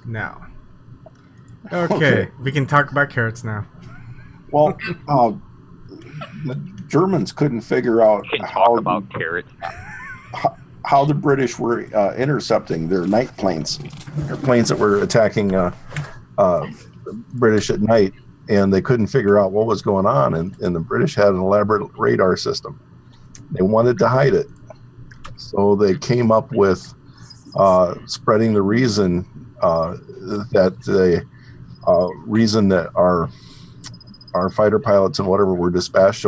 No. Okay, we can talk about carrots now. Well, the Germans couldn't figure out talk about carrots. How the British were intercepting their night planes, their planes that were attacking British at night, and they couldn't figure out what was going on. And the British had an elaborate radar system. They wanted to hide it, so they came up with spreading the reason reason that our fighter pilots and whatever were dispatched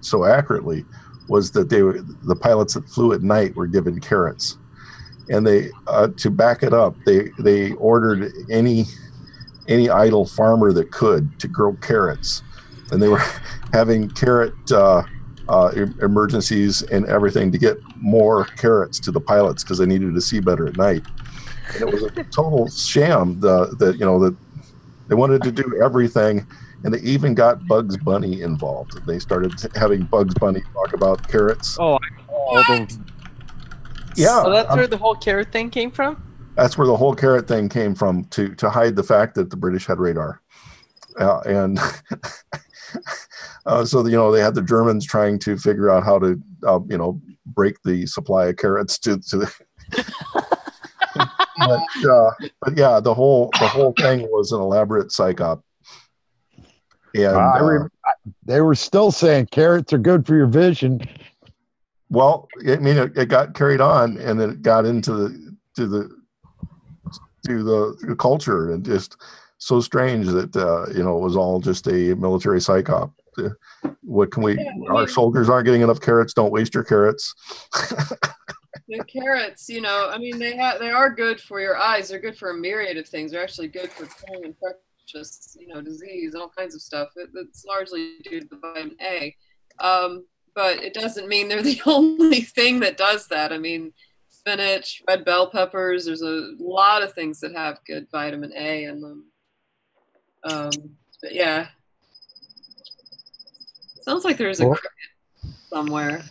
so accurately was that the pilots that flew at night were given carrots, and they to back it up, they ordered any idle farmer that could to grow carrots, and they were having carrot emergencies and everything to get more carrots to the pilots because they needed to see better at night. And it was a total sham that they wanted to do everything. And they even got Bugs Bunny involved. They started having Bugs Bunny talk about carrots. Oh, all those. Yeah. So that's where the whole carrot thing came from? That's where the whole carrot thing came from, to hide the fact that the British had radar. And so, they had the Germans trying to figure out how to, break the supply of carrots to the... but yeah, the whole thing was an elaborate psych op. And they were still saying carrots are good for your vision. Well, I mean, it got carried on, and then it got into the culture, and just so strange that it was all just a military psych op. What can we? Our soldiers aren't getting enough carrots. Don't waste your carrots. The carrots, they are good for your eyes. They're good for a myriad of things. They're actually good for killing infections. Disease and all kinds of stuff. It's largely due to the vitamin A. But it doesn't mean they're the only thing that does that. I mean, spinach, red bell peppers, there's a lot of things that have good vitamin A in them. But yeah. Sounds like there's a cricket somewhere.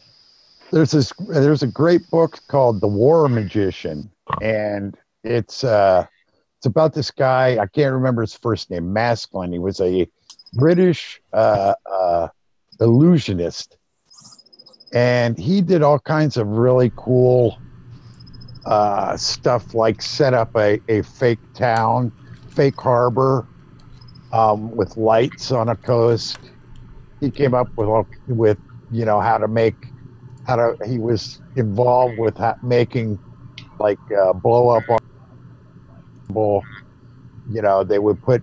There's a great book called The War Magician, and it's about this guy. I can't remember his first name. Masklin. He was a British illusionist, and he did all kinds of really cool stuff, like set up a fake town, fake harbor with lights on a coast. He came up with he was involved with making like blow up on. They would put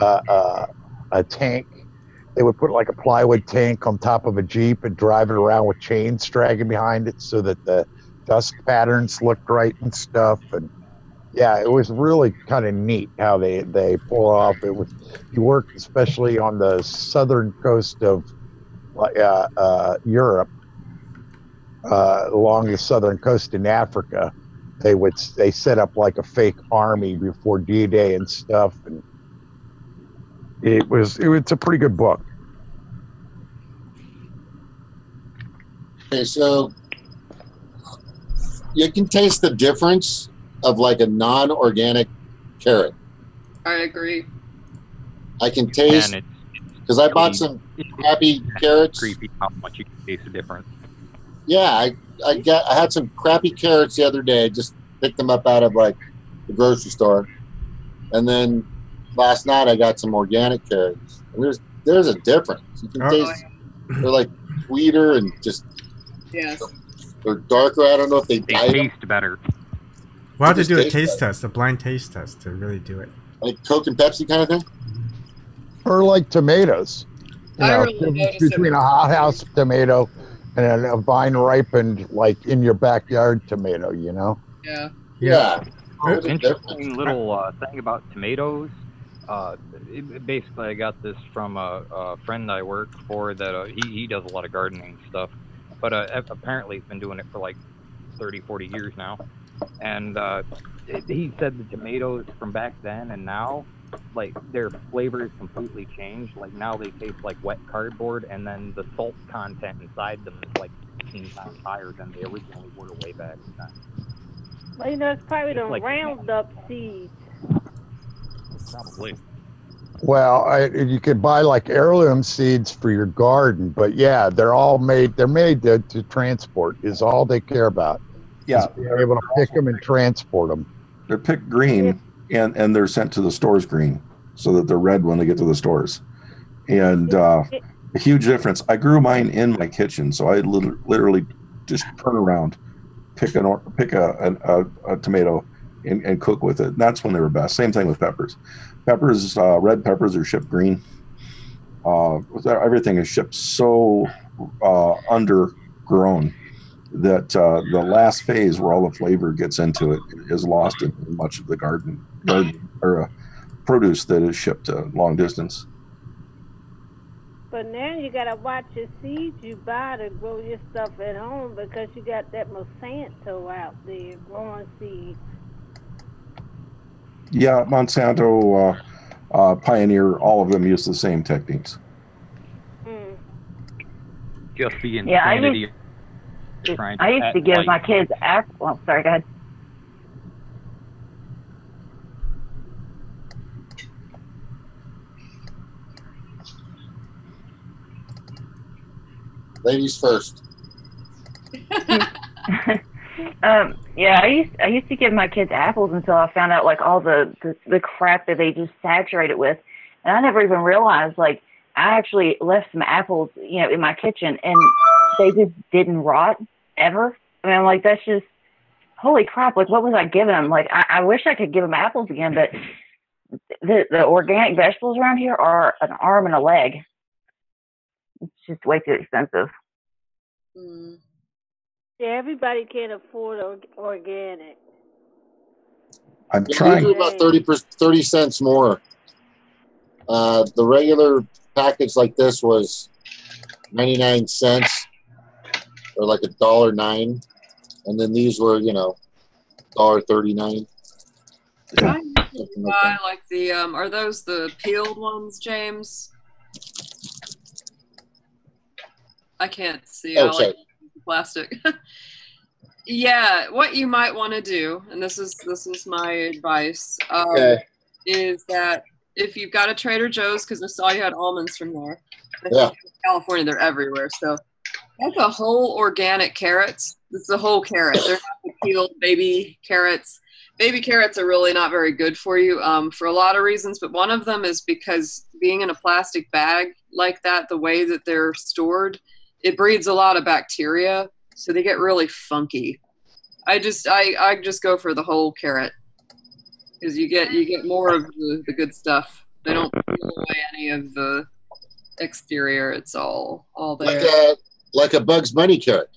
a tank. They would put like a plywood tank on top of a Jeep and drive it around with chains dragging behind it so that the dust patterns looked right and stuff. And yeah, it was really kind of neat how they pull off. He worked especially on the southern coast of Europe, along the southern coast in Africa. They set up like a fake army before D-Day and stuff, and it's a pretty good book. Okay, so you can taste the difference of like a non-organic carrot. I agree. I can taste, because I bought some crappy carrots. Creepy how much you can taste the difference. Yeah, I had some crappy carrots the other day. Just picked them up out of like the grocery store, and then last night I got some organic carrots. And there's a difference. You can taste. They're like sweeter and just. Yes. They're darker. I don't know if they taste better. We'll have to do a taste test, a blind taste test, to really do it. Like Coke and Pepsi kind of thing. Or like tomatoes. Between a hothouse tomato and a vine ripened, like in your backyard tomato, Yeah. Yeah. Interesting little thing about tomatoes. Basically, I got this from a friend I work for that he does a lot of gardening stuff, but apparently he's been doing it for like 30, 40 years now. And he said the tomatoes from back then and now, like their flavors completely changed. Like now they taste like wet cardboard, and then the salt content inside them is like 15 times higher than they originally were way back then. Well, it's probably the Roundup seeds. Probably. Well, you could buy like heirloom seeds for your garden, but yeah, they're made to transport is all they care about. Yeah. Being able to pick them and transport them. They're picked green and they're sent to the stores green so that they're red when they get to the stores. And a huge difference. I grew mine in my kitchen, so I literally just turn around, pick a tomato and cook with it. And that's when they were best. Same thing with peppers. Peppers, red peppers are shipped green. Everything is shipped so undergrown that the last phase where all the flavor gets into it is lost in much of the garden or produce that is shipped long distance. But now you gotta watch your seeds you buy to grow your stuff at home because you got that Monsanto out there growing seeds. Yeah, Monsanto, Pioneer, all of them use the same techniques. Just the insanity. I used to give my kids apples. Oh, sorry, go ahead. Ladies first. Yeah, I used to give my kids apples until I found out like all the crap that they just saturate it with, and I never even realized like I actually left some apples, in my kitchen, and they just didn't rot ever. I mean, I'm like, that's just holy crap! Like, what was I giving them? Like, I wish I could give them apples again, but the organic vegetables around here are an arm and a leg. It's just way too expensive. Yeah, everybody can't afford organic. I'm trying. They do about 30 cents more. The regular package like this was 99 cents, or like $1.09, and then these were, $1.39. I usually buy like the are those the peeled ones, James? I can't see. Oh, I like plastic. Yeah, what you might want to do, and this is my advice, is that if you've got a Trader Joe's, because I saw you had almonds from there. Yeah. In California, they're everywhere. So that's a whole organic carrots. It's the whole carrot. They're not the peeled baby carrots. Baby carrots are really not very good for you for a lot of reasons, but one of them is because being in a plastic bag like that, the way that they're stored, it breeds a lot of bacteria, so they get really funky. I just go for the whole carrot because you get more of the good stuff. They don't peel away any of the exterior. It's all there. Like a Bugs Bunny carrot.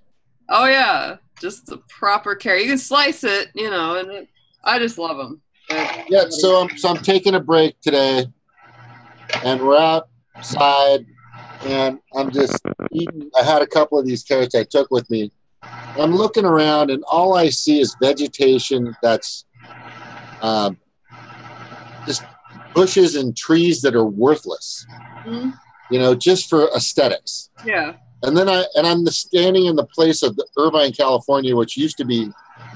Oh yeah, just the proper carrot. You can slice it, and I just love them. Yeah, so I'm taking a break today, and we're outside. And I'm just eating. I had a couple of these carrots I took with me. I'm looking around, and all I see is vegetation that's just bushes and trees that are worthless, just for aesthetics. Yeah. And then I'm standing in the place of Irvine, California, which used to be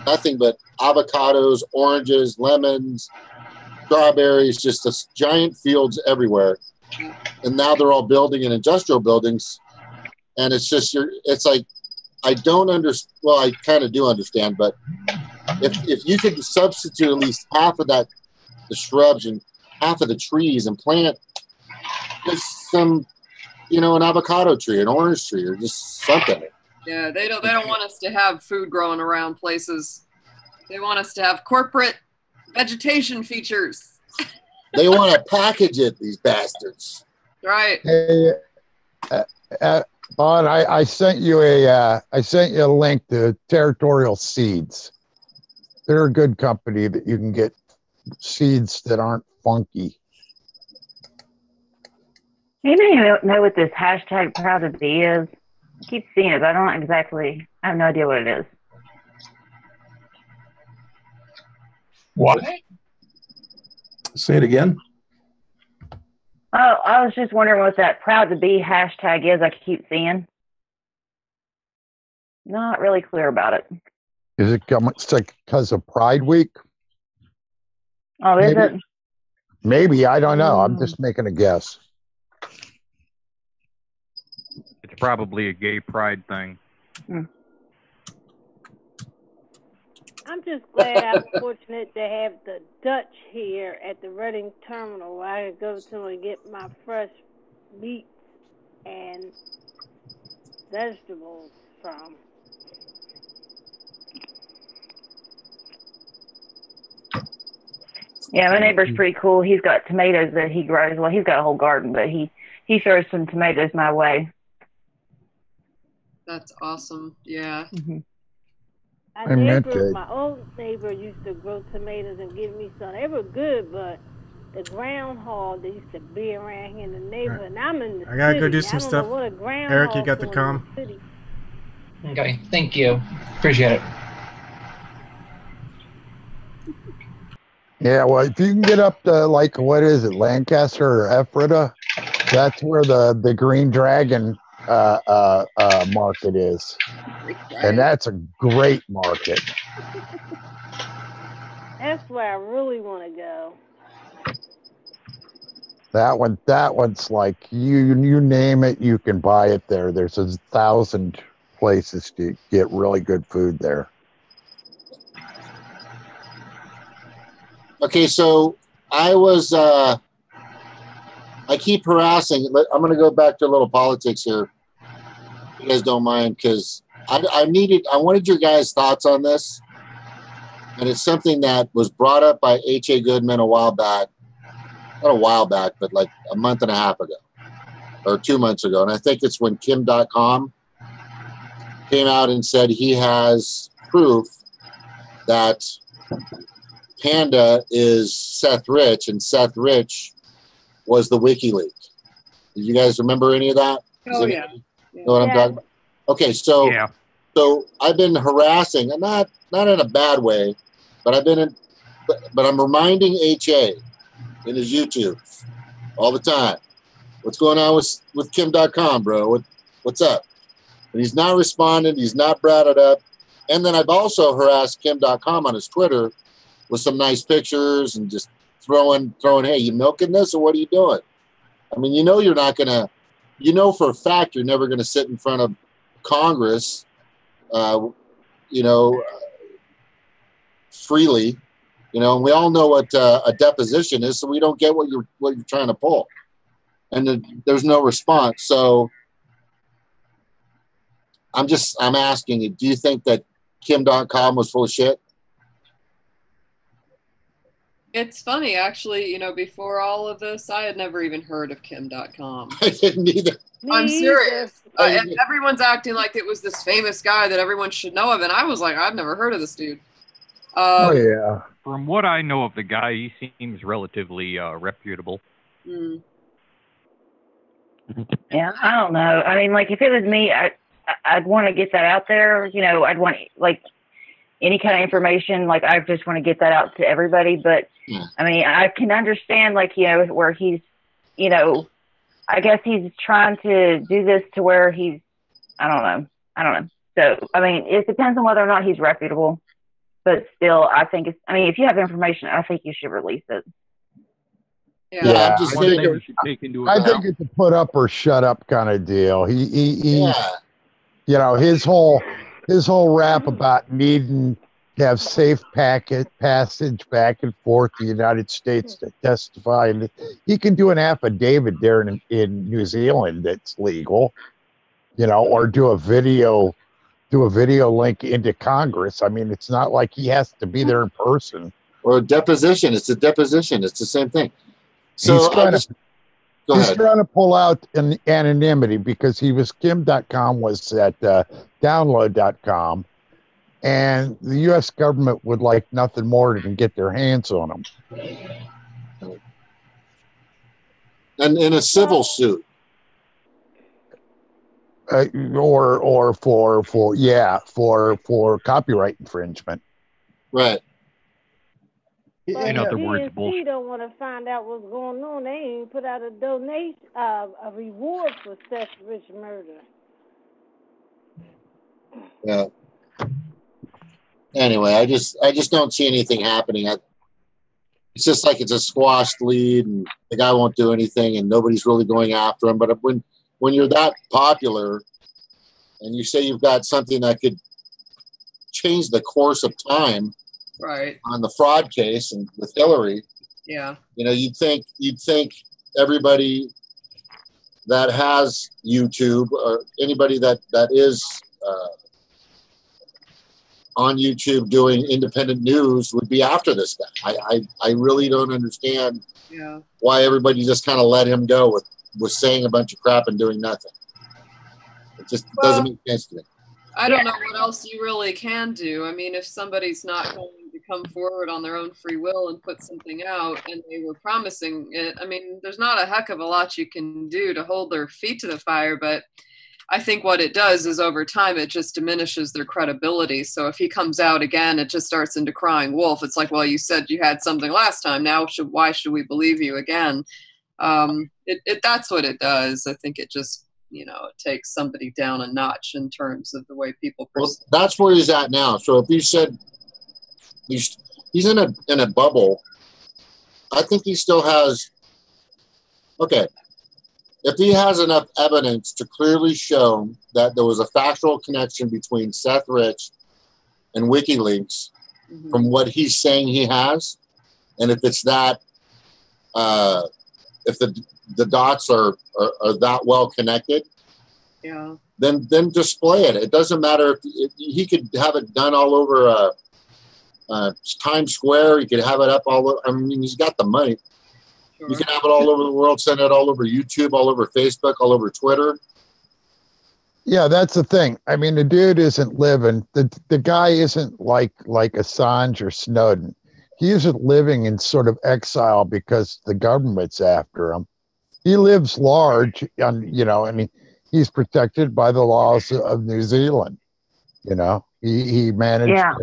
nothing but avocados, oranges, lemons, strawberries, just giant fields everywhere. And now they're all building in industrial buildings, and it's just it's like I don't understand. Well, I kind of do understand, but if you could substitute at least half of the shrubs and half of the trees and plant just some, an avocado tree, an orange tree, or just something. Yeah, they don't want us to have food growing around places. They want us to have corporate vegetation features. They want to package it, these bastards. Right. Hey, Bon, I sent you a link to Territorial Seeds. They're a good company that you can get seeds that aren't funky. Anybody know what this hashtag proud to be is? I keep seeing it, but I have no idea what it is. What? Say it again. Oh, I was just wondering what that proud to be hashtag is I keep seeing. Not really clear about it. Is it because of Pride Week? Oh, is it? Maybe, I don't know. I'm just making a guess. It's probably a gay pride thing. I'm just glad I'm fortunate to have the Dutch here at the Reading Terminal where I could go to and get my fresh meat and vegetables from. Yeah, my neighbor's pretty cool. He's got tomatoes that he grows. Well, he's got a whole garden, but he throws some tomatoes my way. That's awesome. Yeah. My old neighbor used to grow tomatoes and give me some. They were good, but the groundhog that used to be around here in the neighborhood, and I'm in the city. I gotta go do some stuff. Eric, you got the comm? Okay, thank you. Appreciate it. Yeah, well, if you can get up to, like, what is it, Lancaster or Ephrata, that's where the Green Dragon market is. And that's a great market. That's where I really want to go. That one's like, you name it, you can buy it there. There's 1,000 places to get really good food there. Okay, so I keep harassing. I'm going to go back to a little politics here. If you guys don't mind, because I wanted your guys' thoughts on this. And it's something that was brought up by H.A. Goodman a while back. Not a while back, but like a month and a half ago. Or 2 months ago. And I think it's when Kim.com came out and said he has proof that Panda is Seth Rich, and Seth Rich was the WikiLeaks. Do you guys remember any of that? Oh, yeah. Know what I'm talking about? Okay, so I've been harassing, and not in a bad way, but I'm reminding HA in his YouTube all the time. What's going on with Kim.com, bro? What's up? And he's not responding. He's not brought it up. And then I've also harassed Kim.com on his Twitter with some nice pictures and just throwing, hey, you milking this or what are you doing? I mean, you're not going to, for a fact you're never going to sit in front of Congress, freely, and we all know what a deposition is, so we don't get what you're trying to pull. And there's no response. So I'm asking you, do you think that Kim.com was full of shit? It's funny, actually, before all of this, I had never even heard of Kim.com. I didn't either. I'm serious. And everyone's acting like it was this famous guy that everyone should know of, and I was like, I've never heard of this dude. Oh, yeah. From what I know of the guy, he seems relatively reputable. Mm. Yeah, I don't know. I mean, like, if it was me, I'd want to get that out there. I'd want, like, any kind of information, like, I just want to get that out to everybody. But, I mean, I can understand, like, where he's, I guess he's trying to do this to where he's, I don't know. So, I mean, it depends on whether or not he's reputable. But still, I think if you have information, I think you should release it. Yeah, I think it's a put up or shut up kind of deal. He his whole rap about needing to have safe passage back and forth to the United States to testify, and he can do an affidavit there in New Zealand that's legal, or do a video link into Congress. I mean, it's not like he has to be there in person. Or a deposition. It's a deposition. It's the same thing. So he's trying to pull out an anonymity because Kim.com was at download.com, and the U.S. government would like nothing more than get their hands on him. And in a civil suit. Or for copyright infringement. Right. In other words, bullshit. Don't want to find out what's going on. They ain't put out a donation, a reward for Seth Rich murder. Yeah. Anyway, I just don't see anything happening. it's just like it's a squashed lead, and the guy won't do anything, and nobody's really going after him. But when you're that popular, and you say you've got something that could change the course of time, right, on the fraud case and with Hillary, yeah, you know, you'd think everybody that has YouTube or anybody that is on YouTube doing independent news would be after this guy. I really don't understand why everybody just kind of let him go with saying a bunch of crap and doing nothing. It just doesn't make sense to me. I don't know what else you really can do. I mean, if somebody's not going to come forward on their own free will and put something out and they were promising it, I mean, there's not a heck of a lot you can do to hold their feet to the fire, but I think what it does is over time, it just diminishes their credibility. So if he comes out again, it just starts into crying wolf. It's like, well, you said you had something last time. Now, why should we believe you again? That's what it does. I think it just, you know, it takes somebody down a notch in terms of the way people perceive. Well, that's where he's at now. So if you said he's in a bubble, I think he still has, okay, if he has enough evidence to clearly show that there was a factual connection between Seth Rich and WikiLeaks from what he's saying he has, and if it's that, if the dots are that well connected, then display it. It doesn't matter if he could have it done all over Times Square. He could have it up all over. I mean, he's got the money. You can have it all over the world, send it all over YouTube, all over Facebook, all over Twitter. Yeah, that's the thing. I mean, the dude isn't living. The guy isn't like Assange or Snowden. He isn't living in sort of exile because the government's after him. He lives large, and you know, and he's protected by the laws of New Zealand. You know, he managed. Yeah.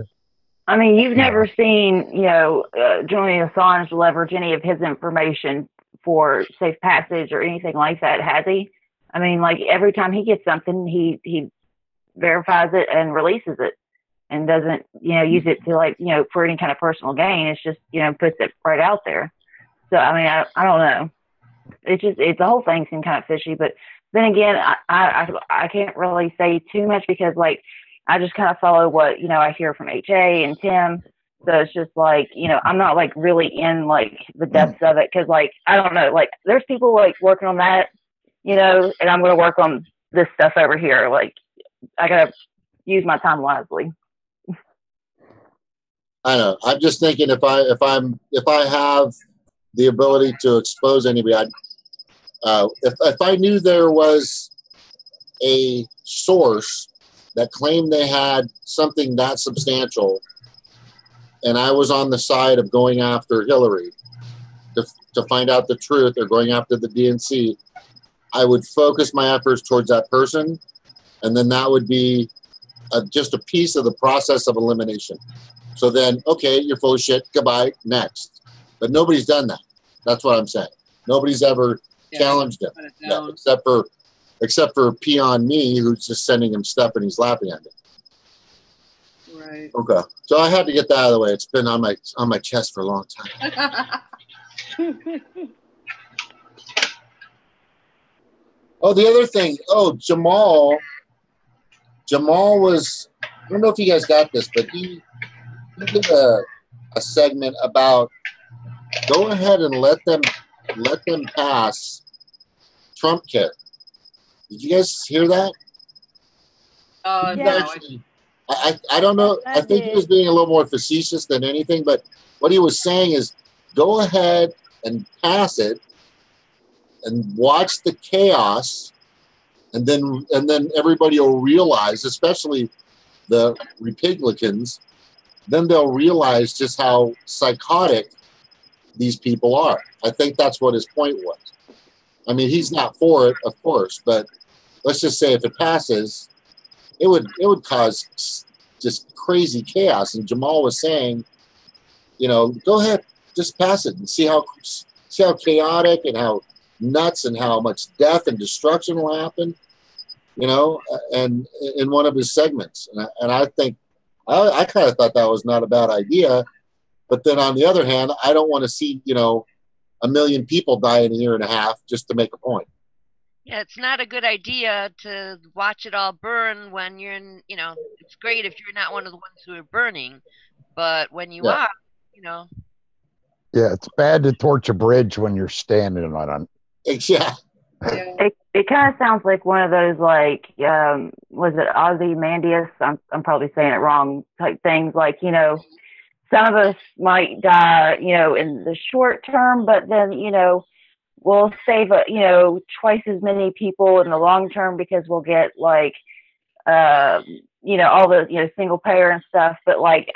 I mean, you've never seen, you know, Julian Assange leverage any of his information for safe passage or anything like that, has he? I mean, like every time he gets something, he verifies it and releases it, and doesn't, you know, use it to, like, you know, for any kind of personal gain. It's just, you know, puts it right out there. So I mean, I don't know. The whole thing seemed kind of fishy. But then again, I can't really say too much because, like, I just kind of follow what, you know, I hear from HA and Tim. So it's just like, you know, I'm not like really in like the depths of it. Cause like, I don't know, like there's people like working on that, you know, and I'm going to work on this stuff over here. Like I got to use my time wisely. I know. I'm just thinking if I have the ability to expose anybody, if I knew there was a source that claimed they had something that substantial, and I was on the side of going after Hillary to find out the truth, or going after the DNC, I would focus my efforts towards that person, and then that would be just a piece of the process of elimination. So then, okay, you're full of shit, goodbye, next. But nobody's done that. That's what I'm saying. Nobody's ever challenged him, except for Peon Me, who's just sending him stuff and he's laughing at it. Right. Okay. So I had to get that out of the way. It's been on my chest for a long time. Oh, the other thing. Oh, Jamarl was, I don't know if you guys got this, but he did a segment about go ahead and let them pass Trump care. Did you guys hear that? No. I don't know. I think he was being a little more facetious than anything, but what he was saying is go ahead and pass it and watch the chaos, and then everybody will realize, especially the Republicans, then they'll realize just how psychotic these people are. I think that's what his point was. I mean, he's not for it, of course, but let's just say if it passes, it would cause just crazy chaos. And Jamarl was saying, you know, go ahead, just pass it and see how chaotic and how nuts and how much death and destruction will happen, you know, and in one of his segments. And I think I kind of thought that was not a bad idea, But then on the other hand, I don't want to see, you know, 1 million people die in a year and a half just to make a point. Yeah, it's not a good idea to watch it all burn when you're in, you know, it's great if you're not one of the ones who are burning, but when you are, you know. Yeah, it's bad to torch a bridge when you're standing on it. Yeah. It kind of sounds like one of those, like, was it Ozymandias? I'm probably saying it wrong type things. Like, you know, some of us might die, you know, in the short term, but then, you know, we'll save, you know, twice as many people in the long term because we'll get, like, you know, all the, you know, single payer and stuff. But, like,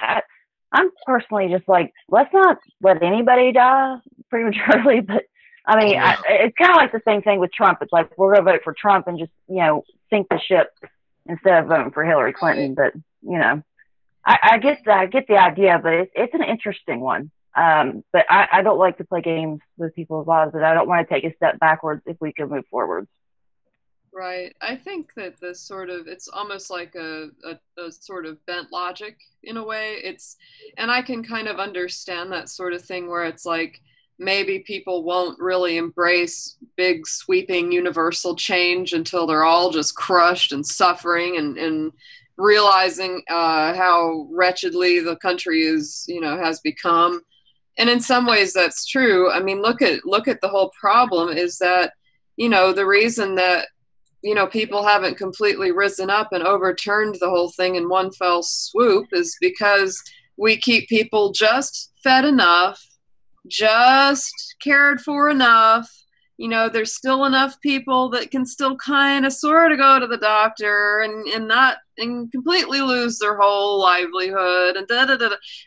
I'm personally just like, let's not let anybody die prematurely. But, I mean, it's kind of like the same thing with Trump. It's like, we're going to vote for Trump and just, you know, sink the ship instead of voting for Hillary Clinton. But, you know, I get the idea, but it's an interesting one. But I don't like to play games with people's lives, and I don't want to take a step backwards if we can move forwards. Right. I think that this sort of, it's almost like a sort of bent logic in a way. And I can kind of understand that sort of thing where it's like, maybe people won't really embrace big sweeping universal change until they're all just crushed and suffering and realizing how wretchedly the country is, you know, has become. And in some ways that's true. I mean, look at the whole problem is that, you know, the reason that, you know, people haven't completely risen up and overturned the whole thing in one fell swoop is because we keep people just fed enough, just cared for enough. You know, there's still enough people that can still kind of sort of go to the doctor and not and completely lose their whole livelihood and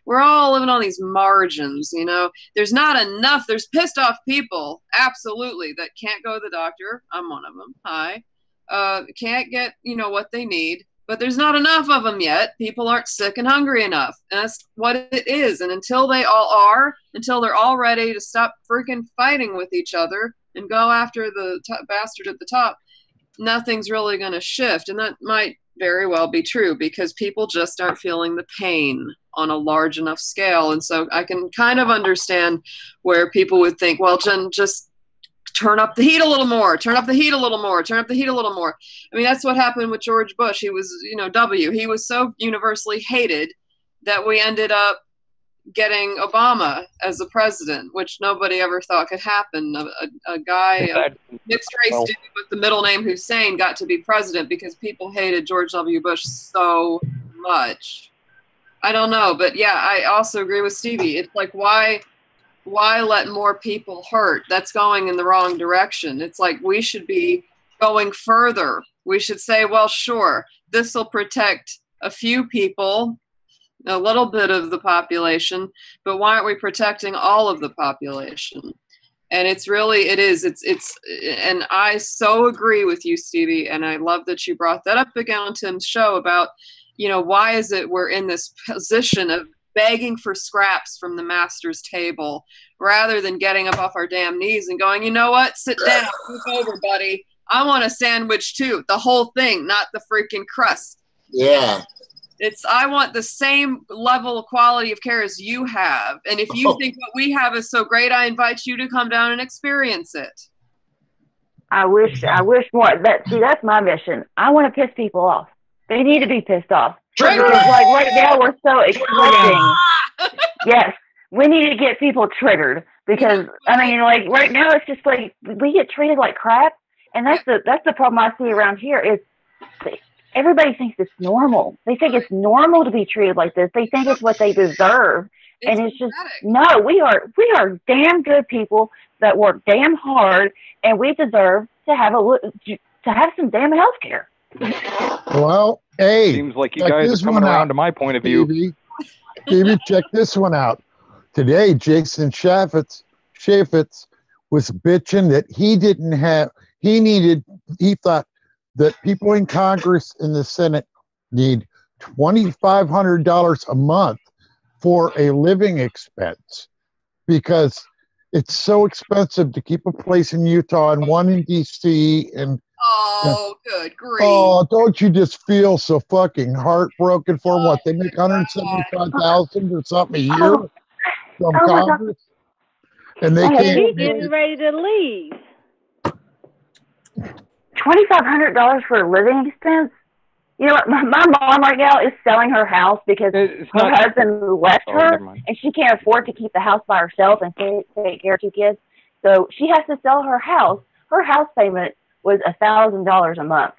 We're all living on these margins, you know. There's not enough. There's pissed off people, absolutely, that can't go to the doctor. I'm one of them. Hi. Can't get, you know, what they need. But there's not enough of them yet. People aren't sick and hungry enough. And that's what it is. And until they all are, until they're all ready to stop freaking fighting with each other and go after the bastard at the top, nothing's really going to shift. And that might very well be true because people just aren't feeling the pain on a large enough scale. And so I can kind of understand where people would think, well, just turn up the heat a little more, turn up the heat a little more, turn up the heat a little more. I mean, that's what happened with George Bush. He was, you know, he was so universally hated that we ended up getting Obama as the president, which nobody ever thought could happen. A guy, a mixed race dude with the middle name Hussein got to be president because people hated George W. Bush so much. I don't know, but yeah, I also agree with Stevie. It's like, why let more people hurt? That's going in the wrong direction. It's like we should be going further. We should say, well, sure, this will protect a few people, a little bit of the population, but why aren't we protecting all of the population? And it's and I so agree with you, Stevie, and I love that you brought that up again on Tim's show about, you know, why is it we're in this position of begging for scraps from the master's table rather than getting up off our damn knees and going, you know what, sit down, move over, buddy. I want a sandwich too, the whole thing, not the freaking crust. Yeah. I want the same level of quality of care as you have. And if you think what we have is so great, I invite you to come down and experience it. I wish more. That's my mission. I want to piss people off. They need to be pissed off. Trigger! Because, like, right now we're so expecting. Yes, we need to get people triggered because I mean, like, right now it's just like we get treated like crap, and that's the problem I see around here is everybody thinks it's normal. They think it's normal to be treated like this. They think it's what they deserve, and it's just no. We are damn good people that work damn hard, and we deserve to have some damn health care. Well, hey, seems like you guys are coming around to my point of view. Stevie, check this one out. Today, Jason Chaffetz was bitching that he thought that people in Congress and the Senate need $2,500 a month for a living expense because it's so expensive to keep a place in Utah and one in DC and good grief. Oh, don't you just feel so fucking heartbroken for what? They make $175,000 or something a year? from Congress, and they can't. He's getting ready to leave. $2,500 for a living expense. You know what? My mom right now is selling her house because her husband left her, and she can't afford to keep the house by herself and take care of 2 kids. So she has to sell her house. Her house payment was $1,000 a month,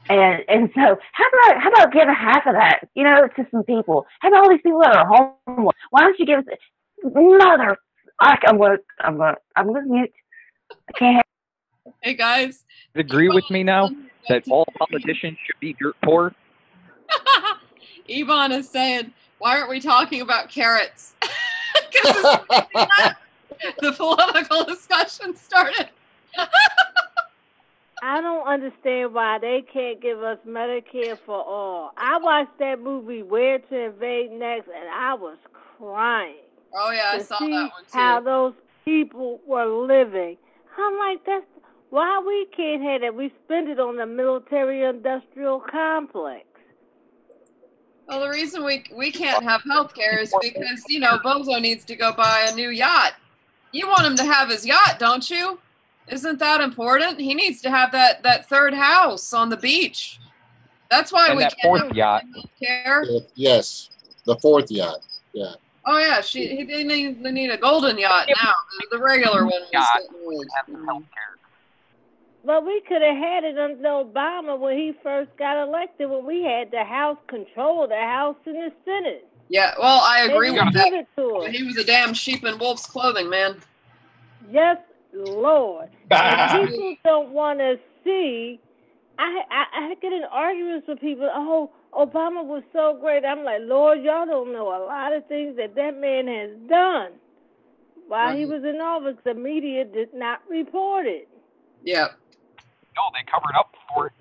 and so how about giving half of that, you know, to some people? How about all these people that are homeless? Why don't you give us mother? I'm gonna mute. I can't. Hey guys, agree with me now that all politicians should be dirt poor? Ebon is saying, why aren't we talking about carrots? The political discussion started. I don't understand why they can't give us Medicare for all. I watched that movie Where to Invade Next, and I was crying. Oh yeah, I saw that one too. How those people were living. I'm like, that's why we can't have that. We spend it on the military-industrial complex. Well, the reason we can't have health care is because, you know, Bozo needs to go buy a new yacht. You want him to have his yacht, don't you? Isn't that important? He needs to have that 3rd house on the beach. That's why we can't have yacht. health care. Yes, the 4th yacht. Yeah. Oh yeah, they need a golden yacht now. The regular one was getting old. But we could have had it under Obama when he first got elected, when we had the House control the House and the Senate. Yeah, well, I agree with that. But he was a damn sheep in wolf's clothing, man. Yes, Lord. People don't want to see. I get in arguments with people. Oh, Obama was so great. I'm like, Lord, y'all don't know a lot of things that man has done while he was in office. The media did not report it. Yeah. No, they covered up for it.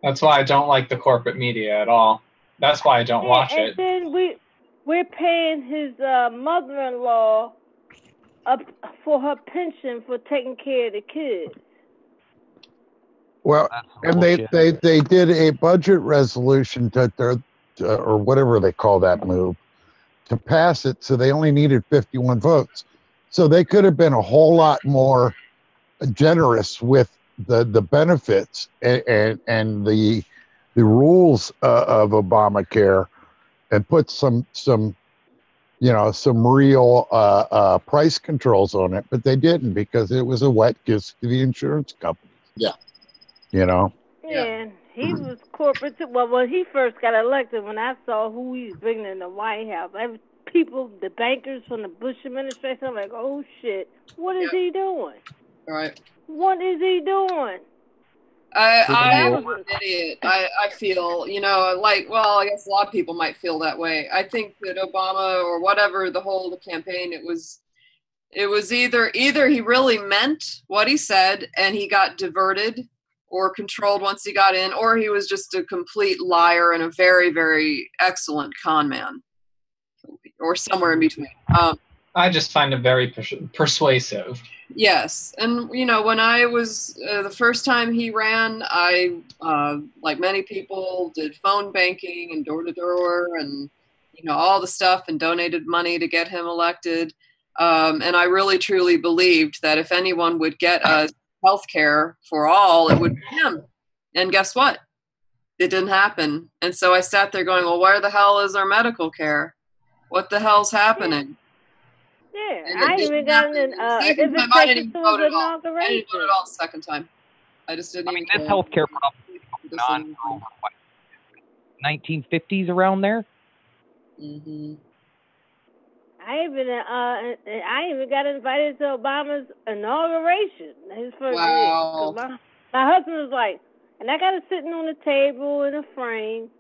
That's why I don't like the corporate media at all. That's why I don't watch it. And then we're paying his mother-in-law up for her pension for taking care of the kids. Well, and they did a budget resolution or whatever they call that move to pass it, so they only needed 51 votes. So they could have been a whole lot more generous with the benefits and the rules of Obamacare, and put some real price controls on it. But they didn't, because it was a wet kiss to the insurance companies. Yeah. You know. Yeah, he was corporate too. Well, when he first got elected, when I saw who he's bringing in the White House, people, the bankers from the Bush administration, I'm like, oh shit, what is he doing? Right. What is he doing? I'm an idiot. I feel, I guess a lot of people might feel that way. I think that Obama, or whatever, the whole campaign, it was either he really meant what he said and he got diverted or controlled once he got in, or he was just a complete liar and a very, very excellent con man, or somewhere in between. I just find it very persuasive. Yes. And, when I was, the first time he ran, I, like many people, did phone banking and door-to-door and, all the stuff, and donated money to get him elected. And I really, truly believed that if anyone would get us health care for all, it would be him. And guess what? It didn't happen. And so I sat there going, well, where the hell is our medical care? What the hell's happening? Yeah, I even got an invitation to his inauguration. I didn't vote at all the second time. I just didn't. This healthcare problem went on for over 1950s, around there. Mm-hmm. I even got invited to Obama's inauguration, his first year. My husband was like, and I got it sitting on the table in a frame.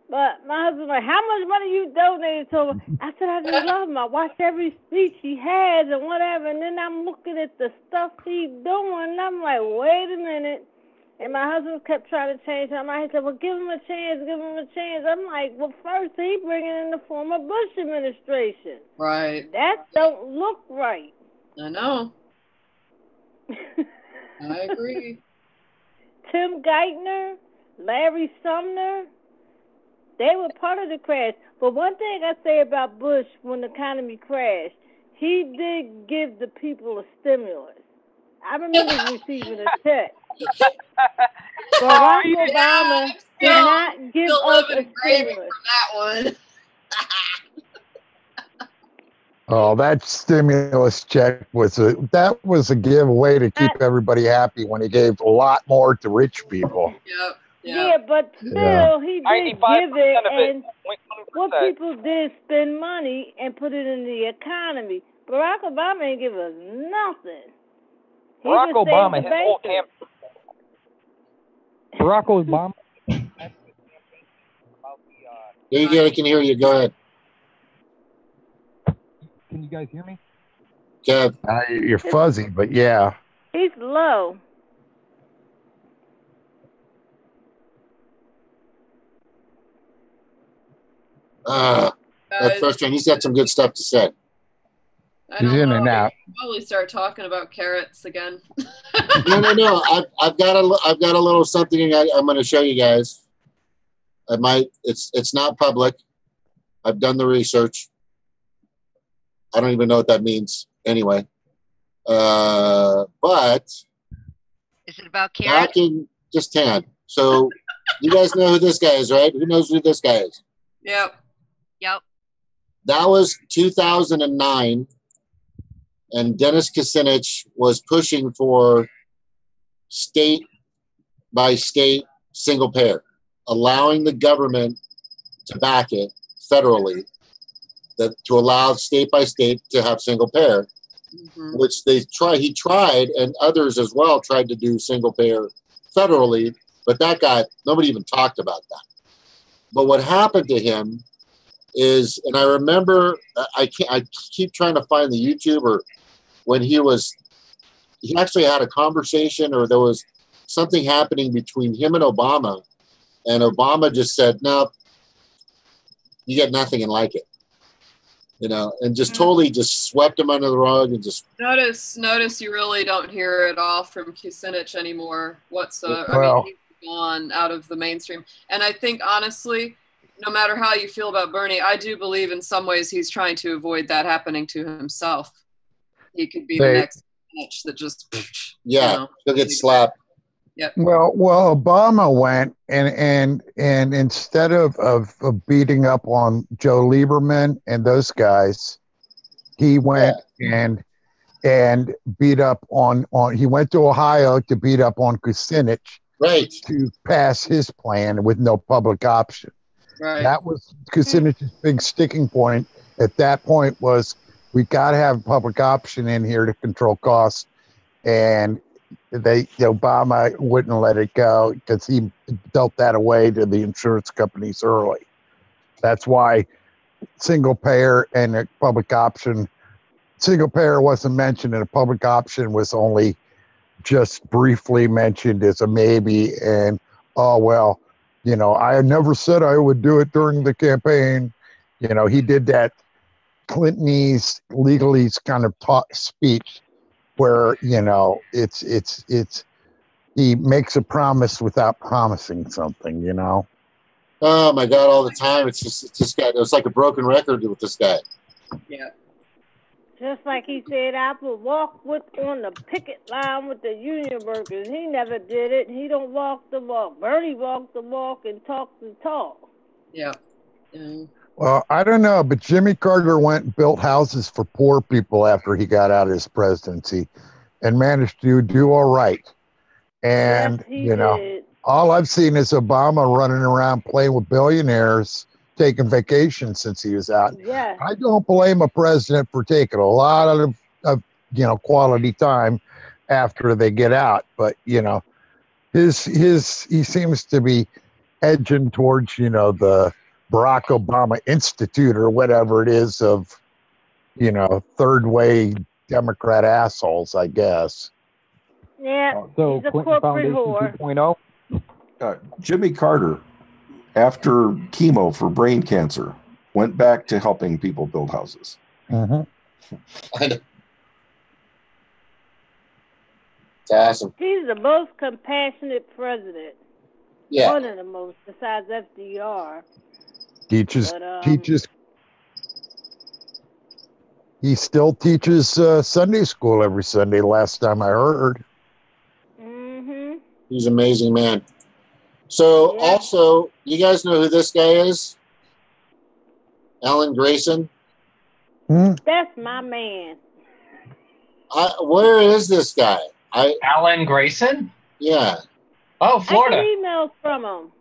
But my husband was like, how much money you donated to him? I said, I just love him. I watch every speech he has and whatever. And then I'm looking at the stuff he's doing. And I'm like, wait a minute. And my husband kept trying to change my mind. He said, well, give him a chance, give him a chance. I'm like, well, first he bringing in the former Bush administration. Right. That don't look right. I know. I agree. Tim Geithner, Larry Sumner. They were part of the crash. But one thing I say about Bush when the economy crashed, he did give the people a stimulus. I remember receiving a check. Barack Obama did not give us a stimulus. From that one. Oh, that stimulus check was a giveaway to keep everybody happy when he gave a lot more to rich people. Yep. Yeah, but still, he did give it, and what people did spend money and put it in the economy. Barack Obama ain't give us nothing. Barack Obama, his whole camp. Barack Obama. Yeah, I can hear you. Go ahead. Can you guys hear me? Kev. You're fuzzy, but yeah. He's low. That's frustrating. He's got some good stuff to say. He's in and out. Probably start talking about carrots again. No. I've got a little something I'm going to show you guys. I might. It's not public. I've done the research. I don't even know what that means. Anyway, but is it about carrots? Just tan. So you guys know who this guy is, right? Who knows who this guy is? Yep. That was 2009, and Dennis Kucinich was pushing for state by state single payer, allowing the government to back it federally, to allow state by state to have single payer, which he tried, and others as well tried to do single payer federally, but nobody even talked about that. But what happened to him is, and I remember, I keep trying to find the YouTube, or when he actually had a conversation, or there was something happening between him and Obama just said, no, you get nothing and like it, and just totally just swept him under the rug, and just notice you really don't hear it all from Kucinich anymore whatsoever. Well, I mean, he's gone out of the mainstream, and I think honestly, no matter how you feel about Bernie, I do believe in some ways he's trying to avoid that happening to himself. He could be the next Kucinich that just he'll get slapped. Yep. Well, Obama went and instead of beating up on Joe Lieberman and those guys, he went and beat up on he went to Ohio to beat up on Kucinich, right, to pass his plan with no public option. Right. That was Kucinich's big sticking point at that point, was we got to have a public option in here to control costs, and Obama wouldn't let it go because he dealt that away to the insurance companies early. That's why single payer and a public option, single payer wasn't mentioned, and a public option was only just briefly mentioned as a maybe. And I never said I would do it during the campaign. He did that Clintonese legalese kind of speech where it's he makes a promise without promising something. Oh my God! All the time, it's just guy. It's like a broken record with this guy. Yeah. Just like he said, I would walk on the picket line with the union workers. He never did it. He don't walk the walk. Bernie walked the walk and talked the talk. Yeah. Well, I don't know, but Jimmy Carter went and built houses for poor people after he got out of his presidency, and managed to do all right. And did. All I've seen is Obama running around playing with billionaires, taking vacations since he was out. Yeah. I don't blame a president for taking a lot of quality time after they get out, but he seems to be edging towards the Barack Obama Institute or whatever it is of third way Democrat assholes, I guess. Yeah. So he's a Clinton corporate Foundation whore. 2.0. Jimmy Carter, after chemo for brain cancer, went back to helping people build houses. Mm-hmm. I know. It's awesome. He's the most compassionate president. Yeah. One of the most, besides FDR. Teaches. He still teaches Sunday school every Sunday. Last time I heard. He's an amazing man. So also, you guys know who this guy is? Alan Grayson. That's my man. Where is this guy? Alan Grayson? Yeah. Oh, Florida. I get emails from him.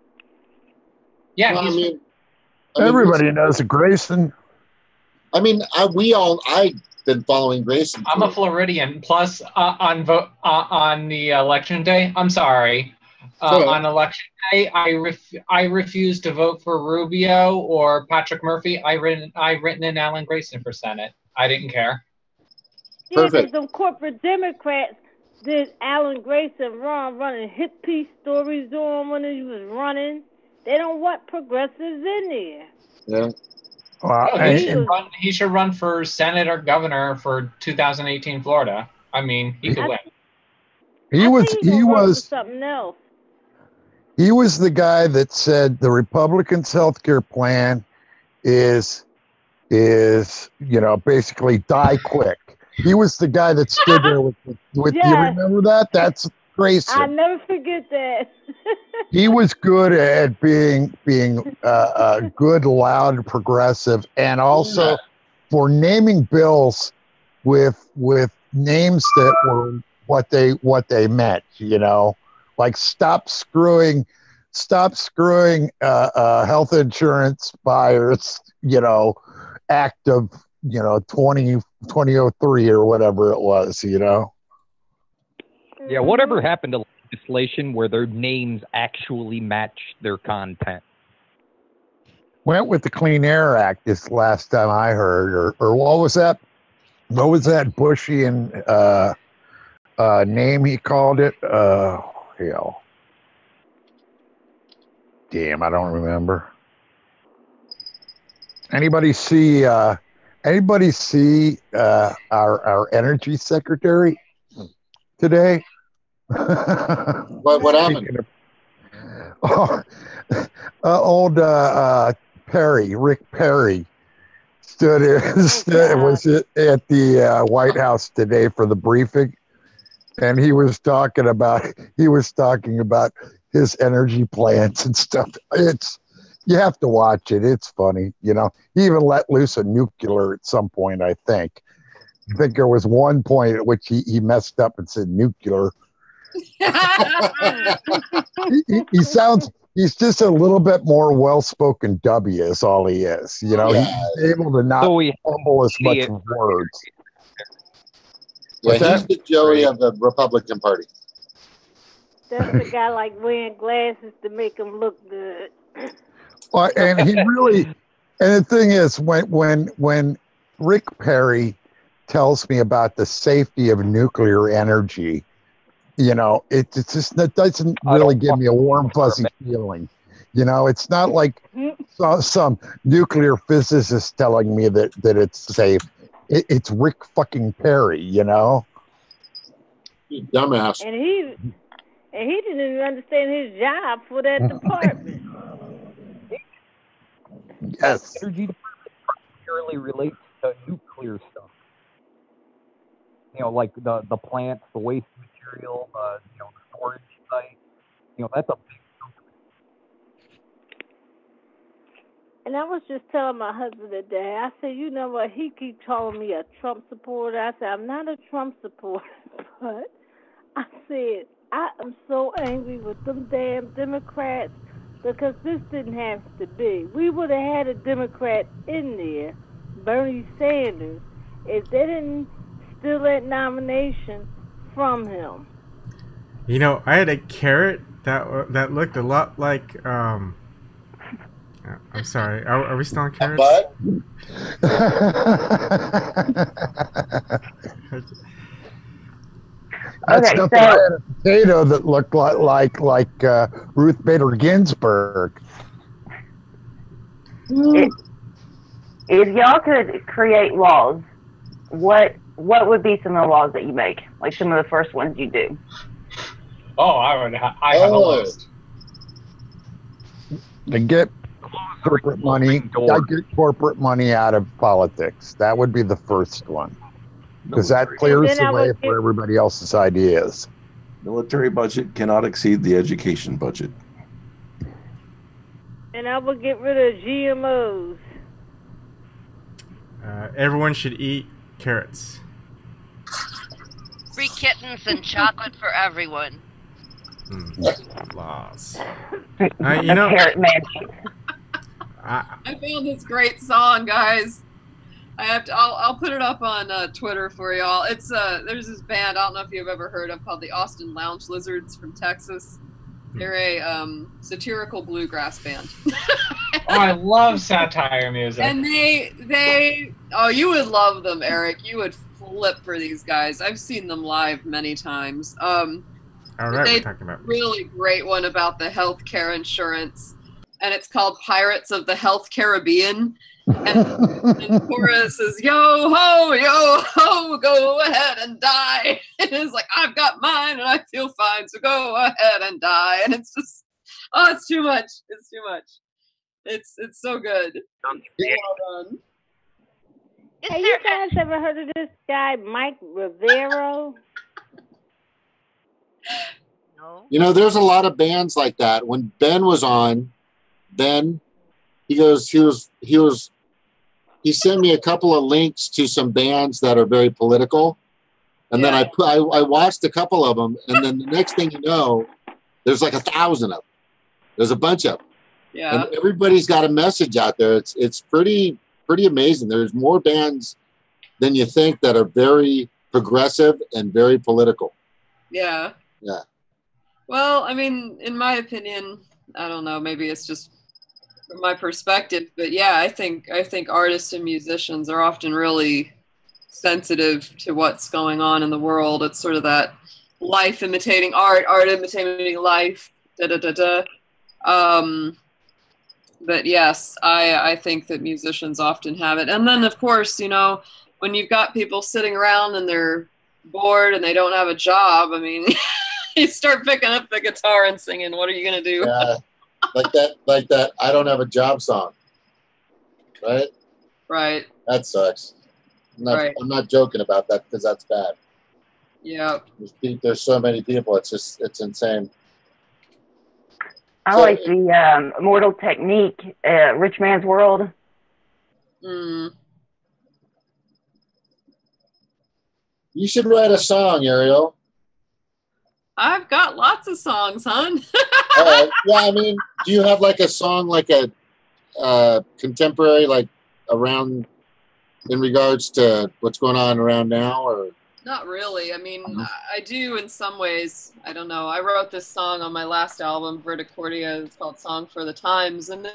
Yeah, well, everybody knows Grayson. I mean, I've been following Grayson. I'm a Floridian. Plus, on the election day, I'm sorry. On election day, I refused to vote for Rubio or Patrick Murphy. I written in Alan Grayson for Senate. I didn't care. Yeah, because some corporate Democrats did Alan Grayson running hit piece stories on when he was running. They don't want progressives in there. Yeah. He should run for Senate or governor for 2018 Florida. I mean, he could win. He was something else. He was the guy that said the Republicans' health care plan is basically die quick. He was the guy that stood there with yes. You remember that? That's Grayson. I never forget that. He was good at being good, loud, progressive, and also for naming bills with names that were what they meant. Like stop screwing health insurance buyers. Act of 2003 or whatever it was. Yeah, whatever happened to legislation where their names actually match their content? Went with the Clean Air Act this last time I heard, or what was that? What was that Bushy and name he called it? Hell. Damn, I don't remember. Anybody see our energy secretary today? What happened? Old Perry, Rick Perry, was at the White House today for the briefing, and he was talking about his energy plans and stuff. You have to watch it. It's funny, He even let loose a nuclear at some point, I think. I think there was one point at which he messed up and said nuclear. He's just a little bit more well-spoken W is all he is. He's able to not fumble as much words. Yeah, he's the Joey of the Republican Party. That's the guy like wearing glasses to make him look good. Well, and he really, and the thing is, when Rick Perry tells me about the safety of nuclear energy, it doesn't really give me a warm, fuzzy feeling. It's not like some nuclear physicist telling me that it's safe. It's Rick fucking Perry, You dumbass. And he didn't even understand his job for that department. Yes. Energy department primarily relates to nuclear stuff. Like the plants, the waste material, the storage site. That's a big company. And I was just telling my husband today, I said, you know what, he keeps calling me a Trump supporter. I said, I'm not a Trump supporter, but I said, I am so angry with them damn Democrats because this didn't have to be. We would have had a Democrat in there, Bernie Sanders, if they didn't steal that nomination from him. I had a carrot that looked a lot like I'm sorry. Are we still on carrots? That's nothing. I had a potato that looked like Ruth Bader Ginsburg. If y'all could create laws, what would be some of the laws that you make? Like some of the first ones you do? Oh, I have a list. To get corporate money. Get corporate money out of politics. That would be the first one, because that clears the way for everybody else's ideas. Military budget cannot exceed the education budget. And I would get rid of GMOs. Everyone should eat carrots. Free kittens and chocolate for everyone. Laws. Carrot man. I found this great song, guys. I'll put it up on Twitter for y'all. It's there's this band I don't know if you've ever heard of called the Austin Lounge Lizards from Texas. They're a satirical bluegrass band. Oh, I love satire music. And they you would love them, Eric. You would flip for these guys. I've seen them live many times. All right, we're talking about really great one about the healthcare insurance, and it's called Pirates of the Health Caribbean. And the chorus is yo ho, go ahead and die. And it's like, I've got mine and I feel fine, so go ahead and die. And it's just, it's too much. It's too much. It's so good. Well done. Hey, you guys ever heard of this guy, Mike Rivero? No. You know, there's a lot of bands like that. When Ben was on, he sent me a couple of links to some bands that are very political, and then I watched a couple of them, and then the next thing you know, there's like 1,000 of them. There's a bunch of them. Yeah. And everybody's got a message out there. It's pretty amazing. There's more bands than you think that are very progressive and very political. Yeah. Yeah. Well, I mean, in my opinion, I don't know, maybe it's just from my perspective, but yeah, I think artists and musicians are often really sensitive to what's going on in the world. It's sort of that life imitating art, art imitating life, but yes, I think that musicians often have it. And then, of course, you know, when you've got people sitting around and they're bored and they don't have a job, I mean, you start picking up the guitar and singing. What are you going to do? Yeah. Like that I don't have a job song. Right? Right. That sucks. I'm not joking about that because that's bad. Yeah. There's so many people. It's insane. I like the Mortal Technique, Rich Man's World. Mm. You should write a song, Ariel. I've got lots of songs, hon. All right. Yeah, I mean, do you have like a song, like a contemporary, like around in regards to what's going on around now, or? Not really. I mean, I do in some ways. I don't know. I wrote this song on my last album, Verticordia. It's called Song for the Times, and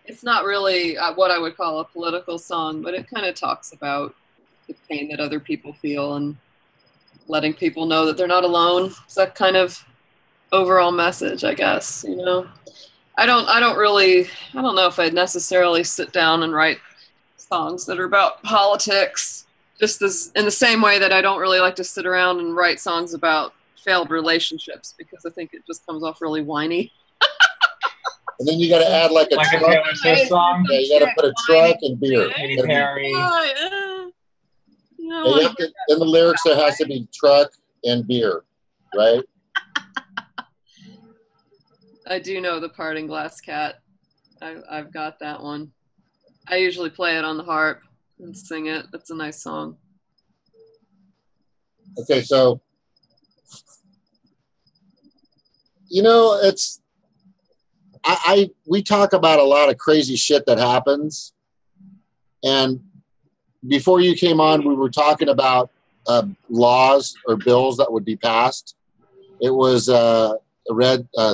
it's not really what I would call a political song, but it kind of talks about the pain that other people feel and letting people know that they're not alone. It's that kind of overall message, I guess. You know, I don't know if I'd necessarily sit down and write songs that are about politics. Just as in the same way that I don't really like to sit around and write songs about failed relationships, because I think it just comes off really whiny. And then you got to add like a truck. Song. Yeah, you got to put a truck and beer. Katy Perry. In the lyrics, there has to be truck and beer, right? I do know the Parting Glass Cat. I've got that one. I usually play it on the harp and sing it. It's a nice song. Okay, so you know, it's we talk about a lot of crazy shit that happens, and before you came on, we were talking about laws or bills that would be passed. It was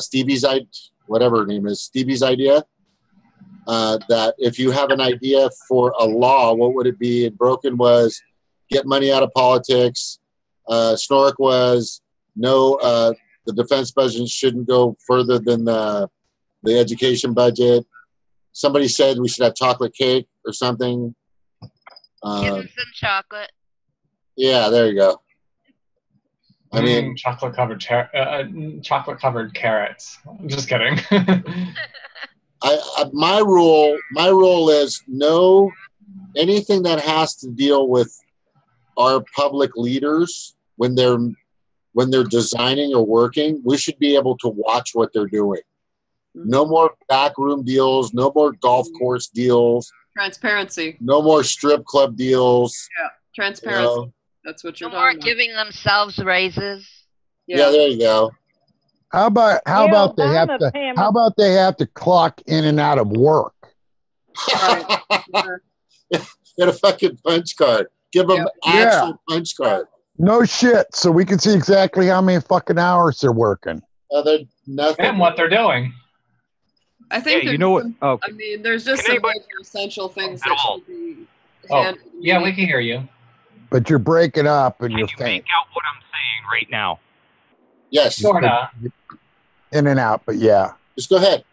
Stevie's whatever her name is, Stevie's idea. That if you have an idea for a law, what would it be? And Broken was get money out of politics. Snork was no, the defense budget shouldn't go further than the education budget. Somebody said we should have chocolate cake or something. Kittens and chocolate. Yeah, there you go. I mean, chocolate covered carrots. I'm just kidding. My rule is no anything that has to deal with our public leaders when they're designing or working. We should be able to watch what they're doing. No more backroom deals. No more golf course deals. Transparency. No more strip club deals. Yeah, transparency. You know? That's what you're no more talking about. giving themselves raises. Yeah, there you go. How about they have to clock in and out of work? Get a fucking punch card. Give them actual punch card. No shit. So we can see exactly how many fucking hours they're working. They're nothing. And what they're doing. I think you know what? I mean, there's just some major essential things that should be handled. Yeah, we can hear you. But you're breaking up and you're faint. Make out what I'm saying right now. Yes. Sorta. In and out, but yeah. Just go ahead.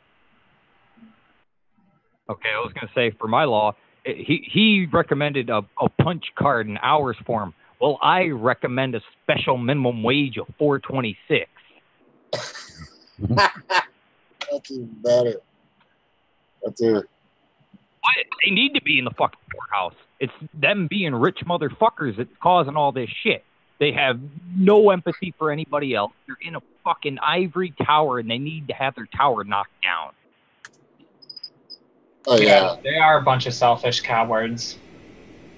Okay, I was going to say for my law, he recommended a punch card in hours form. Well, I recommend a special minimum wage of $4.26. That's even better. That's it. They need to be in the fucking courthouse. It's them being rich motherfuckers that's causing all this shit. They have no empathy for anybody else. They're in a fucking ivory tower, and they need to have their tower knocked down. Oh, yeah. They are a bunch of selfish cowards.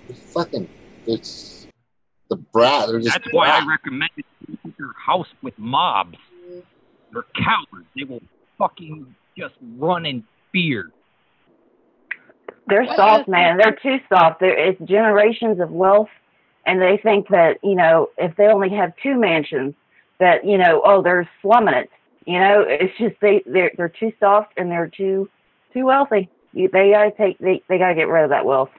It's the brat. That's why I recommend it to your house with mobs. They're cowards. They will fucking just run in fear. They're soft, man. They're too soft. It's generations of wealth, and they think that, you know, if they only have 2 mansions, that, you know, they're slumming it. You know, it's just they're too soft and they're too wealthy. They gotta get rid of that wealth.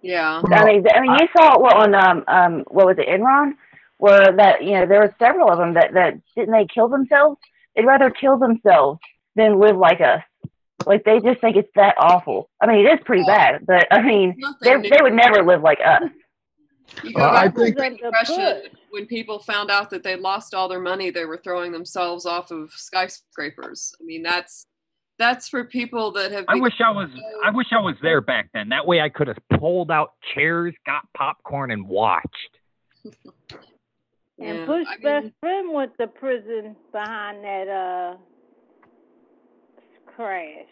Yeah. I mean, you saw it on what was it, Enron, where that, you know, there were several of them that didn't they kill themselves? They'd rather kill themselves than live like us. Like, they just think it's that awful. I mean, it is pretty bad, but I mean, they would never live like us. You go back to the Great Depression, when people found out that they lost all their money, they were throwing themselves off of skyscrapers. I mean, that's for people that have. I wish I was there back then. That way, I could have pulled out chairs, got popcorn, and watched. And Bush's best friend went to prison behind that crash.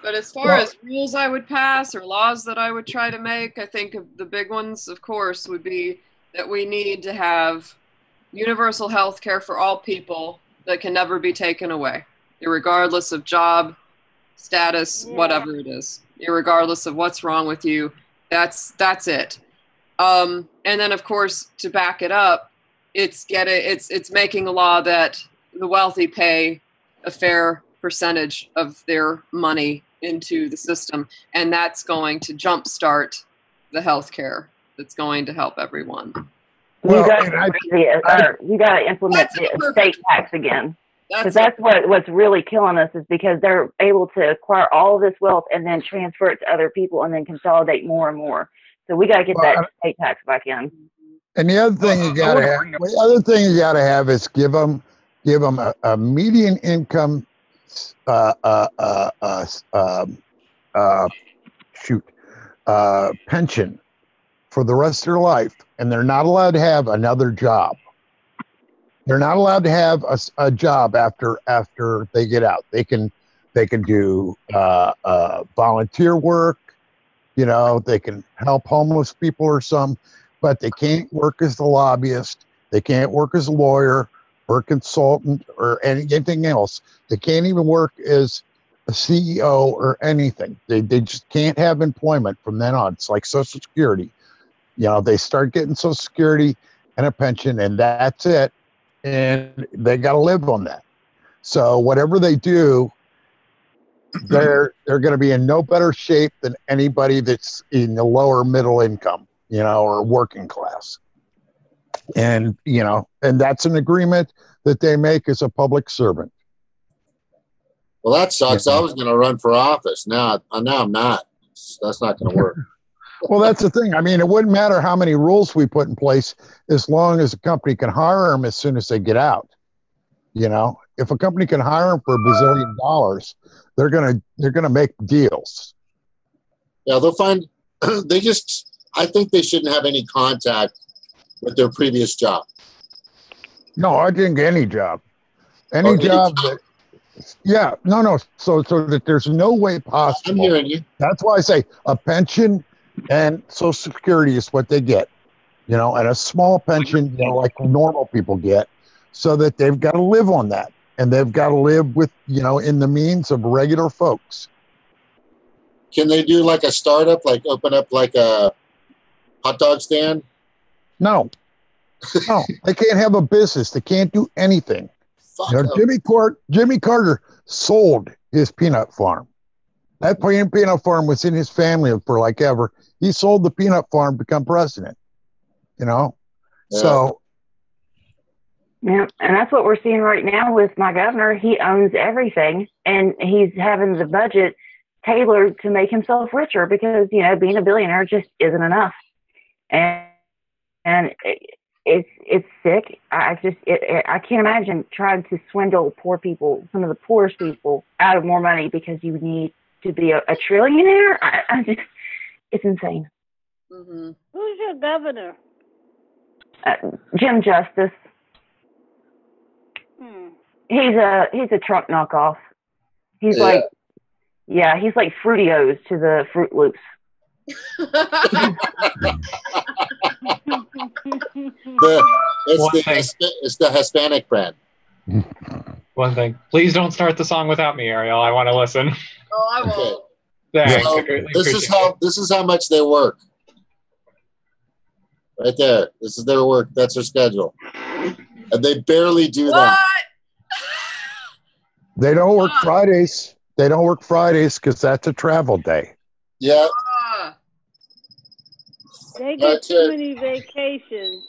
But as far as rules I would pass or laws that I would try to make, I think the big ones, of course, would be that we need to have universal health care for all people that can never be taken away, irregardless of job, status, whatever it is, irregardless of what's wrong with you. That's it. And then, of course, to back it up, it's making a law that the wealthy pay a fair percentage of their money into the system, and that's going to jumpstart the healthcare that's going to help everyone. You got to implement the estate tax again, because that's what's really killing us, is because they're able to acquire all of this wealth and then transfer it to other people and then consolidate more and more. So we got to get that estate tax back in. And the other thing you got to have is give them a median income pension for the rest of their life, and they're not allowed to have another job. They're not allowed to have a job after they get out. They can do volunteer work. You know, they can help homeless people or some, but they can't work as the lobbyist. They can't work as a lawyer or a consultant or anything else. They can't even work as a CEO or anything. They just can't have employment from then on. It's like Social Security. You know, they start getting Social Security and a pension, and that's it. And they got to live on that. So whatever they do, they're going to be in no better shape than anybody that's in the lower middle income, you know, or working class. And, you know, and that's an agreement that they make as a public servant. Well, that sucks. I was going to run for office. Now I'm not. That's not going to work. Well, that's the thing. I mean, it wouldn't matter how many rules we put in place as long as a company can hire them as soon as they get out. You know, if a company can hire them for $1 bazillion, they're gonna make deals. Yeah, they'll find. I think they shouldn't have any contact with their previous job. No, I think any job, any job that. Yeah, no. So that there's no way possible. I'm hearing you. That's why I say a pension and Social Security is what they get, and a small pension, like normal people get, so that they've got to live on that, and they've got to live with, in the means of regular folks. Can they do like a startup, like open up like a hot dog stand? No, they can't have a business. They can't do anything. Jimmy Carter sold his peanut farm. That peanut farm was in his family for like ever. He sold the peanut farm to become president. Yeah. So. Yeah, and that's what we're seeing right now with my governor. He owns everything, and he's having the budget tailored to make himself richer because, being a billionaire just isn't enough. And it's sick. I can't imagine trying to swindle poor people, some of the poorest people, out of more money because you need to be a trillionaire. It's insane. Mm-hmm. Who's your governor? Jim Justice. He's a Trump knockoff. He's like Fruitios to the Fruit Loops. It's the Hispanic brand. One thing. Please don't start the song without me, Ariel. I want to listen. Oh, I won't. Thanks. So, this is how much they work. Right there. This is their work. That's their schedule. And they barely do that. They don't work Fridays. They don't work Fridays because that's a travel day. Yeah. They get too many vacations.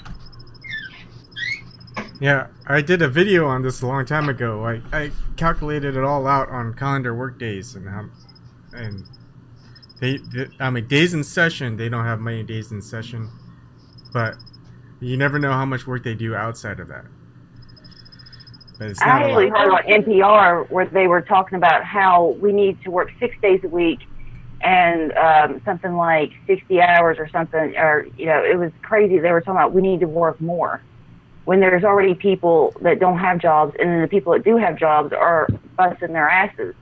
Yeah, I did a video on this a long time ago. I calculated it all out on calendar work days and days in session. They don't have many days in session, but you never know how much work they do outside of that. But it's not I actually heard on NPR where they were talking about how we need to work 6 days a week and something like 60 hours or something, or it was crazy. They were talking about we need to work more when there's already people that don't have jobs, and then the people that do have jobs are busting their asses.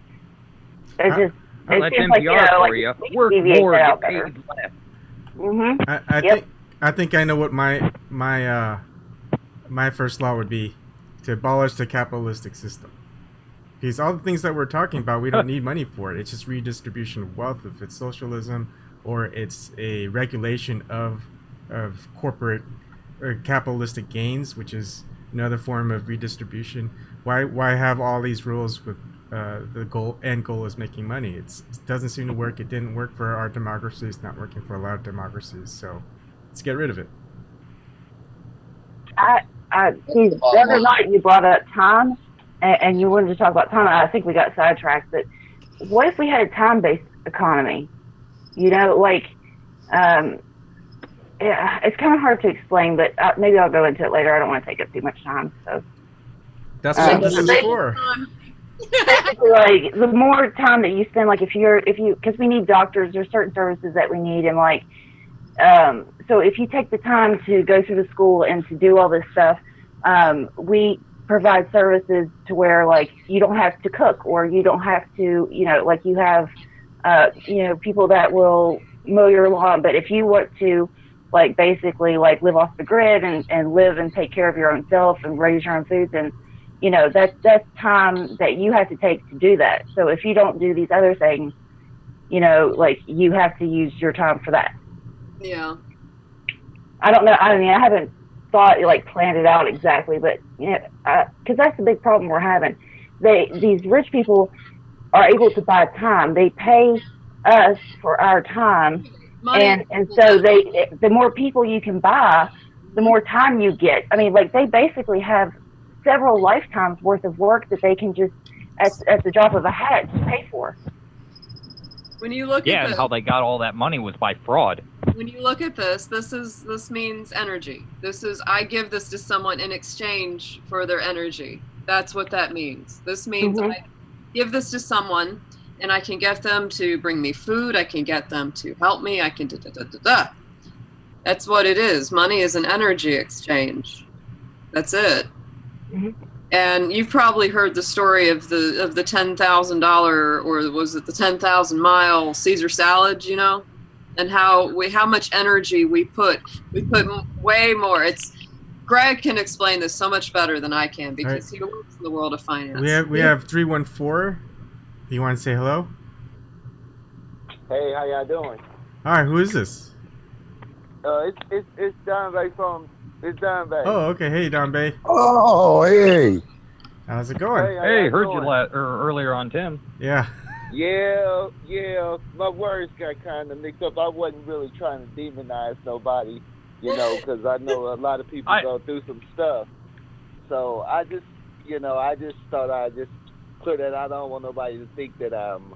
It's just that's NPR for you. Work more, get paid less. Mm-hmm. I think I know what my first law would be: to abolish the capitalistic system. Because all the things that we're talking about, we don't need money for it. It's just redistribution of wealth. If it's socialism or it's a regulation of corporate or capitalistic gains, which is another form of redistribution. Why have all these rules with the end goal is making money? It doesn't seem to work. It didn't work for our democracy. It's not working for a lot of democracies. So let's get rid of it. The other night you brought up time, and you wanted to talk about time. I think we got sidetracked, but what if we had a time-based economy? Yeah, it's kind of hard to explain, but maybe I'll go into it later. I don't want to take up too much time. So that's what this is for. Like the more time that you spend, like because we need doctors, there's certain services that we need, and so if you take the time to go through the school and to do all this stuff, we provide services to where you don't have to cook, or you don't have to, you have, people that will mow your lawn. But if you want to, basically live off the grid and live and take care of your own self and raise your own food, then, that's time that you have to take to do that. So if you don't do these other things, you have to use your time for that. Yeah. I don't know. I mean, I haven't thought planned it out exactly, but because that's the big problem we're having. These rich people are able to buy time. They pay us for our time, and so the more people you can buy, the more time you get. I mean, they basically have several lifetimes worth of work that they can just at the drop of a hat just pay for. When you look and how they got all that money was by fraud. When you look at this means energy. I give this to someone in exchange for their energy. That's what that means. This means I give this to someone, and I can get them to bring me food. I can get them to help me. I can da-da-da-da-da. That's what it is. Money is an energy exchange. That's it. And you've probably heard the story of the $10,000, or was it the 10,000 mile Caesar salad, you know, and how much energy we put way more. Greg can explain this so much better than I can, because he works in the world of finance. We have 314. Do you want to say hello? Hey, how y'all doing? All right, who is this? It's Don Bay It's Don Bay. Oh, okay. Hey, Don Bay. Oh, hey. How's it going? Hey, heard you earlier on Tim. Yeah. Yeah. My words got kind of mixed up. I wasn't really trying to demonize nobody, you know, because I know a lot of people go through some stuff. So I just thought I'd just clear that. I don't want nobody to think that I'm,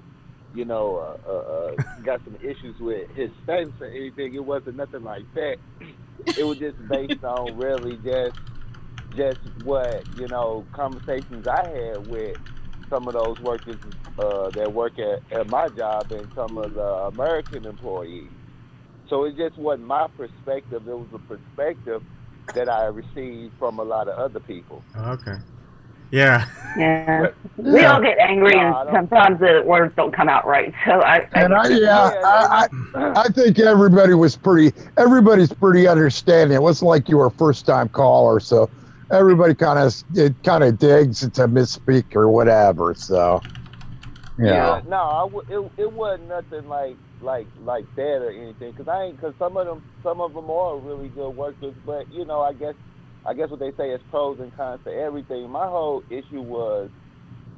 you know, got some issues with his stance or anything. It wasn't nothing like that. It was just based on really just what, you know, conversations I had with some of those workers that work at my job and some of the American employees. So it just wasn't my perspective. It was a perspective that I received from a lot of other people. Okay. Yeah. Yeah. We all get angry, and sometimes the words don't come out right. So I think everybody's pretty understanding. It wasn't like you were a first-time caller, so everybody kind of digs it's a misspeak or whatever. So yeah. No, it wasn't nothing like that or anything. Because some of them are really good workers, but you know, I guess what they say is pros and cons to everything. My whole issue was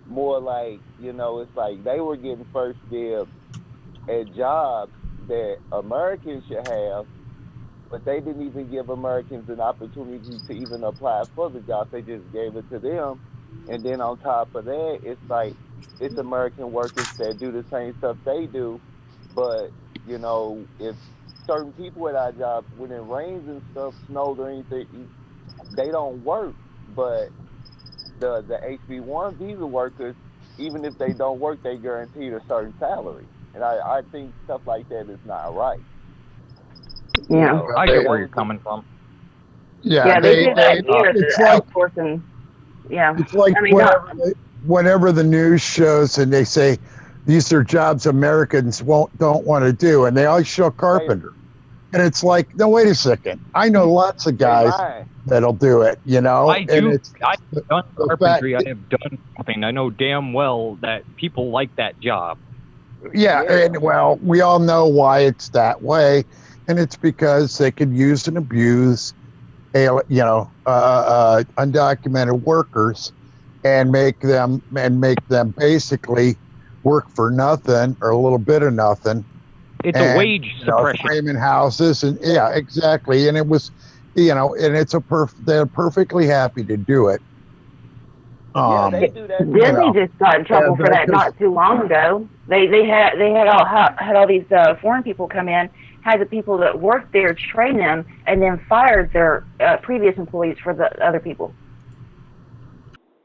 more like, you know, it's like they were getting first dibs at jobs that Americans should have, but they didn't even give Americans an opportunity to even apply for the jobs. They just gave it to them. And then on top of that, it's like it's American workers that do the same stuff they do, but, you know, if certain people at our jobs, when it rains and stuff, snows or anything, they don't work, but the HB1 visa workers, even if they don't work, they guaranteed a certain salary. And I think stuff like that is not right. Yeah. You know, I get where you're coming from. Yeah, they do that here. It's like, yeah. It's like whenever the news shows and they say these are jobs Americans don't want to do, and they always show carpenter. And it's like, no, wait a second. I know lots of guys that'll do it, you know? I do. I've done carpentry. I have done something. I know damn well that people like that job. Yeah, and well, we all know why it's that way. And it's because they could use and abuse, undocumented workers and make them basically work for nothing or a little bit of nothing. It's a wage suppression. Framing houses and yeah, exactly. And it was, you know, and it's they're perfectly happy to do it. They do that. Disney just got in trouble for that not too long ago. They had all these foreign people come in, had the people that worked there train them, and then fired their previous employees for the other people.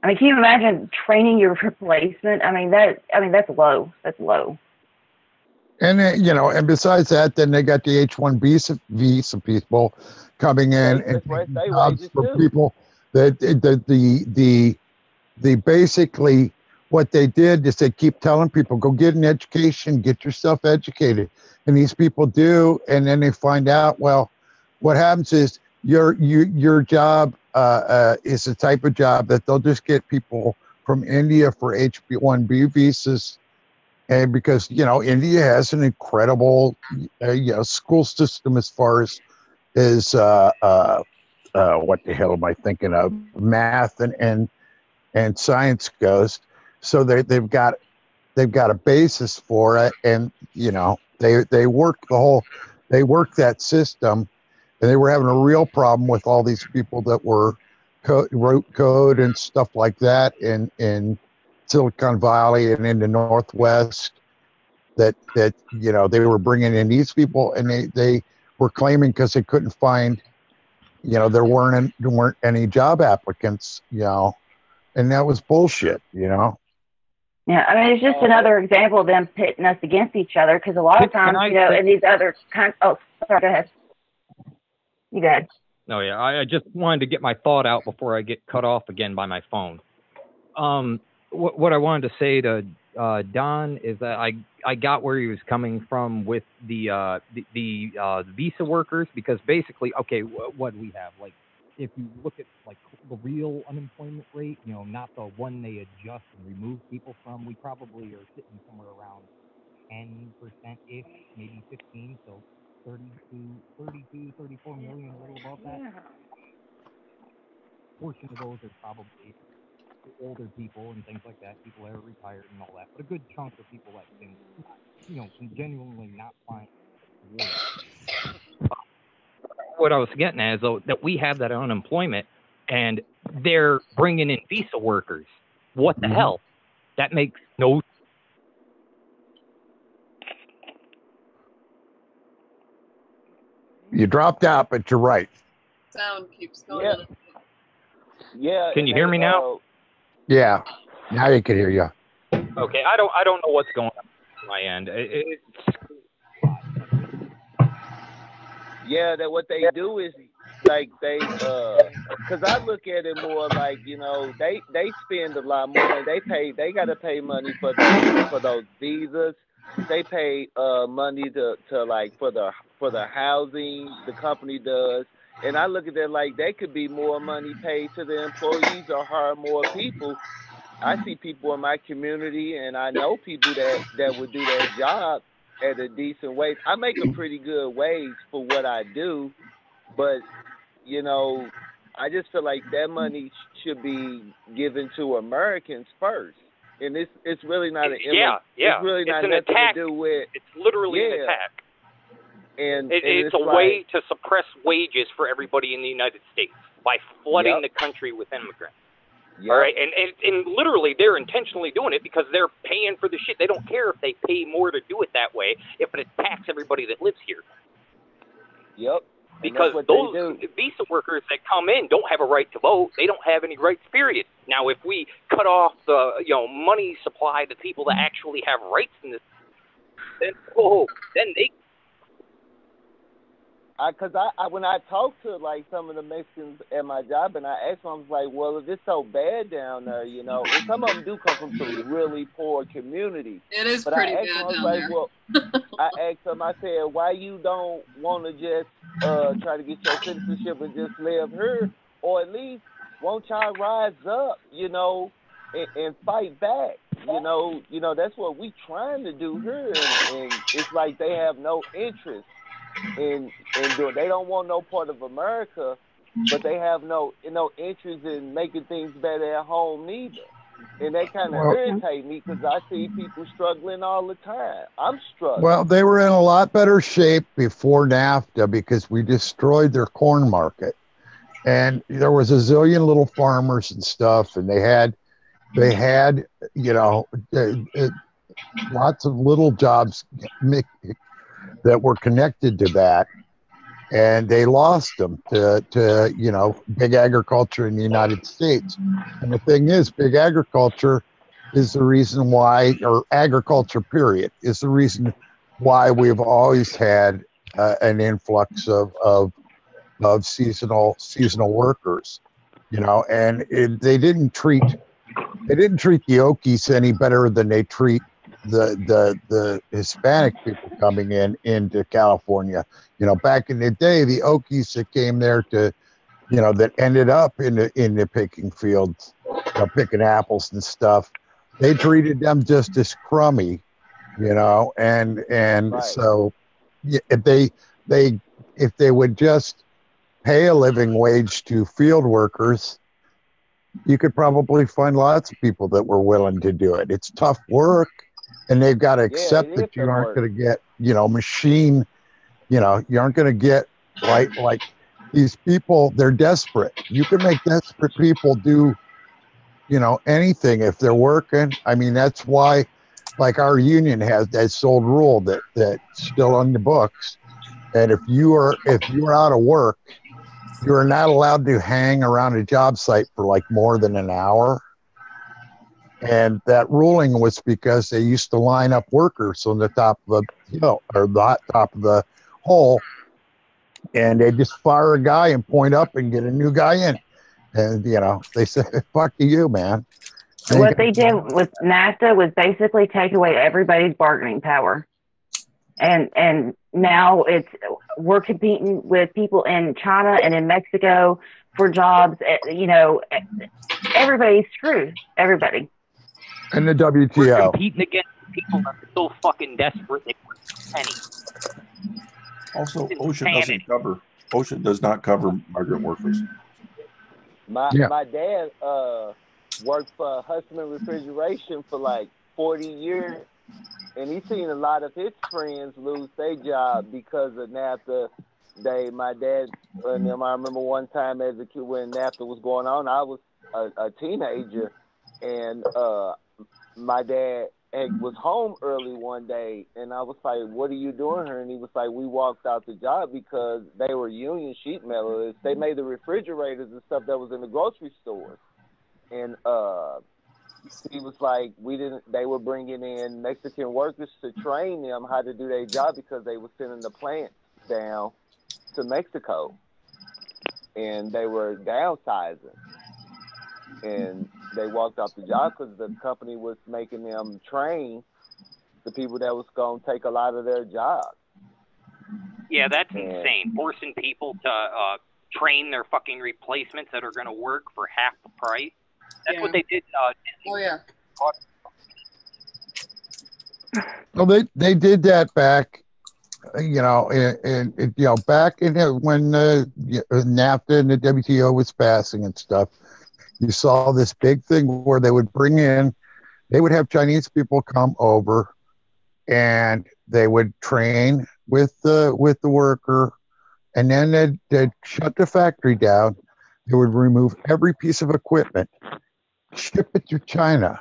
I mean, can you imagine training your replacement? That's low. That's low. And and besides that, then they got the H-1B visa people coming in and jobs for people that the basically what they did is they keep telling people, go get an education, get yourself educated, and these people do, and then they find out, well, what happens is your job is the type of job that they'll just get people from India for H-1B visas. And because, India has an incredible, school system as far as what the hell am I thinking of? Math and science goes. So they've got a basis for it, and they work that system, and they were having a real problem with all these people that wrote code and stuff like that in Silicon Valley and in the Northwest, that they were bringing in these people, and they were claiming because they couldn't find, there weren't any job applicants, and that was bullshit, you know. Yeah, I mean, it's just another example of them pitting us against each other, because a lot of times, you know, in these other kinds. Oh, sorry, go ahead. You go ahead. No, yeah, I just wanted to get my thought out before I get cut off again by my phone. What I wanted to say to Don is that I got where he was coming from with the visa workers, because basically, okay, what do we have? Like, if you look at like the real unemployment rate, you know, not the one they adjust and remove people from, we probably are sitting somewhere around 10%-ish, maybe 15, so 32, 34 million, a little above that. Yeah. A portion of those are probably older people and things like that, people that are retired and all that, but a good chunk of people that can, you know, can genuinely not find work. What I was getting at is, though, that we have that unemployment and they're bringing in visa workers. What the hell? That makes no. You dropped out, but you're right. Sound keeps going. Yeah. Can you hear me now? Yeah. Now you can hear you. Okay, I don't know what's going on my end. Yeah, that what they do is like they because I look at it more like, you know, they spend a lot more. They got to pay money for those visas. They pay money to like for the housing the company does. And I look at that like they could be more money paid to the employees or hire more people. I see people in my community, and I know people that would do that job at a decent wage. I make a pretty good wage for what I do, but, you know, I just feel like that money should be given to Americans first. And it's really not an It's really not an nothing attack. to do with. It's literally an attack. And it's a way to suppress wages for everybody in the United States by flooding the country with immigrants. Yep. All right, and literally they're intentionally doing it because they're paying for the shit. They don't care if they pay more to do it that way if it attacks everybody that lives here. Yep. Because those visa workers that come in don't have a right to vote. They don't have any rights, period. Now, if we cut off the money supply to people that actually have rights in this, then they. Because when I talk to like some of the Mexicans at my job, and I ask them, I was like, well, if it's so bad down there, you know, and some of them do come from some really poor communities. It is but pretty I bad asked them, down like, there. well, I asked them, I said, why you don't want to just try to get your citizenship and just live here, or at least won't y'all rise up, you know, and fight back? You know, that's what we trying to do here, and it's like they have no interest in doing. They don't want no part of America, but they have no interest in making things better at home neither. And that kind of irritate me because I see people struggling all the time. I'm struggling. Well, they were in a lot better shape before NAFTA because we destroyed their corn market, and there was a zillion little farmers and stuff, and they had lots of little jobs that were connected to that, and they lost them to big agriculture in the United States. And the thing is, big agriculture is the reason why, or agriculture period, is the reason why we've always had an influx of seasonal workers, and they didn't treat the Okies any better than they treat the Hispanic people coming into California. Back in the day, the Okies that came there that ended up in the picking fields, picking apples and stuff, they treated them just as crummy, and right. So if they would just pay a living wage to field workers, you could probably find lots of people that were willing to do it. It's tough work, and they've got to accept that you aren't going to get, machine, you aren't going to get like these people. They're desperate. You can make desperate people do, anything if they're working. I mean, that's why, like, our union has that old rule that's still on the books. And if you are out of work, you are not allowed to hang around a job site for like more than an hour. And that ruling was because they used to line up workers on the top of the hill or the top of the hole, and they just fire a guy and point up and get a new guy in. And, you know, they said, fuck you, man. What they did with NAFTA was basically take away everybody's bargaining power. And now we're competing with people in China and in Mexico for jobs. You know, everybody's screwed. Everybody. And the WTO. We're competing against people that are so fucking desperate they want a penny. Also, OSHA does not cover migrant workers. My dad worked for Husman Refrigeration for like 40 years, and he's seen a lot of his friends lose their job because of NAFTA. My dad and them, I remember one time as a kid when NAFTA was going on, I was a teenager, and my dad was home early one day, and I was like, what are you doing here? And he was like, we walked out the job because they were union sheet metallers. They made the refrigerators and stuff that was in the grocery stores. And he was like, they were bringing in Mexican workers to train them how to do their job because they were sending the plants down to Mexico. And they were downsizing. And they walked off the job because the company was making them train the people that was going to take a lot of their jobs. Yeah, that's insane. Forcing people to train their fucking replacements that are going to work for half the price. That's what they did. Oh, yeah. Well, they did that back, you know, back in when NAFTA and the WTO was passing and stuff. You saw this big thing where they would have Chinese people come over, and they would train with the worker, and then they'd shut the factory down. They would remove every piece of equipment, ship it to China,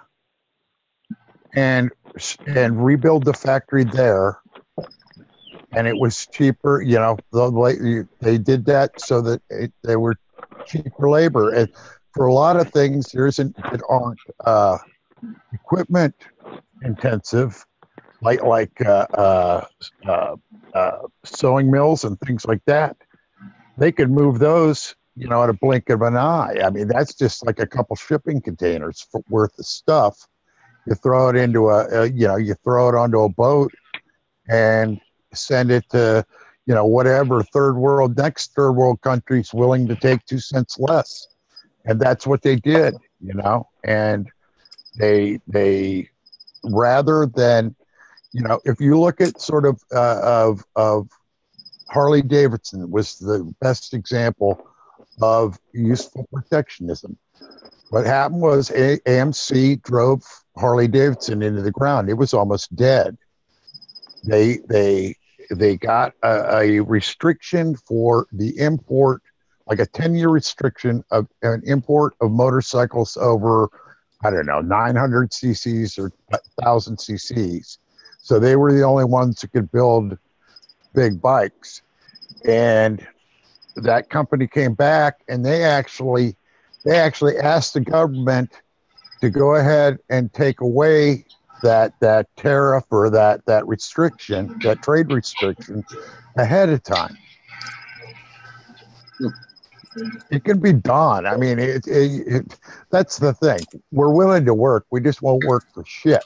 and rebuild the factory there. And it was cheaper, you know. They did that so that they were cheaper labor. And for a lot of things, that aren't equipment intensive, like sewing mills and things like that. They could move those, you know, at a blink of an eye. I mean, that's just like a couple shipping containers worth of stuff. You throw it into you throw it onto a boat and send it to, you know, whatever next third world country's willing to take 2 cents less. And that's what they did, you know, and they rather than, you know, if you look at sort of Harley Davidson was the best example of useful protectionism. What happened was AMC drove Harley Davidson into the ground. It was almost dead. They got a restriction for the import, like a 10-year restriction of an import of motorcycles over, I don't know, 900 cc's or 1,000 cc's. So they were the only ones who could build big bikes. And that company came back, and they actually asked the government to go ahead and take away that tariff or that restriction, that trade restriction, ahead of time. It can be done. I mean, that's the thing. We're willing to work. We just won't work for shit.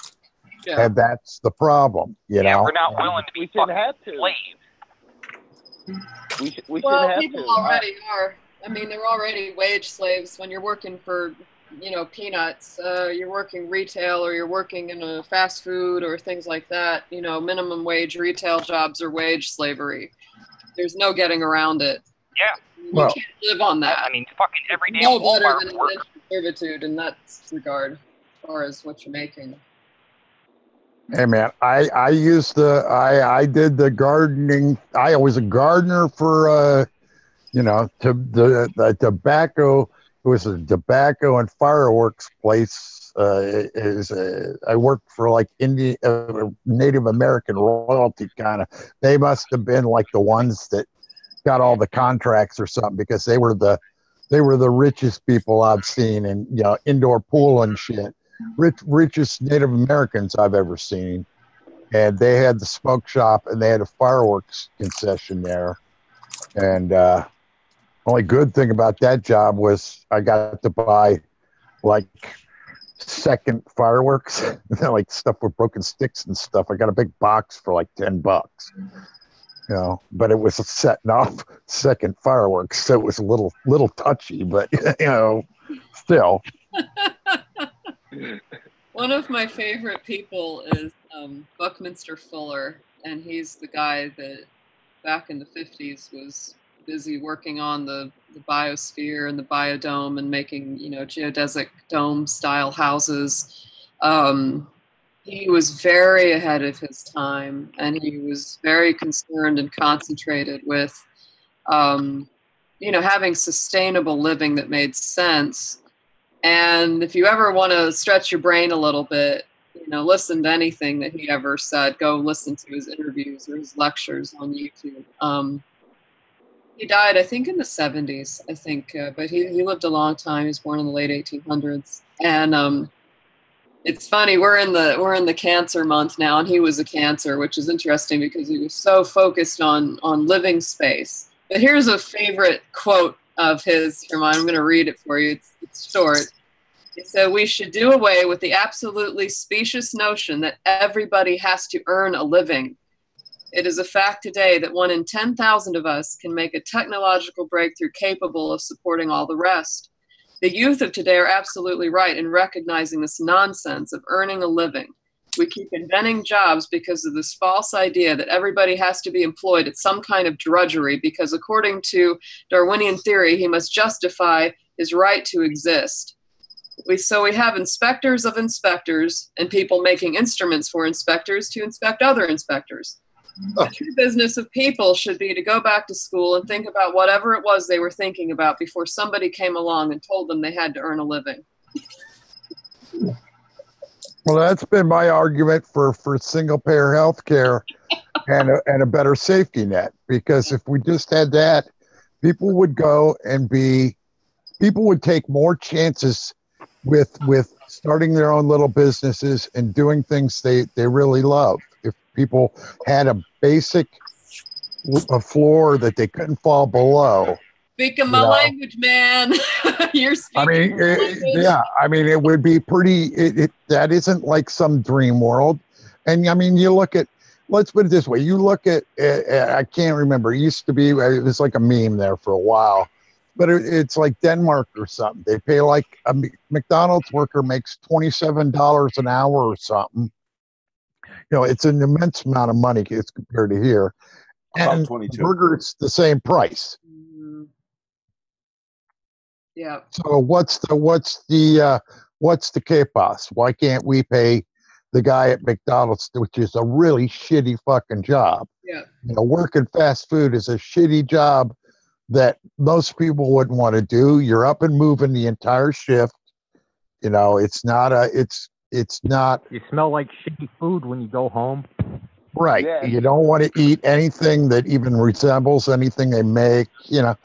Yeah. And that's the problem, you know? We're not willing to be fucking slaves. People already are. I mean, they're already wage slaves when you're working for, you know, peanuts. You're working retail, or you're working in a fast food or things like that. You know, minimum wage retail jobs are wage slavery. There's no getting around it. Yeah. You can't live on that. I mean, fucking every damn no better Walmart than indentured servitude in that regard, as far as what you're making. Hey man, I did the gardening. I was a gardener for you know, the tobacco. It was a tobacco and fireworks place. I worked for like Native American royalty kind of. They must have been like the ones that got all the contracts or something, because they were the richest people I've seen, and, you know, indoor pool and shit. richest Native Americans I've ever seen. And they had the smoke shop, and they had a fireworks concession there. And only good thing about that job was I got to buy like second fireworks, like stuff with broken sticks and stuff. I got a big box for like $10, you know, but it was setting off second fireworks, so it was a little touchy, but you know, still. One of my favorite people is Buckminster Fuller, and he's the guy that back in the 50s was busy working on the biosphere and the biodome and making, you know, geodesic dome style houses. He was very ahead of his time, and he was very concerned and concentrated with, you know, having sustainable living that made sense. And if you ever want to stretch your brain a little bit, you know, listen to anything that he ever said. Go listen to his interviews or his lectures on YouTube. He died, I think, in the 70s, I think, but he lived a long time. He was born in the late 1800s. And it's funny, we're in the Cancer month now, and he was a Cancer, which is interesting because he was so focused on living space. But here's a favorite quote of his from mine. I'm going to read it for you. It's short. He said, "We should do away with the absolutely specious notion that everybody has to earn a living. It is a fact today that 1 in 10,000 of us can make a technological breakthrough capable of supporting all the rest. The youth of today are absolutely right in recognizing this nonsense of earning a living. We keep inventing jobs because of this false idea that everybody has to be employed at some kind of drudgery because according to Darwinian theory, he must justify his right to exist. So we have inspectors of inspectors and people making instruments for inspectors to inspect other inspectors. The true business of people should be to go back to school and think about whatever it was they were thinking about before somebody came along and told them they had to earn a living." Well, that's been my argument for single-payer health care and a better safety net. Because if we just had that, people would go and people would take more chances with starting their own little businesses and doing things they really love. If people had a basic floor that they couldn't fall below. Speaking my language, man. You're speaking my language. Yeah, I mean, it would be pretty, that isn't like some dream world. And I mean, you look at, let's put it this way. You look at, I can't remember, it used to be, it was like a meme there for a while, but it's like Denmark or something. They pay like, a McDonald's worker makes $27 an hour or something. You know, it's an immense amount of money as compared to here. And burger's the same price. Yeah. So what's the KPOS? Why can't we pay the guy at McDonald's, which is a really shitty fucking job? Yeah. You know, working fast food is a shitty job that most people wouldn't want to do. You're up and moving the entire shift. You know, it's not. You smell like shitty food when you go home. Right. Yeah. You don't want to eat anything that even resembles anything they make. You know,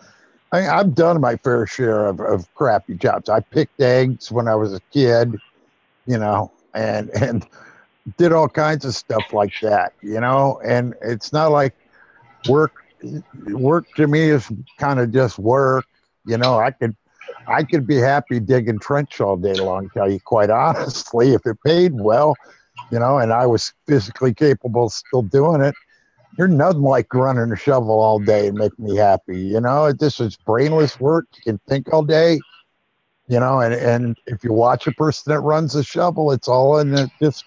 I've done my fair share of crappy jobs. I picked eggs when I was a kid, you know, and did all kinds of stuff like that, you know, and it's not like work to me is kind of just work. You know, I could be happy digging trench all day long, tell you quite honestly, if it paid well, you know, and I was physically capable of still doing it. There's nothing like running a shovel all day and make me happy, you know. This is brainless work. You can think all day, you know, and if you watch a person that runs a shovel, it's all in it. Just,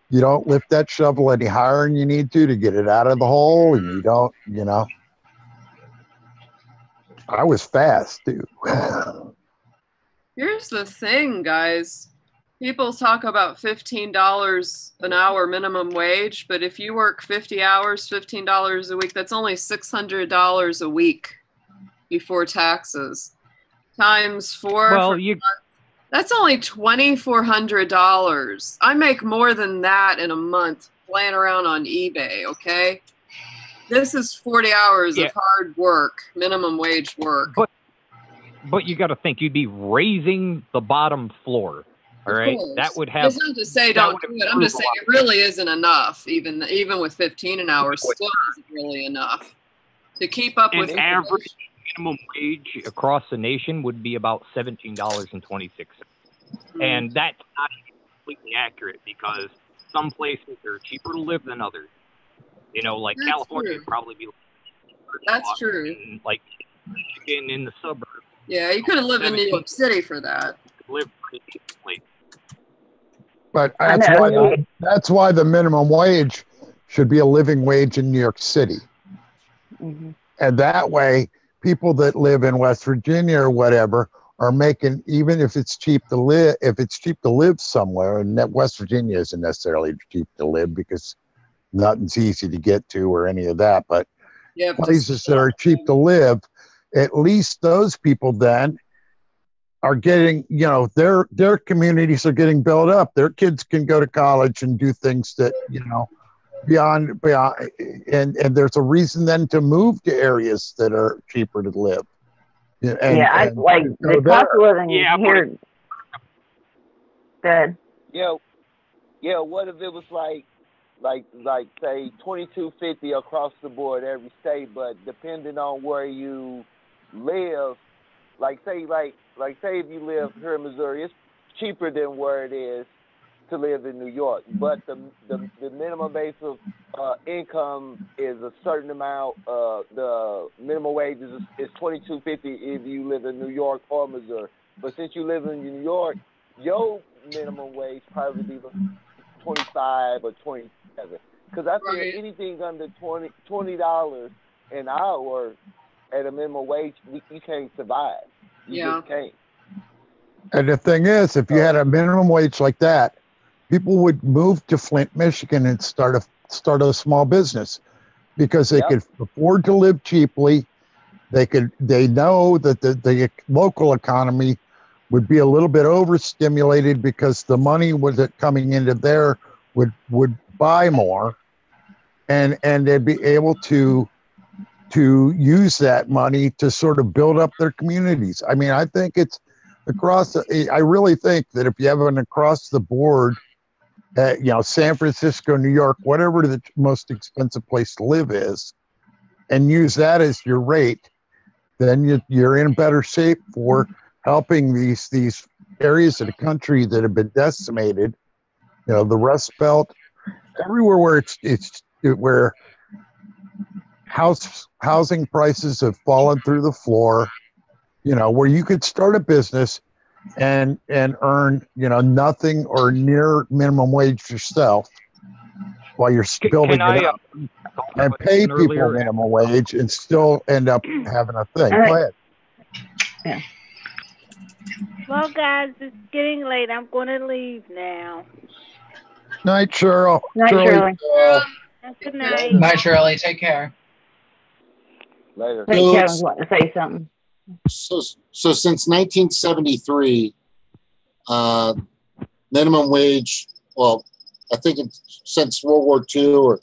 you don't lift that shovel any higher than you need to get it out of the hole, and you don't, you know. I was fast too. Here's the thing, guys. People talk about $15 an hour minimum wage, but if you work 50 hours, $15 a week, that's only $600 a week before taxes. Times 4. Well, that's only $2,400. I make more than that in a month playing around on eBay, okay? This is 40 hours of hard work, minimum wage work. But you got to think, you'd be raising the bottom floor. All right, that would have. It's not to say don't do it. I'm just saying it really isn't enough. Even with 15 an hour, still isn't really enough to keep up with. An average minimum wage across the nation would be about $17.26, and that's not completely accurate because some places are cheaper to live than others. You know, like That's California true. would probably be. That's true. And like Michigan in the suburbs. Yeah, you couldn't live in New York City for that. Live pretty decently. But that's why the minimum wage should be a living wage in New York City. Mm-hmm. And that way, people that live in West Virginia or whatever are making, even if it's cheap to live somewhere, and that West Virginia isn't necessarily cheap to live because nothing's easy to get to or any of that, but places that are cheap to live, at least those people then are getting, you know, their communities are getting built up. Their kids can go to college and do things that, you know, beyond, and there's a reason then to move to areas that are cheaper to live. And like the cost of living here. Good. Yeah. What if it was like say $22.50 across the board every state, but depending on where you live, say if you live here in Missouri, it's cheaper than where it is to live in New York, but the minimum base of income is a certain amount. The minimum wage is $22.50 if you live in New York or Missouri. But since you live in New York, your minimum wage probably be 25 or 27. Because I feel anything under $20 an hour at a minimum wage, you can't survive. You just can't. And the thing is, if you had a minimum wage like that, people would move to Flint, Michigan, and start a small business because they could afford to live cheaply. They know that the local economy would be a little bit overstimulated because the money coming into there would buy more, and they'd be able to use that money to sort of build up their communities. I mean, I think it's I really think that if you have an across the board, you know, San Francisco, New York, whatever the most expensive place to live is, and use that as your rate, then you're in better shape for helping these areas of the country that have been decimated. You know, the Rust Belt, everywhere where where housing prices have fallen through the floor. You know, where you could start a business and earn, you know, nothing or near minimum wage yourself while you're building it up, and pay people minimum wage and still end up having a thing. Go ahead. Yeah. Well, guys, it's getting late. I'm going to leave now. Night, Cheryl. Night, Shirley. Good night. Night, Shirley. Take care. Later. I think Kevin's wanting to say something. So since 1973, minimum wage, well, I think since World War II, or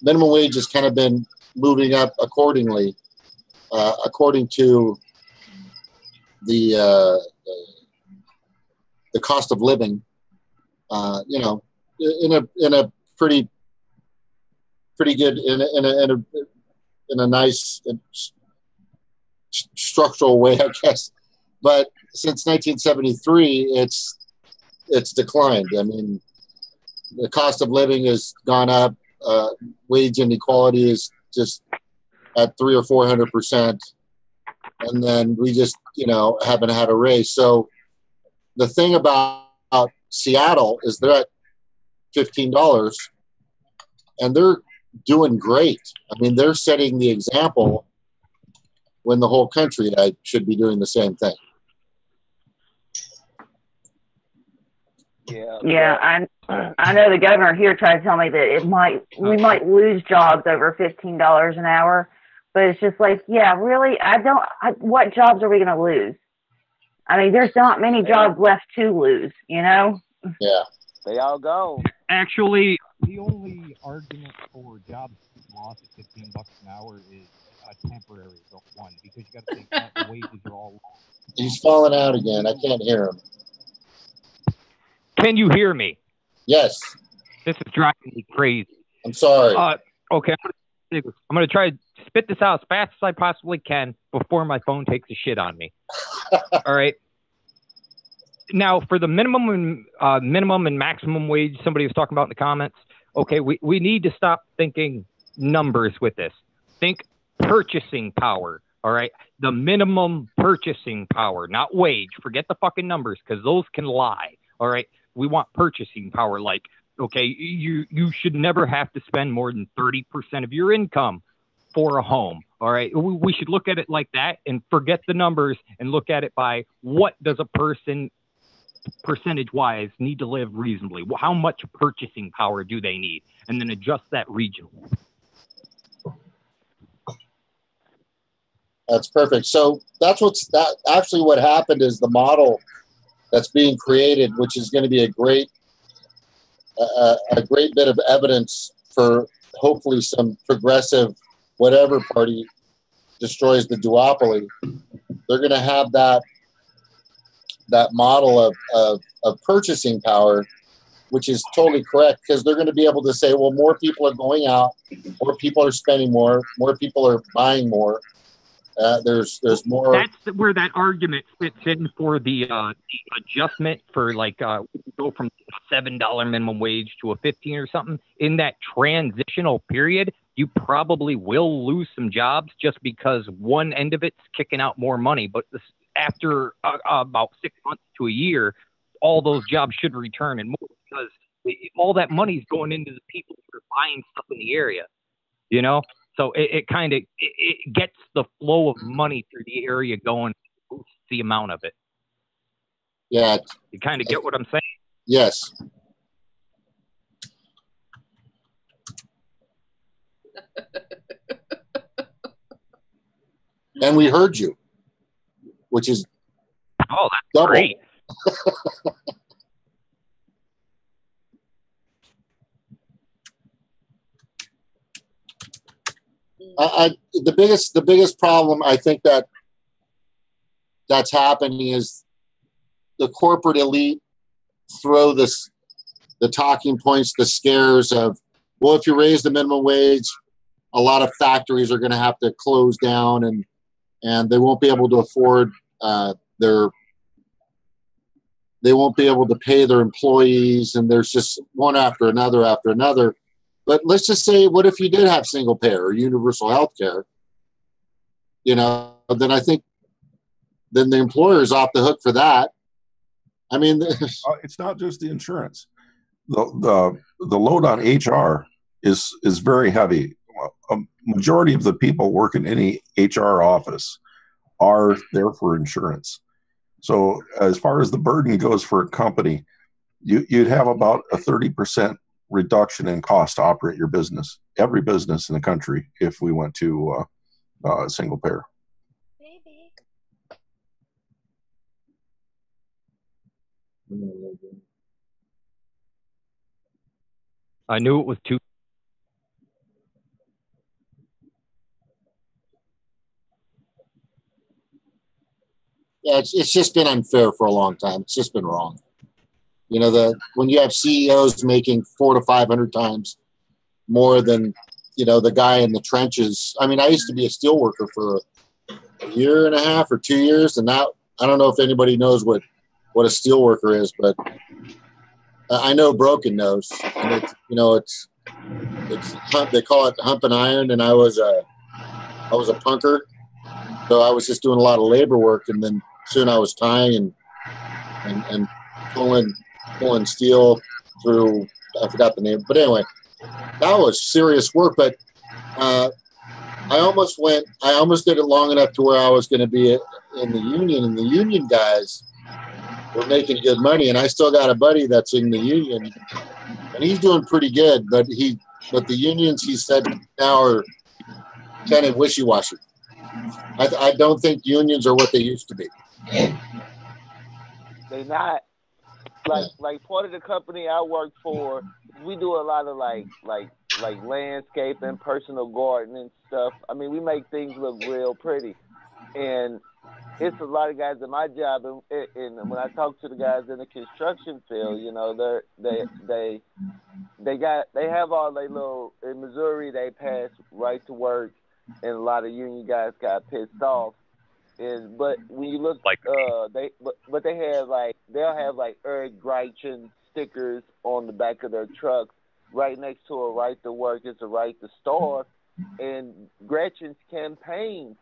minimum wage has kind of been moving up accordingly, according to the cost of living. You know, in a pretty good in a nice structural way, I guess. But since 1973, it's declined. I mean, the cost of living has gone up. Wage inequality is just at 300 or 400%, and then we just, you know, haven't had a raise. So the thing about Seattle is they're at $15, and they're doing great. I mean, they're setting the example when the whole country should be doing the same thing. Yeah, I know the governor here tried to tell me that we might lose jobs over $15 an hour, but it's just like, yeah, really, what jobs are we going to lose? I mean, there's not many jobs left to lose, you know? Yeah. They all gone. Actually, the only argument for jobs lost at $15 an hour is a temporary one, because you got to think that the wages are all low. He's falling out again. I can't hear him. Can you hear me? Yes. This is driving me crazy. I'm sorry. Okay, I'm going to try to spit this out as fast as I possibly can before my phone takes a shit on me. All right. Now, for the minimum and maximum wage somebody was talking about in the comments, okay, we need to stop thinking numbers with this. Think purchasing power, all right? The minimum purchasing power, not wage. Forget the fucking numbers because those can lie, all right? We want purchasing power, like, okay, you should never have to spend more than 30% of your income for a home, all right? We should look at it like that and forget the numbers and look at it by what does a person percentage-wise need to live reasonably? How much purchasing power do they need? And then adjust that regionally. That's perfect. So that's actually what happened is the model that's being created, which is going to be a great bit of evidence for hopefully some progressive whatever party destroys the duopoly. They're going to have that model of purchasing power, which is totally correct, because they're going to be able to say, well, more people are going out, more people are spending more people are buying more. There's more. That's where that argument fits in for the adjustment for like go from a $7 minimum wage to a 15 or something. In that transitional period, you probably will lose some jobs just because one end of it's kicking out more money. But after about 6 months to a year, all those jobs should return and more because all that money is going into the people who are buying stuff in the area, you know? So it kind of gets the flow of money through the area going, boosts the amount of it. Yeah. You kind of get what I'm saying? Yes. And we heard you, which is that's double. Great. The biggest problem I think that's happening is the corporate elite throw the talking points, the scares of, well, if you raise the minimum wage, a lot of factories are going to have to close down and they won't be able to afford they won't be able to pay their employees, and there's just one after another. But let's just say, what if you did have single payer or universal health care? You know, then I think then the employer is off the hook for that. I mean, it's not just the insurance. The load on HR is very heavy. A majority of the people work in any HR office are there for insurance. So as far as the burden goes for a company, you'd have about a 30% reduction in cost to operate your business, every business in the country, if we went to single payer. I knew it was too. Yeah, it's just been unfair for a long time. It's just been wrong. You know, when you have CEOs making 400 to 500 times more than, you know, the guy in the trenches. I mean, I used to be a steel worker for a year and a half or 2 years, and now I don't know if anybody knows what a steel worker is, but I know Broken knows. And it's, you know, it's they call it hump and iron, and I was a punker, so I was just doing a lot of labor work, and then soon I was tying and pulling steel through, I forgot the name, but anyway, that was serious work. But I almost did it long enough to where I was going to be in the union, and the union guys were making good money, and I still got a buddy that's in the union, and he's doing pretty good, but the unions, he said, now are kind of wishy-washy. I don't think unions are what they used to be. They not. Like part of the company I work for, we do a lot of like landscaping, personal gardening stuff. I mean, we make things look real pretty. And it's a lot of guys in my job, and when I talk to the guys in the construction field, you know, they have all they little in Missouri. They passed right to work, and a lot of union guys got pissed off. But when you look, but they have they'll have Erik Greichen stickers on the back of their trucks, right next to a right to work. It's a right to starve, and Gretchen's campaign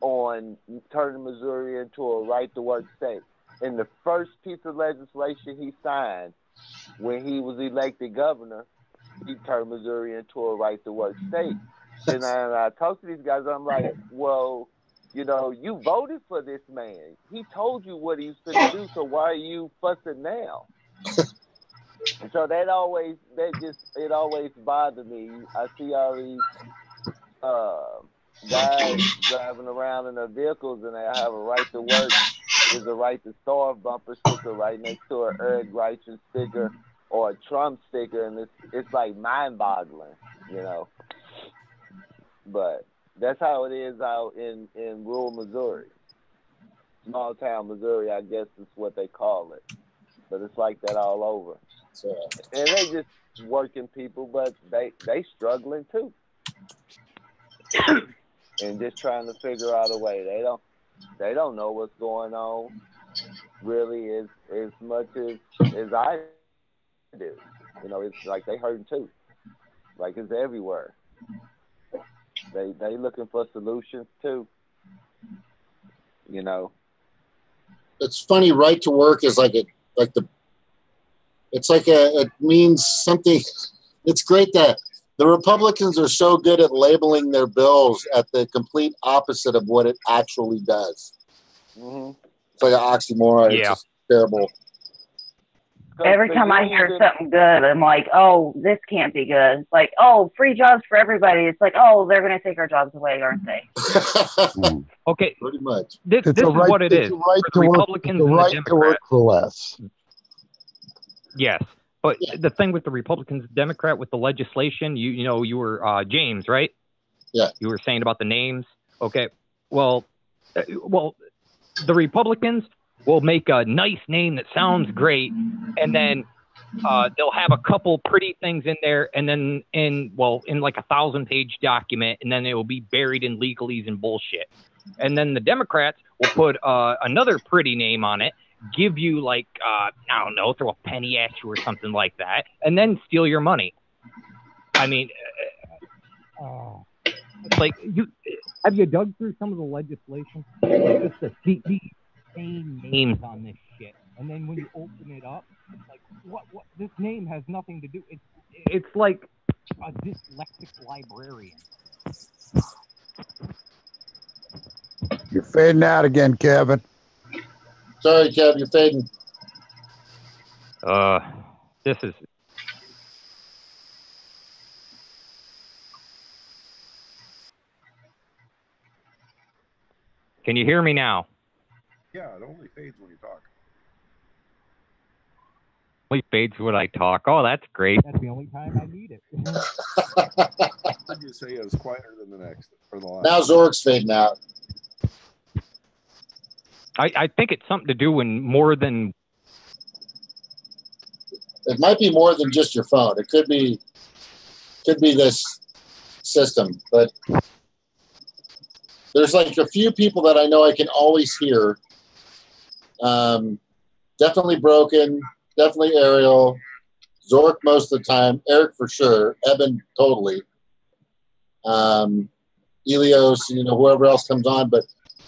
on turning Missouri into a right-to-work state. And the first piece of legislation he signed when he was elected governor, he turned Missouri into a right-to-work state. And I talk to these guys, I'm like, well, you know, you voted for this man. He told you what he's going to do, so why are you fussing now? And so it always bothered me. I see all these guys driving around in their vehicles and they have a right to work. There's a right to starve bumper sticker right next to an Erik Greichen sticker or a Trump sticker, and it's like mind-boggling, you know. But that's how it is out in rural Missouri. Small town Missouri, I guess is what they call it. But it's like that all over. And they just working people, but they struggling too. And just trying to figure out a way. They don't know what's going on really as much as I do. You know, it's like they hurting too. Like it's everywhere. They looking for solutions too. You know. It's funny. Right to work is it means something. It's great that the Republicans are so good at labeling their bills at the complete opposite of what it actually does. Mm-hmm. It's like an oxymoron. It's just terrible. Every time I hear something good, I'm like, oh, this can't be good. Like, oh, free jobs for everybody. It's like, oh, they're going to take our jobs away, aren't they? Okay. Pretty much. This is what it is. The Republicans and the Democrats. To work for less. Yes. But the thing with the Republicans, Democrat, with the legislation, you were James, right? Yeah. You were saying about the names. Okay. Well, the Republicans will make a nice name that sounds great, and then they'll have a couple pretty things in there, and then in like a 1,000-page document, and then it will be buried in legalese and bullshit. And then the Democrats will put another pretty name on it, give you I don't know, throw a penny at you or something like that, and then steal your money. I mean, it's like have you dug through some of the legislation? It's just the same names on this shit, and then when you open it up, it's like what this name has nothing to do. It's like a dyslexic librarian. You're fading out again, Kevin. Sorry, Kev, you're fading. This is. Can you hear me now? Yeah, it only fades when you talk. Only fades when I talk. Oh, that's great. That's the only time I need it. What did you say? It was quieter than the next or the last. Now Zork's fading out. I think it's something to do when more than. It might be more than just your phone. It could be this system, but there's like a few people that I know I can always hear. Definitely Broken, definitely Ariel, Zork most of the time, Erik for sure, Ebon totally, Elios, whoever else comes on, but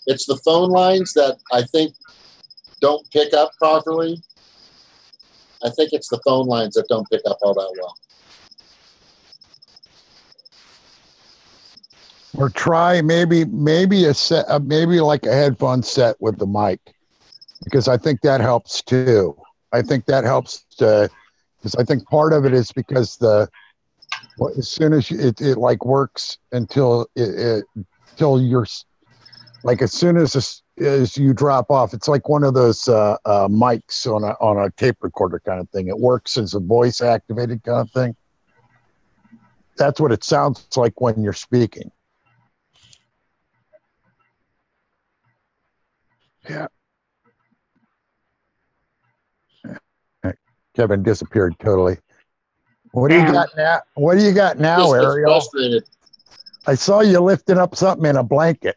it's the phone lines that I think don't pick up properly. I think it's the phone lines that don't pick up all that well. Or try maybe a set, maybe like a headphone set with the mic, because I think that helps too. I think that helps because I think part of it is because as soon as it works until you're like, as soon as you drop off, it's like one of those mics on a tape recorder kind of thing. It works as a voice activated kind of thing. That's what it sounds like when you're speaking. Yeah. Kevin disappeared totally. What do you got now? What do you got now, Ariel? Frustrated. I saw you lifting up something in a blanket.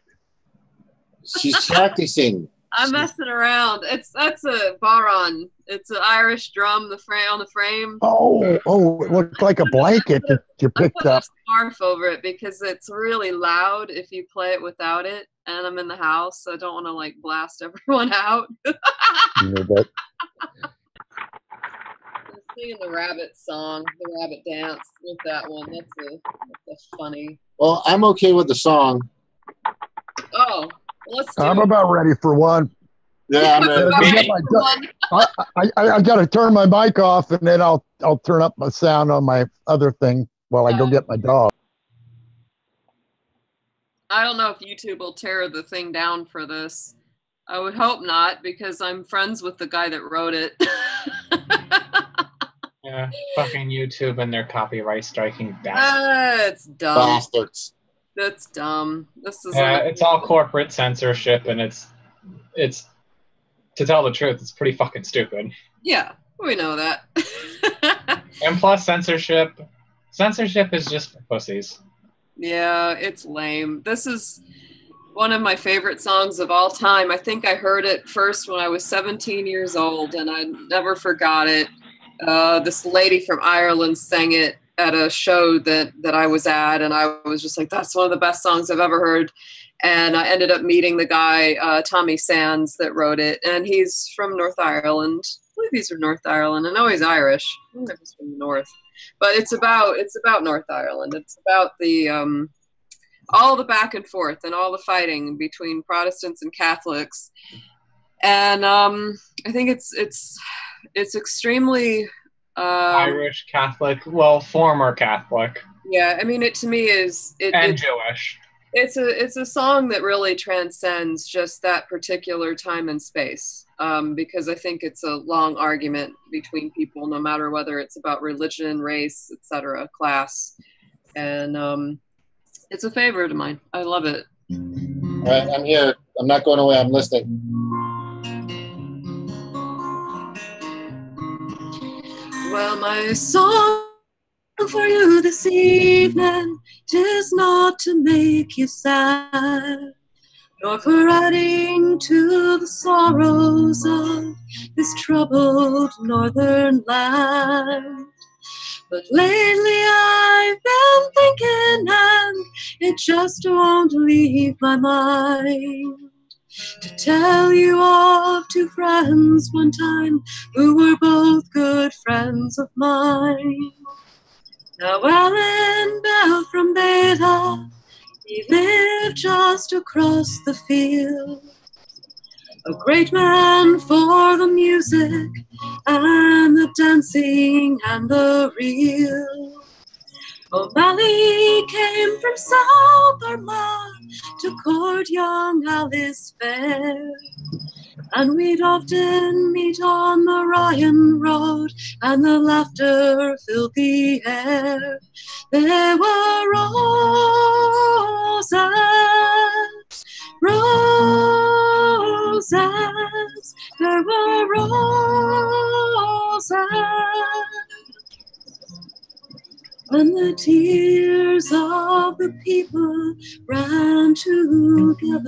She's practicing. I'm messing around. That's a baron. It's an Irish drum. On the frame. Oh! It looked like a blanket that you picked up. I put a scarf over it because it's really loud if you play it without it. And I'm in the house, so I don't want to like blast everyone out. You know that. I'm singing the rabbit song, the rabbit dance with that one. That's funny. Well, I'm okay with the song. Oh, let's do I'm it. about ready for one. Yeah, I'm ready. I got to turn my mic off, and then I'll turn up my sound on my other thing while I go get my dog. I don't know if YouTube will tear the thing down for this. I would hope not, because I'm friends with the guy that wrote it. Yeah, fucking YouTube and their copyright striking bastards. It's dumb. Bastards. That's dumb. This is It's all corporate censorship, and it's to tell the truth, it's pretty fucking stupid. Yeah, we know that. And plus, censorship is just for pussies. Yeah, it's lame. This is one of my favorite songs of all time. I think I heard it first when I was 17 years old, and I never forgot it. This lady from Ireland sang it at a show that I was at, and I was just like, that's one of the best songs I've ever heard. And I ended up meeting the guy, Tommy Sands, that wrote it, and he's from North Ireland. I believe he's from North Ireland. I know he's Irish. I don't know if he's from the North. But it's about North Ireland. It's about the all the back and forth and all the fighting between Protestants and Catholics. And I think it's extremely Irish Catholic, well, former Catholic. Yeah, I mean, it to me is Jewish. It's a song that really transcends just that particular time and space, because I think it's a long argument between people, no matter whether it's about religion, race, etc., class, and it's a favorite of mine. I love it. All right, I'm here. I'm not going away. I'm listening. Well, my song for you this evening is not to make you sad, nor for adding to the sorrows of this troubled northern land. But lately I've been thinking, and it just won't leave my mind, to tell you of two friends one time who were both good friends of mine. Now Alan Bell from Beta, he lived just across the field, a great man for the music and the dancing and the reel. O'Malley came from South Armagh to court young Alice Fair, and we'd often meet on the Ryan Road, and the laughter filled the air. There were roses, roses, there were roses, and the tears of the people ran together.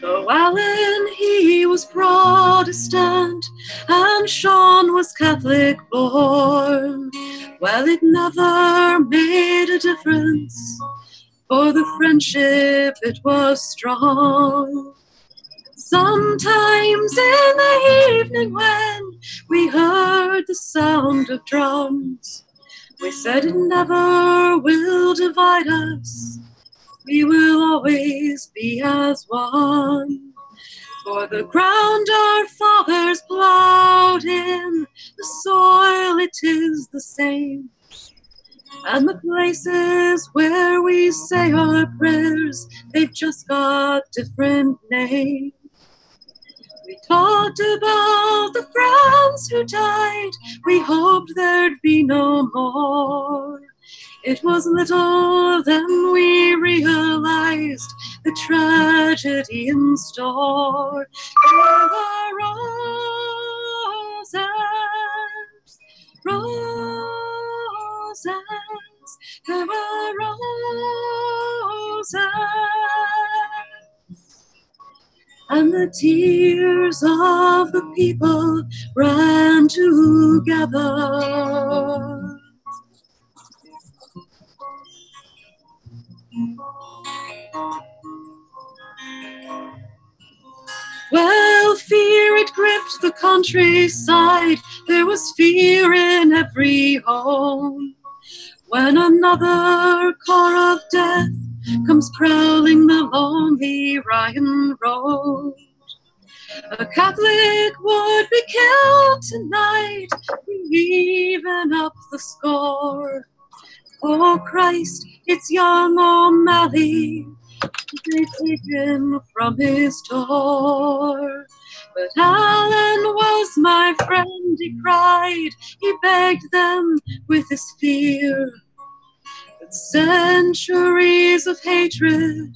Though Alan, he was Protestant, and Sean was Catholic born, well, it never made a difference, for the friendship, it was strong. Sometimes in the evening when we heard the sound of drums, we said it never will divide us, we will always be as one. For the ground our fathers plowed in, the soil it is the same, and the places where we say our prayers, they've just got different names. We talked about the friends who died, we hoped there'd be no more. It was little then we realized the tragedy in store. There were roses, roses, there were roses, and the tears of the people ran together. Well, fear it gripped the countryside. There was fear in every home. When another car of death comes prowling the lonely Ryan Road, a Catholic would be killed tonight, even up the score. Oh Christ, it's young O'Malley, they take him from his door. But Alan was my friend, he cried, he begged them with his fear. But centuries of hatred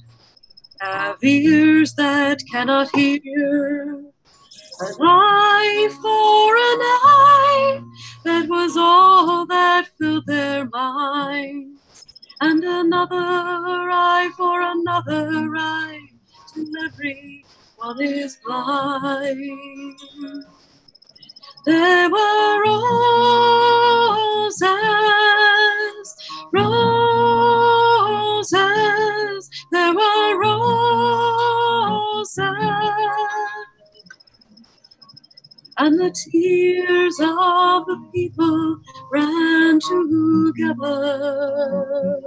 have ears that cannot hear. An eye for an eye, that was all that filled their minds. And another eye for another eye, till everyone is blind. There were roses, roses, there were roses, and the tears of the people ran together.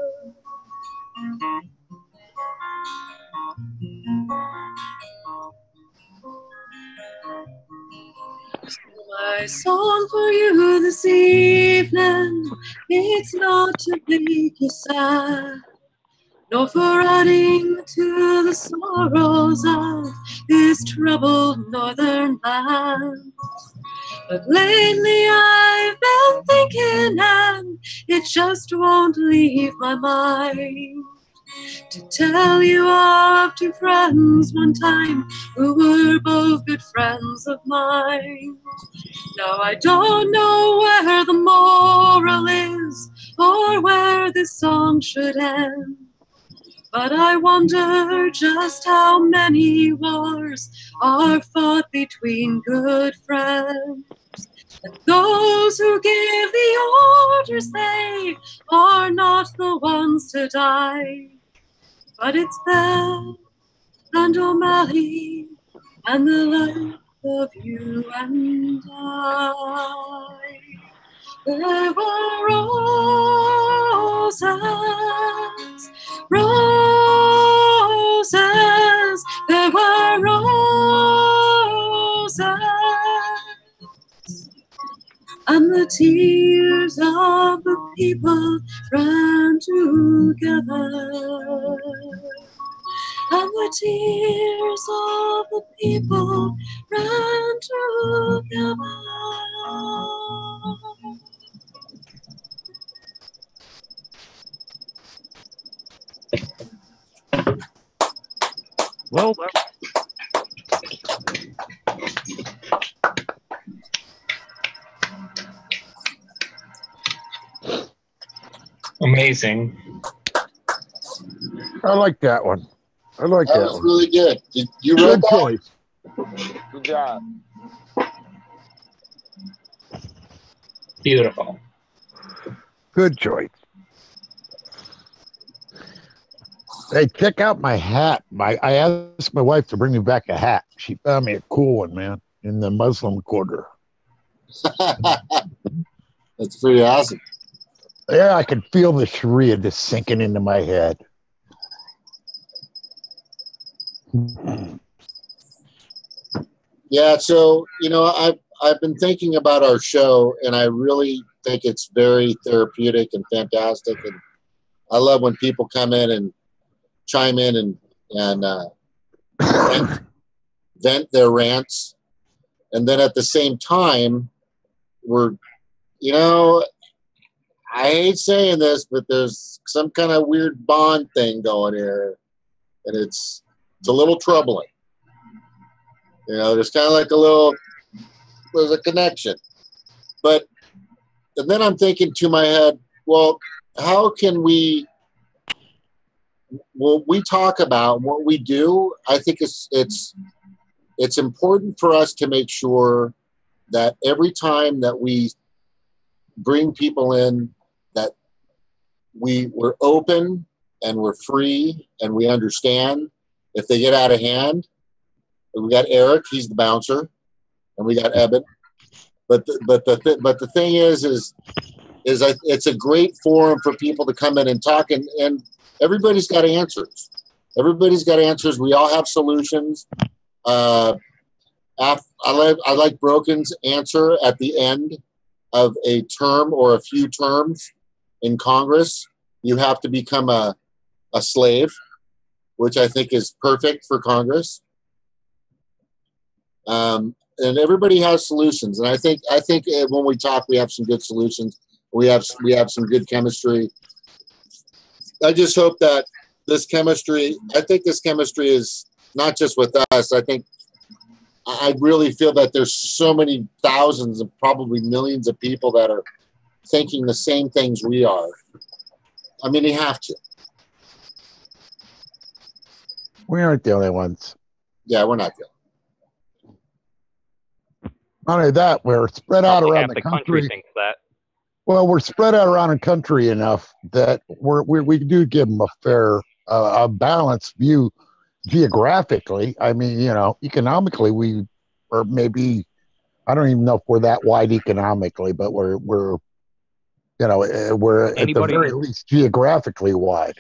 My song for you this evening, it's not to make you sad, nor for adding to the sorrows of this troubled northern land. But lately I've been thinking, and it just won't leave my mind, to tell you of two friends one time who were both good friends of mine. Now I don't know where the moral is, or where this song should end, but I wonder just how many wars are fought between good friends. And those who give the orders, they are not the ones to die, but it's Bell and O'Malley and the life of you and I. There were roses, roses, there were roses, and the tears of the people ran together. And the tears of the people ran together. Well, amazing. I like that one. I like that was one. really good. Did you wrote Good that? choice. Good job. Beautiful. Good choice. Hey, check out my hat. I asked my wife to bring me back a hat. She found me a cool one, man, in the Muslim Quarter. That's pretty awesome. Yeah, I could feel the Sharia just sinking into my head. Yeah, so I've been thinking about our show, and I really think it's very therapeutic and fantastic. And I love when people come in and chime in and vent their rants, and then at the same time, I hate saying this, but there's some kind of weird bond thing going here, and it's a little troubling. You know, there's kind of like there's a connection. But and then I'm thinking to my head, well, how can we talk about what we do? I think it's important for us to make sure that every time that we bring people in, that we're open and we're free and we understand if they get out of hand. We got Erik, he's the bouncer, and we got Ebon. But the thing is it's a great forum for people to come in and talk, and everybody's got answers. Everybody's got answers. We all have solutions. I like Broken's answer at the end of a term or a few terms in Congress. You have to become a slave, which I think is perfect for Congress. And everybody has solutions, and I think when we talk, we have some good solutions. We have some good chemistry. I just hope that this chemistry. I think this chemistry is not just with us. I really feel that there's so many thousands and probably millions of people that are thinking the same things we are. I mean, you have to. We aren't the only ones. Yeah, we're not the only. Not only that, we're spread out around the country. Thinks that. Well, we're spread out around the country enough that we do give them a fair, a balanced view geographically. I mean, you know, economically, we are maybe, I don't even know if we're that wide economically, but we're you know, we're at the very least geographically wide.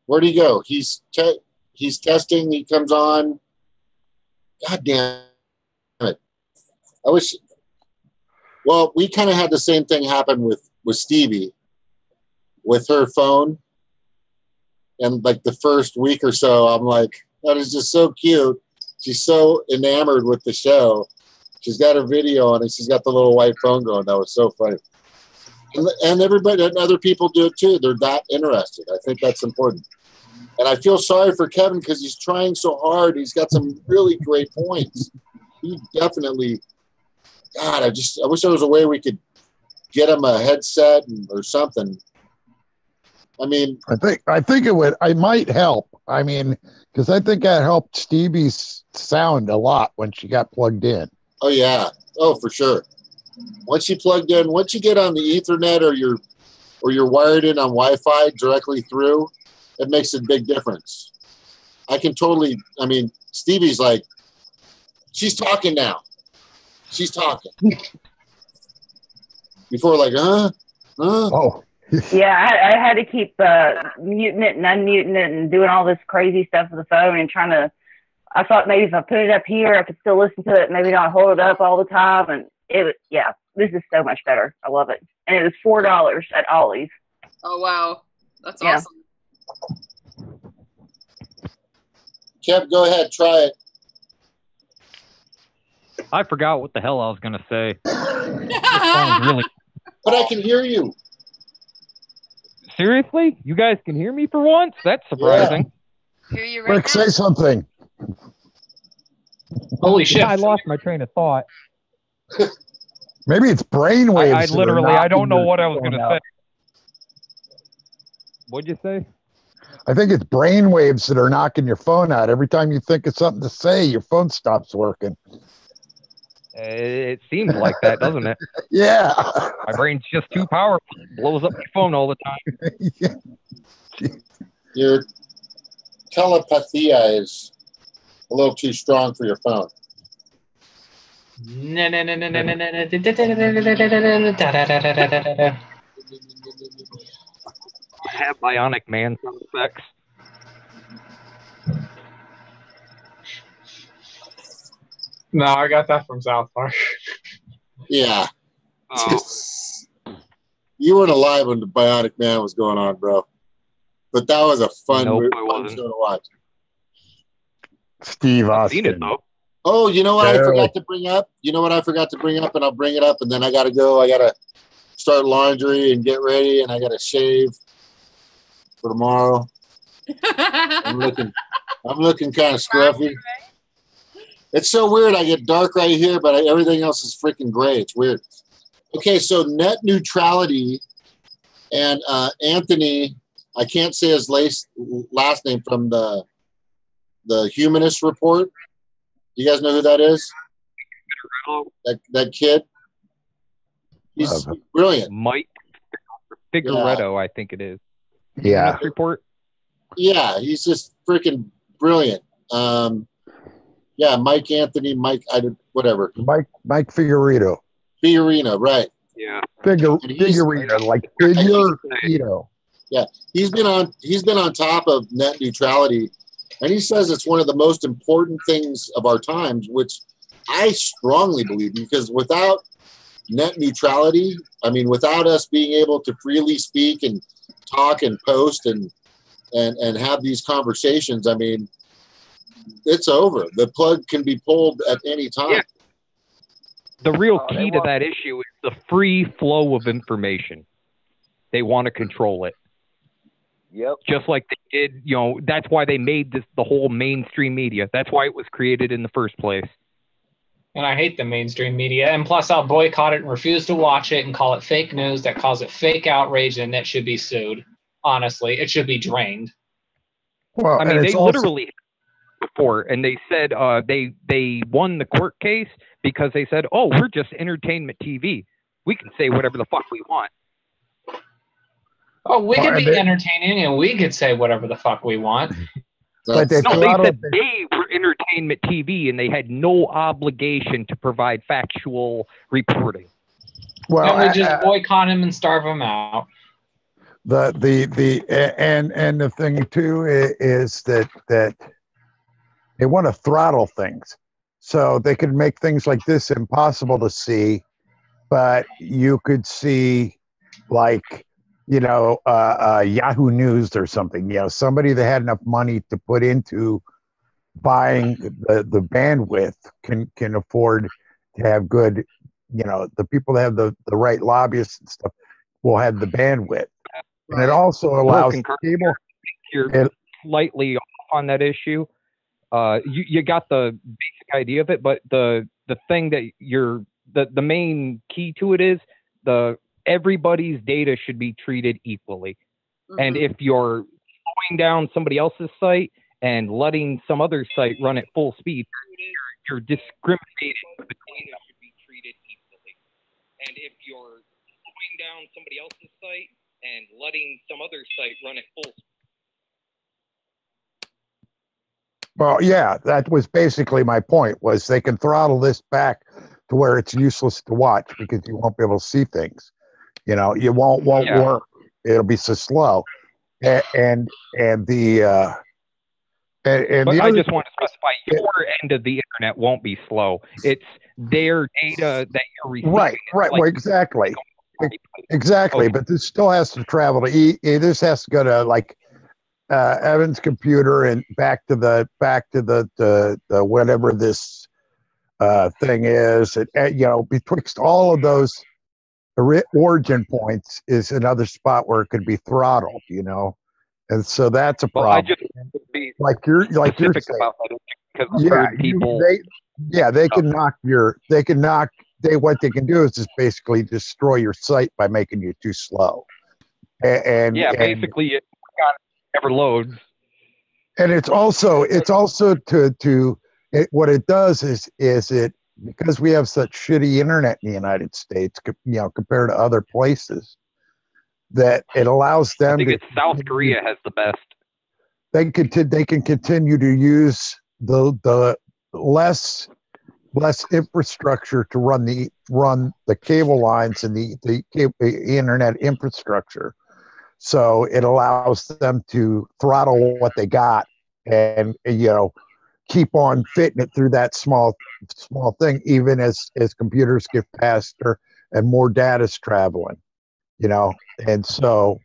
Where'd he go? He's testing. He comes on. God damn it. I wish. Well, we kind of had the same thing happen with Stevie with her phone. And like the first week or so, I'm like, that is just so cute. She's so enamored with the show. She's got her video on it. She's got the little white phone going. That was so funny. And everybody and other people do it too. They're that interested. I think that's important. And I feel sorry for Kevin because he's trying so hard. He's got some really great points. He definitely, God, I wish there was a way we could get him a headset or something. I mean, I think it might help. I mean, because I think that helped Stevie's sound a lot when she got plugged in. Oh yeah, oh for sure. Once you plugged in, once you get on the Ethernet or you're wired in on Wi-Fi directly through, it makes a big difference. I can totally. I mean, Stevie's like, she's talking now. She's talking. Before, like, Oh. Yeah, I had to keep muting it and unmuting it and doing all this crazy stuff with the phone and trying to. I thought maybe if I put it up here, I could still listen to it. Maybe not hold it up all the time. And this is so much better. I love it. And it was $4 at Ollie's. Oh wow, that's awesome. Kev, go ahead, try it. I forgot what the hell I was gonna say. Really... But I can hear you. Seriously? You guys can hear me for once? That's surprising. Yeah. Hear you right Rick, say something. Holy shit. I lost my train of thought. Maybe it's brainwaves. I literally, I don't know what I was going to say. What'd you say? I think it's brainwaves that are knocking your phone out. Every time you think of something to say, your phone stops working. It seems like that, doesn't it? Yeah. My brain's just too powerful. It blows up my phone all the time. Your telepathia is a little too strong for your phone. I have Bionic Man sound effects. No, I got that from South Park. Yeah. Oh. You weren't alive when the Bionic Man was going on, bro. But that was a fun, fun show to watch. Steve Austin. I've seen it, though. Oh, you know what I forgot to bring up? You know what I forgot to bring up, and I'll bring it up, and then I got to go. I got to start laundry and get ready, and I got to shave for tomorrow. I'm looking kind of scruffy. It's so weird. I get dark right here, but everything else is freaking gray. It's weird. Okay, so net neutrality and Anthony, I can't say his last name from the Humanist report. You guys know who that is? That kid. He's brilliant. Mike Figueredo, I think it is. Yeah. Humanist report. Yeah, he's just freaking brilliant. Yeah, Mike Anthony, whatever. Mike Figueredo. Figueredo, right? Yeah. Figueredo, like Figueredo. Yeah, he's been on top of net neutrality, and he says it's one of the most important things of our times, which I strongly believe, because without net neutrality, I mean, without us being able to freely speak and talk and post and have these conversations, I mean, it's over. The plug can be pulled at any time. Yeah. The real key to that issue is the free flow of information. They want to control it. Yep. Just like they did, that's why they made the whole mainstream media. That's why it was created in the first place. And I hate the mainstream media. And plus, I'll boycott it and refuse to watch it and call it fake news that calls it fake outrage, and it should be sued. Honestly, it should be drained. Well, I mean, they literally before, and they said they won the court case because they said, "Oh, we're just entertainment TV. We can say whatever the fuck we want." Oh, we could be entertaining, and we could say whatever the fuck we want. But they said they were entertainment TV, and they had no obligation to provide factual reporting. Well, and we just boycott them and starve them out. And the thing too is that they want to throttle things, so they could make things like this impossible to see, but you could see, like, Yahoo News or something. Somebody that had enough money to put into buying the bandwidth can afford to have good. The people that have the right lobbyists and stuff will have the bandwidth. And it also allows cable. You're slightly off on that issue. You got the basic idea of it, but the thing that the main key to it is everybody's data should be treated equally. Mm-hmm. And if you're slowing down somebody else's site and letting some other site run at full speed, you're discriminating between them should be treated equally. And if you're slowing down somebody else's site and letting some other site run at full speed. Well, yeah, that was basically my point, was they can throttle this back to where it's useless to watch because you won't be able to see things. You won't work. It'll be so slow. I just want to specify your end of the internet won't be slow. It's their data that you're receiving. Right. Well, exactly. Exactly. But this still has to travel to this has to go to Evan's computer and back to the whatever this thing is. Betwixt all of those origin points is another spot where it could be throttled, and so that's a problem. I just be like you're saying. About that because they can knock what they can do is just basically destroy your site by making you too slow. Basically it never loads. And it's also what it does is it, because we have such shitty internet in the United States, compared to other places, that it allows them. I think South Korea has the best. They can continue to use the less infrastructure to run the cable lines and the internet infrastructure. So it allows them to throttle what they got and keep on fitting it through that small thing, even as computers get faster and more data is traveling, and so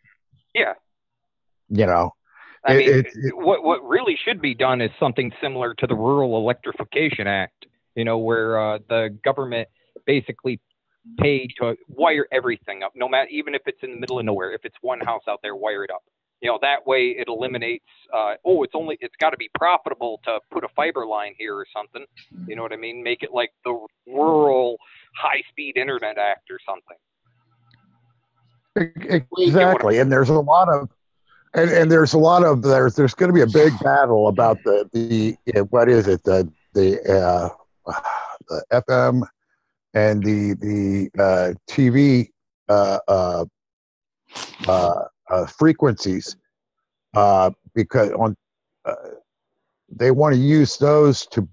what really should be done is something similar to the Rural Electrification Act, you know, where the government basically paid to wire everything up, no matter, even if it's in the middle of nowhere. If it's one house out there, wire it up. You know, that way it eliminates, it's got to be profitable to put a fiber line here or something. You know what I mean? Make it like the Rural High-Speed Internet Act or something. Exactly. And there's a lot of, and there's going to be a big battle about the what is it, the FM and the TV frequencies, because they want to use those to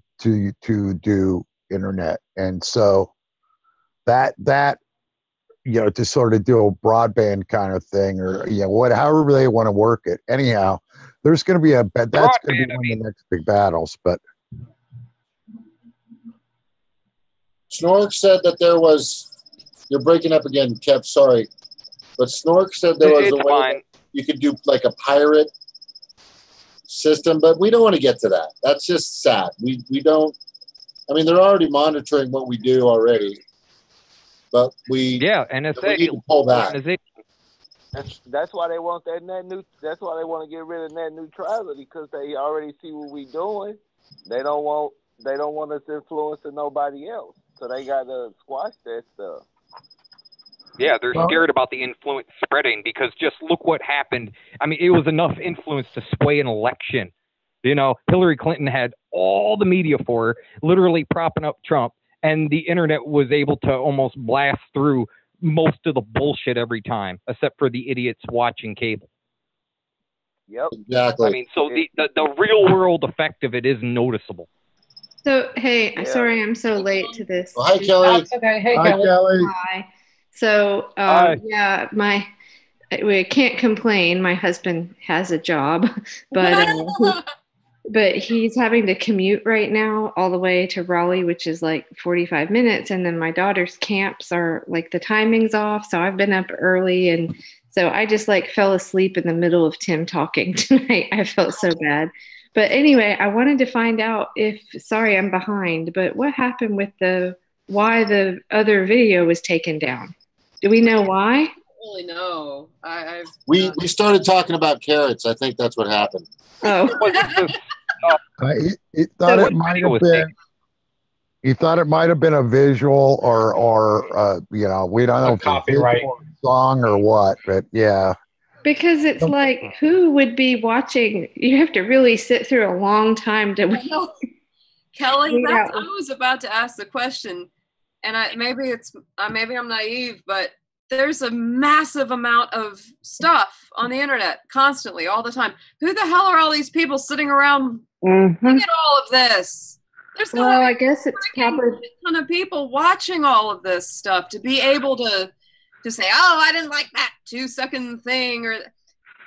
do internet, and so that you know, to sort of do a broadband kind of thing, or you know, however they want to work it. Anyhow, there's going to be that's going to be one of the next big battles. But Snork said that there was. You're breaking up again, Kev. Sorry, but Snork said there was a way that you could do like a pirate system, but we don't want to get to that. That's just sad. We don't. I mean, they're already monitoring what we do already, but NSA we need to pull that. That's why they want that net new. That's why they want to get rid of net neutrality, because they already see what we doing. They don't want us influencing nobody else, so they got to squash that stuff. Yeah, they're scared about the influence spreading, because just look what happened. I mean, it was enough influence to sway an election. You know, Hillary Clinton had all the media for her, literally propping up Trump, and the internet was able to almost blast through most of the bullshit every time, except for the idiots watching cable. Yep, exactly. I mean, so the real world effect of it is noticeable. So, hey, sorry I'm so late to this. Well, hi, Kelly. Okay. Hey, hi, Kelly. Hi. So, yeah, we can't complain. My husband has a job, but he's having to commute right now all the way to Raleigh, which is like 45 minutes. And then my daughter's camps are like the timing's off. So I've been up early. And so I just like fell asleep in the middle of Tim talking tonight. I felt so bad. But anyway, I wanted to find out sorry, I'm behind, but what happened with why the other video was taken down? Do we know why? I don't really know. We started talking about carrots. I think that's what happened. Oh. He thought it might have been. He thought it might have been a visual or you know, we don't know if copyright song or what, but yeah. Because it's like, who would be watching? You have to really sit through a long time to. Kelly, I was about to ask the question, and maybe I'm naive, but there's a massive amount of stuff on the internet constantly, all the time. Who the hell are all these people sitting around looking at all of this? There's I guess it's probably a ton of people watching all of this stuff to be able to say, oh, I didn't like that 2-second thing, or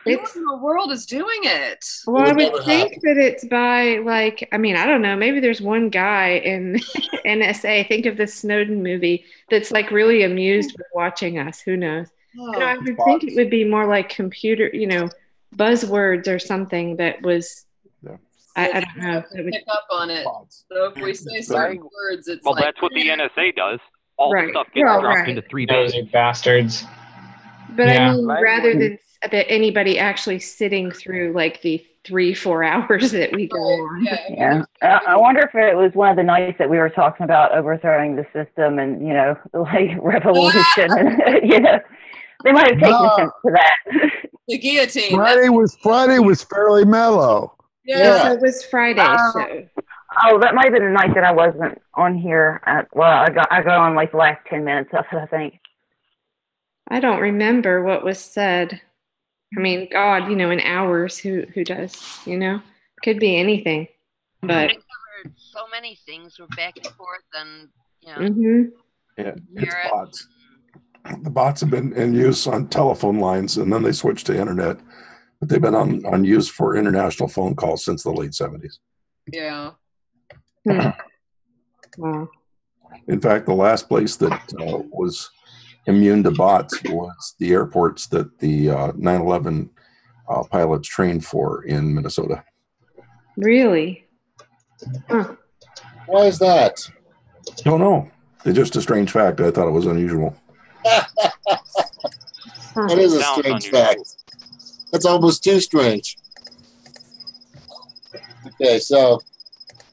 who in the world is doing it? Well, I would think that it's by like, I mean, I don't know. Maybe there's one guy in NSA. Think of the Snowden movie that's like really amused with watching us. Who knows? Oh, I would think it would be more like computer, you know, buzzwords or something that was. Yeah. I don't know. Pick up on it. So if we say certain words, it's well, like, that's what the NSA does. All the stuff gets dropped into 3 days. Those bastards. But I mean, rather than that anybody actually sitting through like the 3-4 hours that we go on. Yeah. I wonder if it was one of the nights that we were talking about overthrowing the system and, you know, like revolution. And, you know, they might have taken offense to that. The guillotine. Friday was fairly mellow. Yeah, so it was Friday. So. Oh, that might have been the night that I wasn't on here. I got on like the last 10 minutes of it, I think. I don't remember what was said. I mean, God, you know, in hours, who does, you know? Could be anything. But We covered so many things. We're back and forth, and you know. Yeah, it's bots. The bots have been in use on telephone lines, and then they switched to internet. But they've been on use for international phone calls since the late 70s. Yeah. Wow. In fact, the last place that was immune to bots was the airports that the 9/11 pilots trained for in Minnesota. Really? Huh. Why is that? Don't know. It's just a strange fact. I thought it was unusual. That is a strange fact. That's almost too strange. Okay, so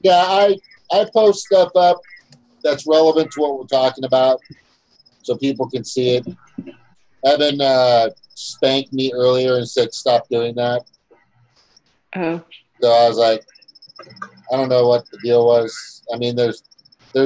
yeah, I post stuff up that's relevant to what we're talking about, so people can see it. Evan spanked me earlier and said stop doing that. Oh. So I was like, I don't know what the deal was. I mean, there's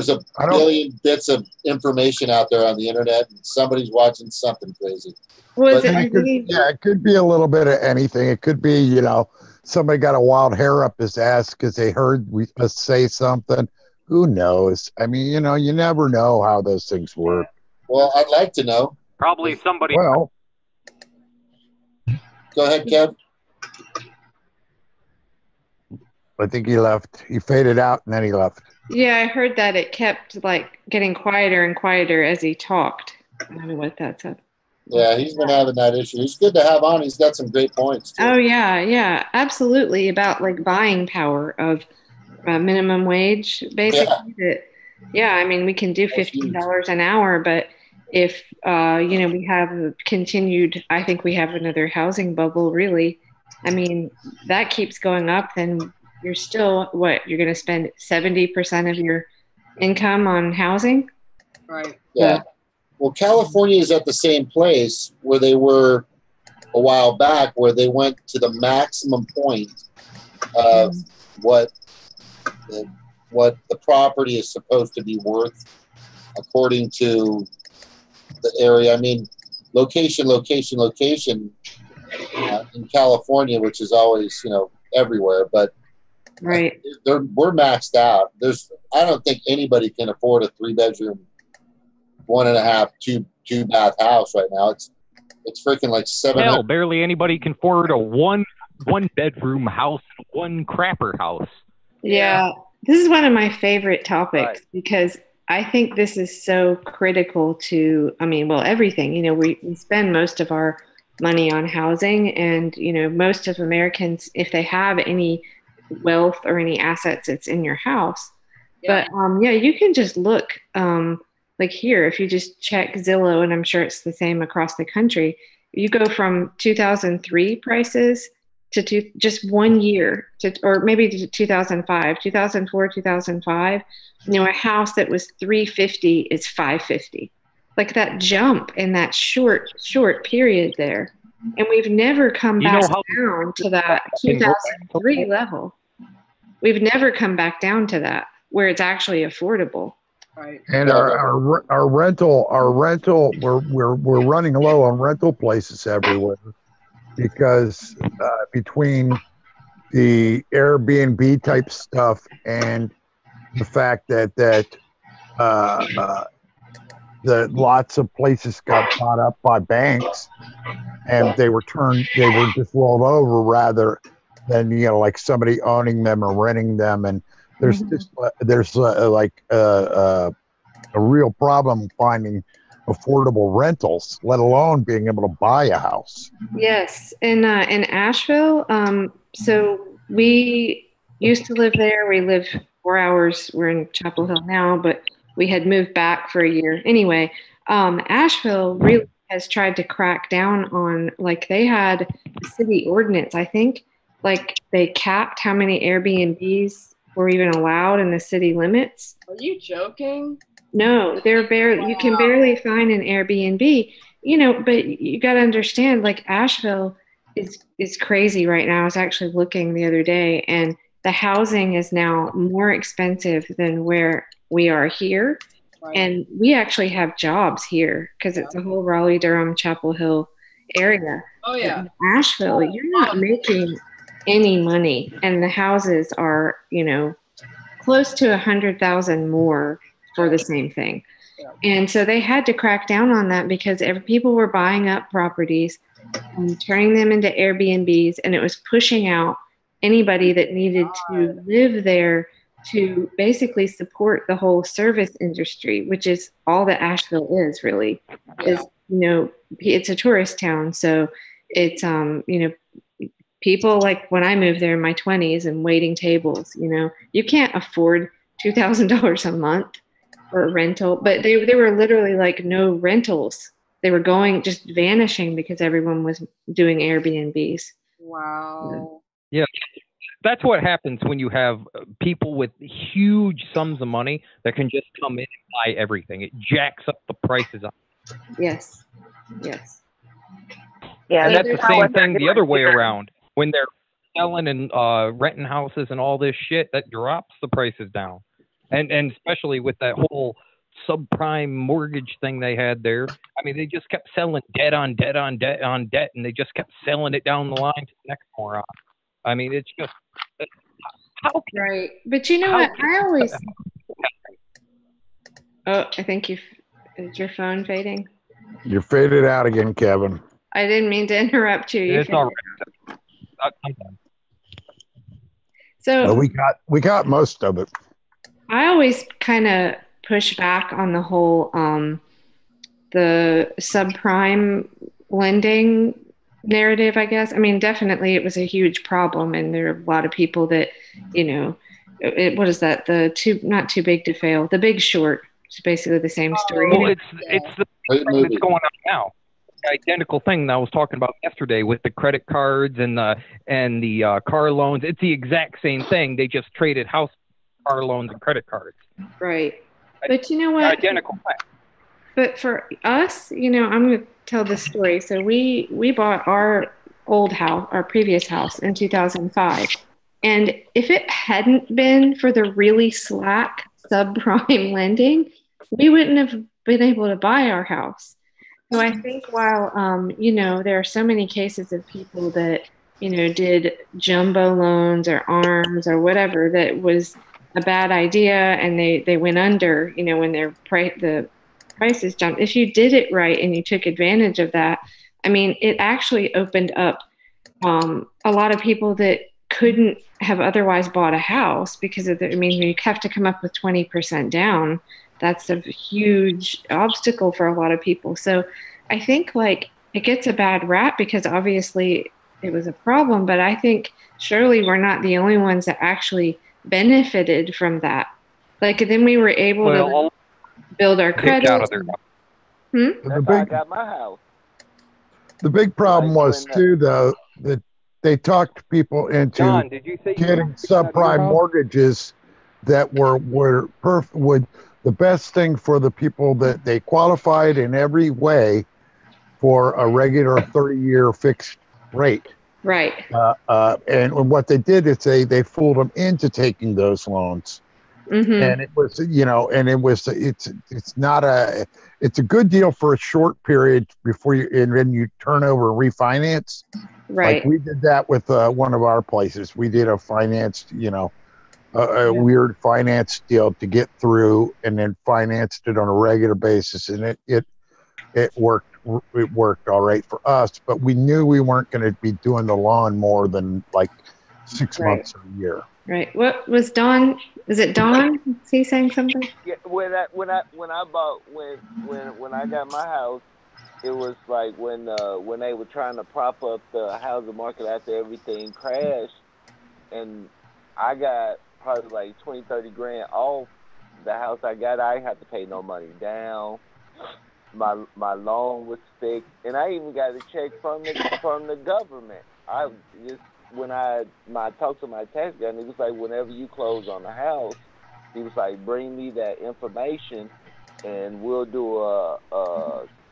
a billion bits of information out there on the internet, and somebody's watching something crazy. It could be a little bit of anything. It could be, you know, somebody got a wild hair up his ass because they heard us say something. Who knows? I mean, you know, you never know how those things work. Well, I'd like to know. Probably somebody. Well, go ahead, Kev. I think he left. He faded out and then he left. Yeah, I heard that it kept like getting quieter and quieter as he talked. I don't know what that's up. Yeah, he's been having that issue. He's good to have on. He's got some great points, too. Oh, yeah, absolutely. About like buying power of minimum wage, basically. Yeah, I mean, we can do $15 an hour, but if, you know, we have continued, I think we have another housing bubble, really. I mean, that keeps going up, then you're still, you're going to spend 70% of your income on housing? Right. Yeah. Well, California is at the same place where they were a while back, where they went to the maximum point of what the property is supposed to be worth according to the area. I mean, location in California, which is always, you know, everywhere, but right, we're maxed out. I don't think anybody can afford a 3-bedroom, 1.5, two bath house right now. It's freaking like $700. Hell, barely anybody can afford a one bedroom house, one crapper house. Yeah, this is one of my favorite topics because I think this is so critical to, I mean, well, everything. You know, we spend most of our money on housing, and you know, most of Americans, if they have any wealth or any assets, it's in your house. Yeah. But you can just look. Like here, if you just check Zillow, and I'm sure it's the same across the country, you go from 2003 prices to just 1 year or maybe to 2005, 2004, 2005. You know, a house that was $350 is $550. Like that jump in that short period there, and we've never come back down to that 2003 level. We've never come back down to that where it's actually affordable. Right. And our rental, we're running low on rental places everywhere because between the Airbnb type stuff and the fact that the lots of places got bought up by banks and they were just rolled over rather than, you know, like somebody owning them or renting them. And there's a real problem finding affordable rentals, let alone being able to buy a house. Yes, in Asheville. So we used to live there. We live 4 hours. We're in Chapel Hill now, but we had moved back for a year. Anyway, Asheville really has tried to crack down on, like, they had a city ordinance, I think, like they capped how many Airbnbs were even allowed in the city limits. Are you joking? No, they're barely. You can barely find an Airbnb. You know, but you got to understand, like Asheville is crazy right now. I was actually looking the other day, and the housing is now more expensive than where we are here. Right. And we actually have jobs here because it's a whole Raleigh, Durham, Chapel Hill area. Oh yeah, but in Asheville, you're not making any money, and the houses are, you know, close to 100,000 more for the same thing. And so they had to crack down on that because people were buying up properties and turning them into Airbnbs, and it was pushing out anybody that needed to live there to basically support the whole service industry, which is all that Asheville is really. Is, you know, it's a tourist town, so it's you know, people like when I moved there in my 20s and waiting tables, you know, you can't afford $2,000 a month. or rental, but they were literally like no rentals. They were just vanishing because everyone was doing Airbnbs. Wow. Yeah. That's what happens when you have people with huge sums of money that can just come in and buy everything. It jacks up the prices up. Yes. Yes. Yeah, And that's the same thing the other way here. around. When they're selling and renting houses and all this shit, that drops the prices down. And especially with that whole subprime mortgage thing they had there. I mean, they just kept selling debt on debt on debt on debt, and they just kept selling it down the line to the next moron. I mean, it's just right. But you know what? I always. Oh, I think is your phone fading? You're faded out again, Kevin. I didn't mean to interrupt you. It's all right. So we got most of it. I always kind of push back on the whole the subprime lending narrative, I guess. I mean, definitely it was a huge problem, and there are a lot of people that, what is that? Not Too Big to Fail, The Big Short. It's basically the same story. Well, it's the thing that's going on now. The identical thing that I was talking about yesterday with the credit cards and the car loans. It's the exact same thing. They just traded house, car loans, and credit cards. Right. But you know what? Identical thing. But for us, I'm going to tell this story. So we bought our old house, our previous house, in 2005. And if it hadn't been for the really slack subprime lending, we wouldn't have been able to buy our house. So I think while, there are so many cases of people that, did jumbo loans or ARMs or whatever that was a bad idea, and they went under, when the prices jumped. If you did it right and you took advantage of that, I mean, it actually opened up a lot of people that couldn't have otherwise bought a house because of you have to come up with 20% down. That's a huge obstacle for a lot of people. So I think it gets a bad rap because obviously it was a problem, but I think surely we're not the only ones that actually benefited from that. Then we were able to build our credit. That's how I got my house. The big problem was too, though, that they talked people into John, did you say getting subprime mortgages that were the best thing for the people that they qualified in every way for a regular 30-year fixed rate. Right. And what they did is they fooled them into taking those loans. Mm-hmm. And it was, it's a good deal for a short period before and then you turn over and refinance. Right. Like we did that with one of our places. We did a financed, a weird finance deal to get through, and then financed it on a regular basis, and it worked. It worked all right for us, but we knew we weren't going to be doing the lawn more than like 6 months or a year. Right. What was Don? Is it Don? Is he saying something? Yeah. When I got my house, it was like when they were trying to prop up the housing market after everything crashed, and I got probably like 20-30 grand off the house I got. I didn't have to pay no money down. My loan was fixed, and I even got a check from the government. When I talked to my tax guy, and he was like, whenever you close on the house, he was like, bring me that information, and we'll do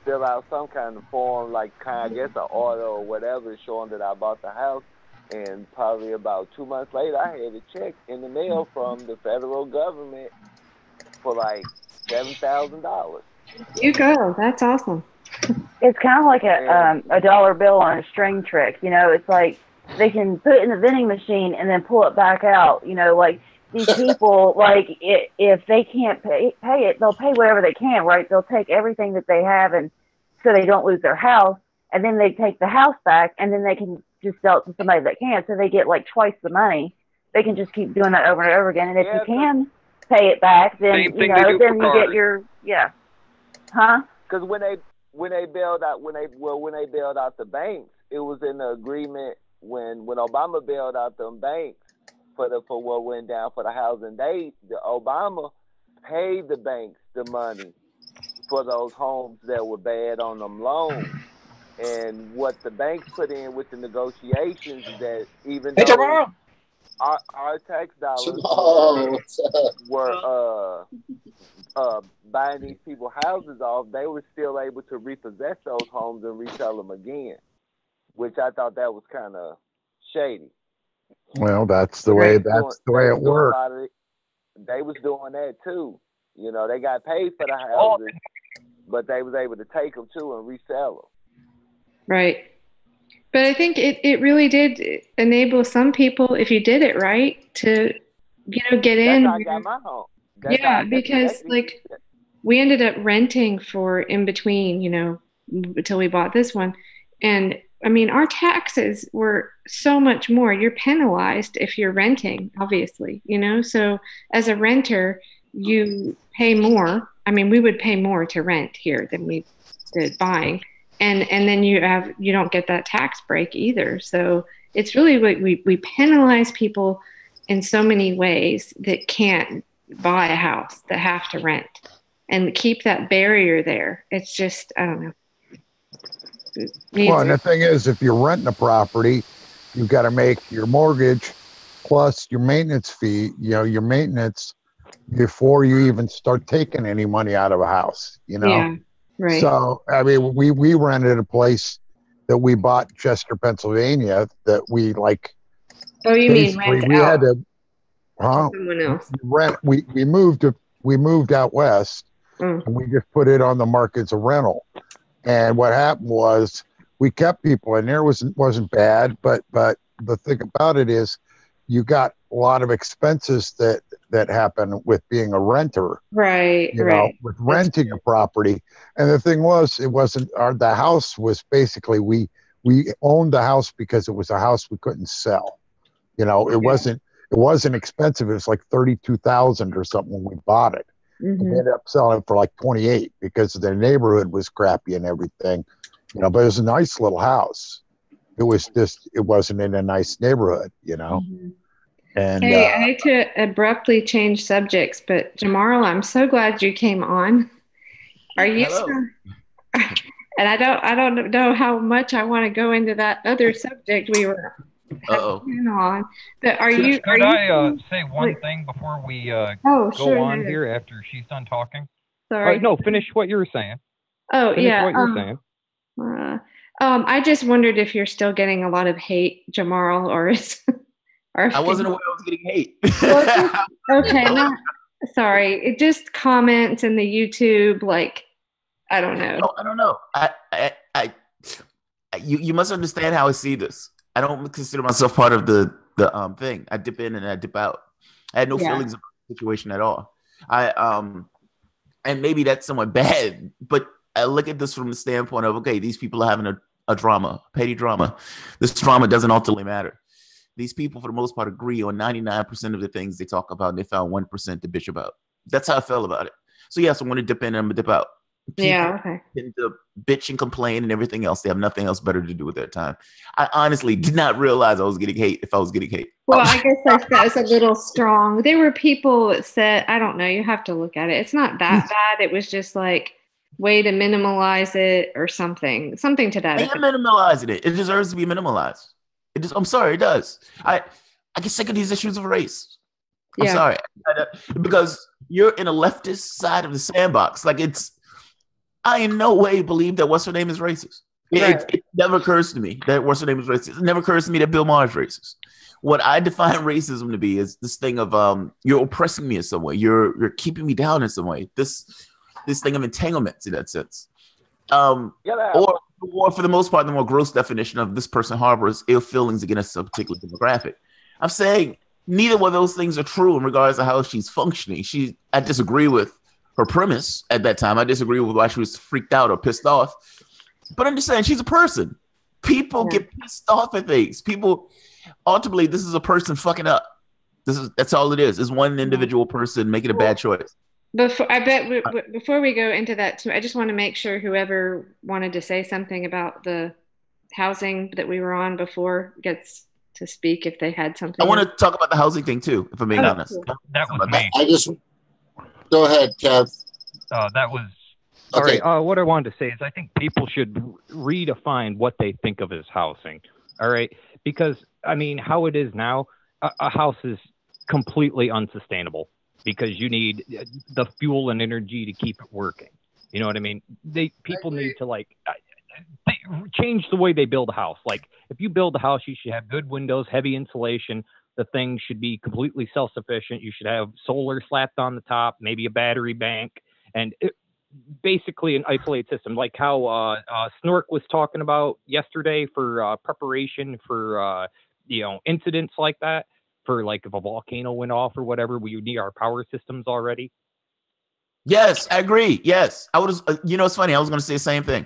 fill out some kind of form, like I guess an order or whatever, showing that I bought the house. And probably about 2 months later, I had a check in the mail from the federal government for like $7,000. You go. That's awesome. It's kind of like a dollar bill on a string trick. It's like they can put it in the vending machine and then pull it back out. Like these people, if they can't pay it, they'll pay whatever they can, right? They'll take everything that they have, and so they don't lose their house, and then they take the house back, and then they can just sell it to somebody that can, so they get like twice the money. They can just keep doing that over and over again, and if you can pay it back, then then you get your Because when they bailed out the banks, it was in the agreement when Obama bailed out them banks for what went down for the housing. The Obama paid the banks the money for those homes that were bad on them loans. And what the banks put in with the negotiations is that even though our tax dollars were buying these people houses off, they were still able to repossess those homes and resell them again, which I thought that was kind of shady. Well, that's the way it works. They was doing that too. You know, they got paid for the houses, but they was able to take them too and resell them. Right. But I think it really did enable some people, if you did it right, to, get in. That's how I got my home. Because we ended up renting for in between, until we bought this one. And I mean, our taxes were so much more. You're penalized if you're renting, obviously, So as a renter, you pay more. I mean, we would pay more to rent here than we did buying. And then you don't get that tax break either. So it's really like we penalize people in so many ways that can't buy a house, that have to rent, and keep that barrier there. It's just, I don't know. Well, and the thing is, if you're renting a property, you've got to make your mortgage plus your maintenance fee, your maintenance before you even start taking any money out of a house, Yeah, right. So, I mean, we rented a place that we bought Chester, Pennsylvania, that we like. Oh, you mean rent we out? Had to, someone else. We moved out west, and we just put it on the market as a rental. And what happened was we kept people in there. Wasn't bad, but the thing about it is you got a lot of expenses that happen with being a renter, right? With renting a property. And the thing was, it wasn't the house was basically we owned the house because it was a house we couldn't sell. It wasn't expensive. It was like $32,000 or something when we bought it. Mm-hmm. We ended up selling it for like 28 because the neighborhood was crappy and everything, but it was a nice little house. It wasn't in a nice neighborhood, Mm-hmm. And hey, I hate to abruptly change subjects, but Jamarl, I'm so glad you came on. Are you? And I don't know how much I want to go into that other subject we were on. But Could I say one thing before we go on here after she's done talking? Sorry. No, finish what you were saying. Oh, finish yeah. What you were saying. I just wondered if you're still getting a lot of hate, Jamarl, or is. I wasn't aware I was getting hate. Okay, sorry. It just comments in the YouTube, I don't know. I don't know. You must understand how I see this. I don't consider myself part of the thing. I dip in and I dip out. I had no feelings about the situation at all. And maybe that's somewhat bad, but I look at this from the standpoint of, okay, these people are having a drama, petty drama. This drama doesn't ultimately matter. These people, for the most part, agree on 99% of the things they talk about, and they found 1% to bitch about. That's how I felt about it. So yes, I'm going to dip in and I'm going to dip out. People tend to bitch and complain and everything else. They have nothing else better to do with their time. I honestly did not realize I was getting hate if I was getting hate. Well, I guess that's a little strong. There were people that said, I don't know, you have to look at it. It's not that bad. It was just like, way to minimalize it or something to that. I am minimalizing it. It deserves to be minimalized. I'm sorry, it does. I get sick of these issues of race. I'm sorry. Because you're in a leftist side of the sandbox. I in no way believe that what's her name is racist. It never occurs to me that what's her name is racist. It never occurs to me that Bill Maher is racist. What I define racism to be is this thing of you're oppressing me in some way. You're keeping me down in some way. This thing of entanglements in that sense. Or for the most part, the more gross definition of this person harbors ill feelings against a particular demographic. I'm saying neither one of those things are true in regards to how she's functioning. I disagree with her premise at that time. I disagree with why she was freaked out or pissed off. But understand, she's a person. People get pissed off at things. People, ultimately, this is a person fucking up. That's all it is. It's one individual person making a bad choice. Before we go into that too, I just want to make sure whoever wanted to say something about the housing that we were on before gets to speak if they had something. I want to talk about the housing thing too, if I'm being honest. That was me. Go ahead, Kev. That was Okay. sorry. What I wanted to say is I think people should redefine what they think of as housing. All right, because I mean, how it is now, a house is completely unsustainable because you need the fuel and energy to keep it working. You know what I mean? People need to like change the way they build a house. Like if you build a house, you should have good windows, heavy insulation. The thing should be completely self-sufficient. You should have solar slapped on the top, maybe a battery bank, and basically an isolated system, like how Snork was talking about yesterday for preparation for incidents like that. For like if a volcano went off or whatever, we would need our power systems already. Yes, I agree. Yes, I was. It's funny. I was going to say the same thing.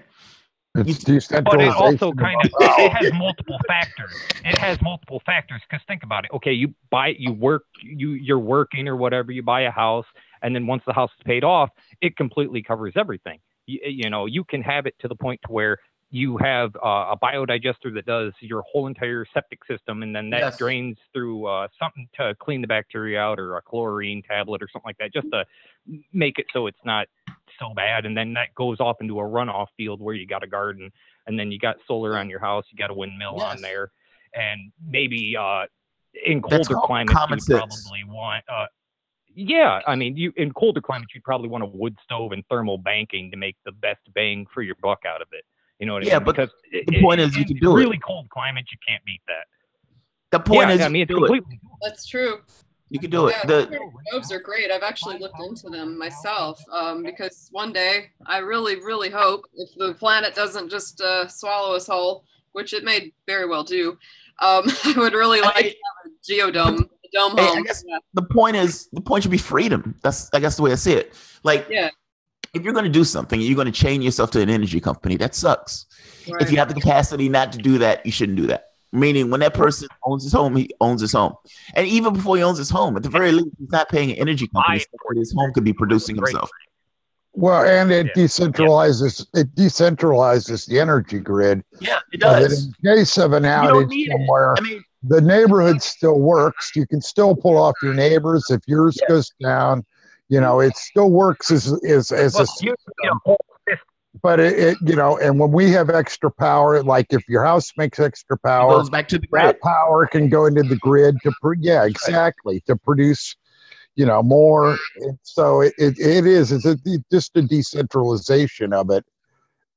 It's But it decentralization. also kind of it has multiple factors. It has multiple factors because think about it. Okay, you buy it, you work, you're working or whatever. You buy a house, and then once the house is paid off, it completely covers everything. You can have it to the point to where you have a biodigester that does your whole entire septic system, and then that drains through something to clean the bacteria out, or a chlorine tablet or something like that, just to make it so it's not so bad. And then that goes off into a runoff field where you got a garden, and then you got solar on your house, you got a windmill on there, and maybe in colder climates you would probably want yeah, I mean, in colder climates you'd probably want a wood stove and thermal banking to make the best bang for your buck out of it. You know what I mean? Yeah, but because the point is you can do it. Really cold climates, you can't beat that. The point is, I mean, it's you can do it. completely. That's true. You can do it. Yeah, stoves are great. I've actually looked into them myself because one day I really, really hope if the planet doesn't just swallow us whole, which it may very well do, I would really like to have a geodome, a dome home. I guess the point should be freedom. That's, I guess, the way I see it. Like, if you're going to do something, you're going to chain yourself to an energy company. That sucks. Right. If you have the capacity not to do that, you shouldn't do that. Meaning, when that person owns his home, he owns his home. And even before he owns his home, at the very least, he's not paying an energy company so that his home could be producing himself. Well, and it decentralizes the energy grid. Yeah, it does. In case of an outage somewhere, the neighborhood still works. You can still pull off your neighbors if yours goes down. It still works as a system. But and when we have extra power, like if your house makes extra power, it goes back to the grid. That power can go into the grid to to produce more. And so it's just a decentralization of it,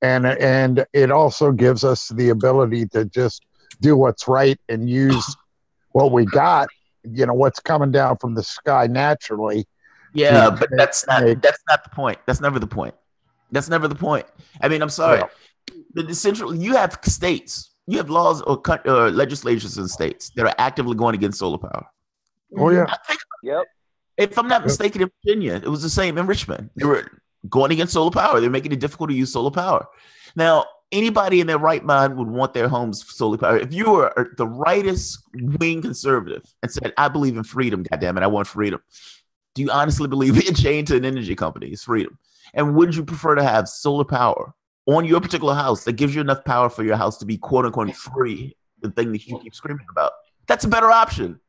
and it also gives us the ability to just do what's right and use what we got, what's coming down from the sky naturally. Yeah, but that's not the point. That's never the point. That's never the point. I mean, I'm sorry. You have states, you have laws or legislatures in states that are actively going against solar power. Oh yeah. Yep. If I'm not mistaken, in Virginia, it was the same in Richmond. They were going against solar power. They're making it difficult to use solar power. Now, anybody in their right mind would want their homes solar power. If you were the rightest wing conservative and said, "I believe in freedom, goddammit, I want freedom," do you honestly believe being chained to an energy company is freedom? And would you prefer to have solar power on your particular house that gives you enough power for your house to be quote unquote free, the thing that you keep screaming about? That's a better option.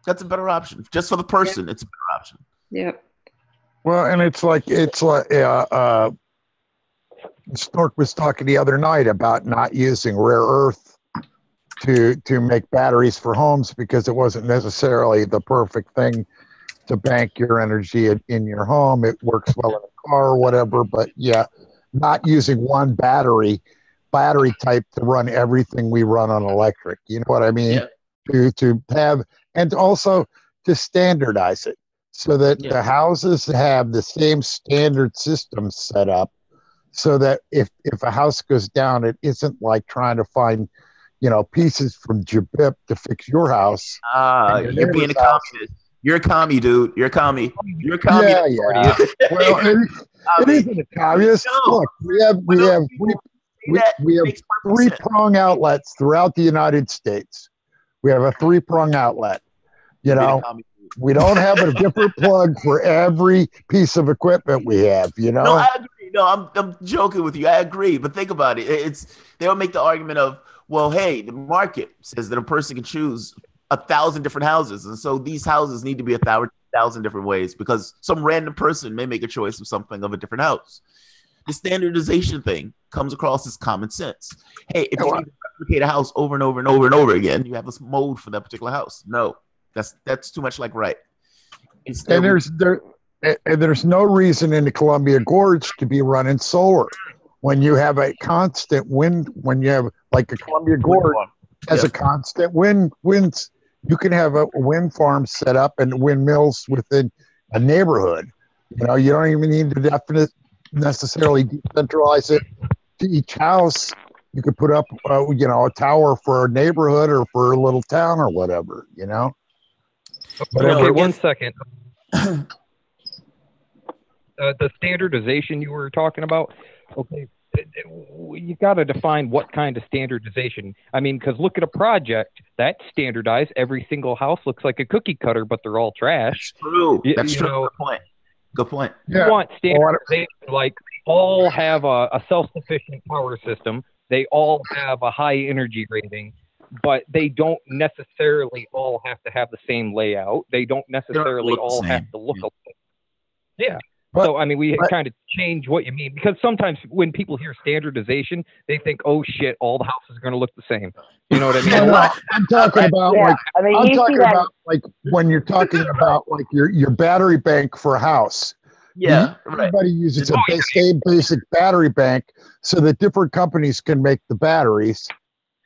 That's a better option. Just for the person, it's a better option. Yep. Well, and it's like Stork was talking the other night about not using rare earth to make batteries for homes because it wasn't necessarily the perfect thing to bank your energy in your home. It works well in a car or whatever, but not using one battery type to run everything we run on electric. You know what I mean? To have, and also to standardize it so that the houses have the same standard system set up, so that if a house goes down, it isn't like trying to find pieces from Jabip to fix your house. You're being a communist. You're a commie, dude. You're a commie. You're a commie. Yeah. Well, it isn't a communist. Look, we have three-prong outlets throughout the United States. We have a three-prong outlet. We don't have a different plug for every piece of equipment we have. No, I agree. No, I'm joking with you. I agree, but think about it. They'll make the argument of, well, hey, the market says that a person can choose 1,000 different houses, and so these houses need to be 1,000 1,000 different ways because some random person may make a choice of something of a different house. The standardization thing comes across as common sense. Hey, if you need to replicate a house over and over and over and over again, you have this mold for that particular house. No, that's too much like right. And there's no reason in the Columbia Gorge to be running solar when you have a constant wind. When you have like a Columbia Gorge has a constant winds. You can have a wind farm set up and windmills within a neighborhood. You know, you don't even need to necessarily decentralize it to each house. You could put up, you know, a tower for a neighborhood or for a little town or whatever. You know. Okay, 1 second. The standardization you were talking about. Okay, you got to define what kind of standardization. I mean, because look at a project that's standardized. Every single house looks like a cookie cutter, but they're all trash. That's true. That's true. Good point. Good point. You want standardization, like all have a self-sufficient power system. They all have a high energy rating, but they don't necessarily all have to have the same layout. They don't necessarily all have to look alike. Yeah. So, I mean, we kind of change what you mean because sometimes when people hear standardization, they think, oh, shit, all the houses are going to look the same. You know what I mean? No, I'm talking about I'm talking about like when you're talking about like your battery bank for a house. Yeah, everybody uses a same basic battery bank so that different companies can make the batteries.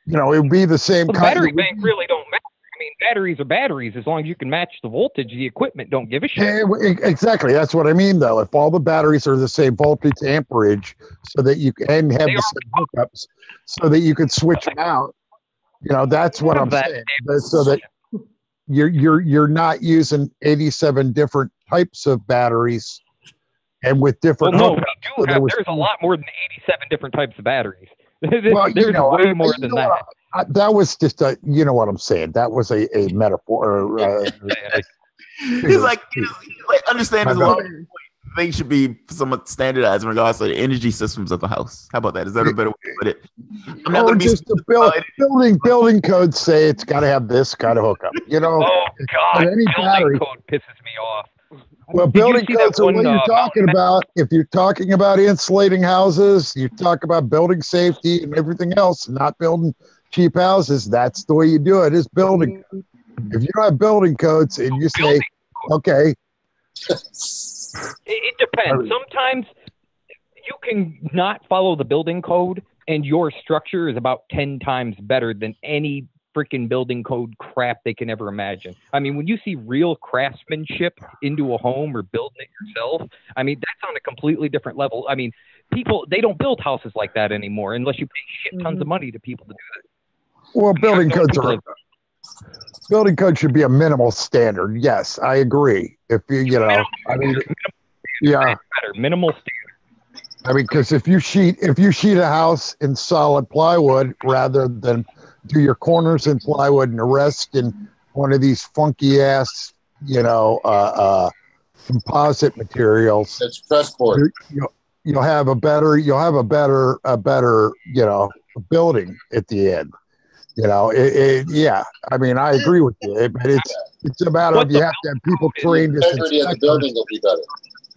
You know, it would be the same. The battery bank really don't matter. I mean, batteries are batteries. As long as you can match the voltage, the equipment don't give a shit. Yeah, exactly. That's what I mean, though. If all the batteries are the same voltage amperage, so that you can have the same hookups, so that you can switch them out. You know, that's what I'm saying. So that you're not using 87 different types of batteries, and with different. Well, no, we do have. There's a lot more than 87 different types of batteries. Well, there's way more than that. That was just a, you know what I'm saying. That was a metaphor. He's like, understand there's a lot of things should be somewhat standardized in regards to the energy systems of the house. How about that? Is that a better way to put it? I'm not going to be just building codes say it's got to have this kind of hookup. You know, oh god, any battery code pisses me off. Well, building codes are what you're talking about. If you're talking about insulating houses, you talk about building safety and everything else, not building cheap houses. That's the way you do it, is building. If you don't have building codes and you say, okay. It depends. Sometimes you can not follow the building code and your structure is about 10 times better than any freaking building code crap they can ever imagine. I mean, when you see real craftsmanship into a home or building it yourself, I mean, that's on a completely different level. I mean, people, they don't build houses like that anymore unless you pay shit tons of money to people to do that. Well, building code should be a minimal standard. Yes, I agree. If you know, I mean, yeah, minimal standard. I mean, because if you sheet a house in solid plywood rather than do your corners in plywood and the rest in one of these funky ass, you know, composite materials, it's pressboard. You'll have a better, you know, building at the end. You know, yeah. I mean, I agree with you, but it's a matter of you have to have people trained as inspectors. The building will be better.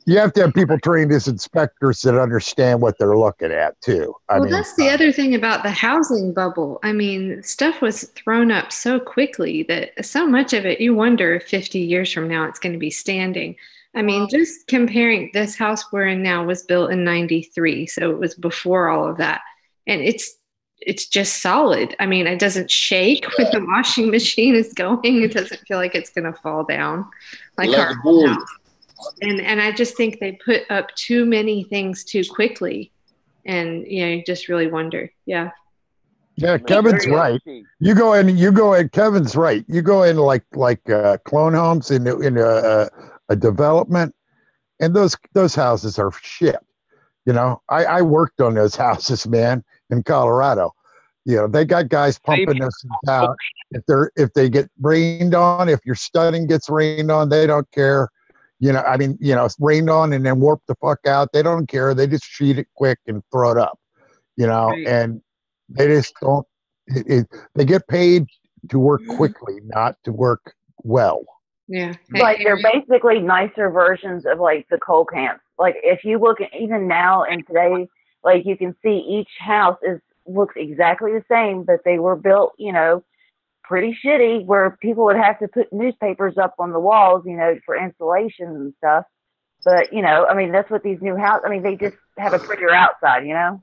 You have to have people trained as inspectors that understand what they're looking at too. Well, that's the other thing about the housing bubble. I mean, stuff was thrown up so quickly that so much of it, you wonder if 50 years from now it's going to be standing. I mean, just comparing, this house we're in now was built in 93, so it was before all of that, and it's just solid. I mean, it doesn't shake when the washing machine is going. It doesn't feel like it's going to fall down like our house. And I just think they put up too many things too quickly, and you just really wonder. Yeah. Yeah, Kevin's right. You go in. Kevin's right. You go in like clone homes in a development, and those houses are shit. You know, I worked on those houses, man, in Colorado. You know, they got guys pumping this out. If they get rained on, if your studding gets rained on, they don't care. You know, I mean, you know, it's rained on and then warp the fuck out. They don't care. They just sheet it quick and throw it up. You know, and they just don't. They get paid to work quickly, not to work well. Yeah. Like they're basically nicer versions of like the coal camps. Like if you look at even now and today, like you can see each house looks exactly the same, but they were built, you know, pretty shitty, where people would have to put newspapers up on the walls, you know, for insulation and stuff. But, you know, I mean, that's what these new houses, I mean, they just have a prettier outside, you know?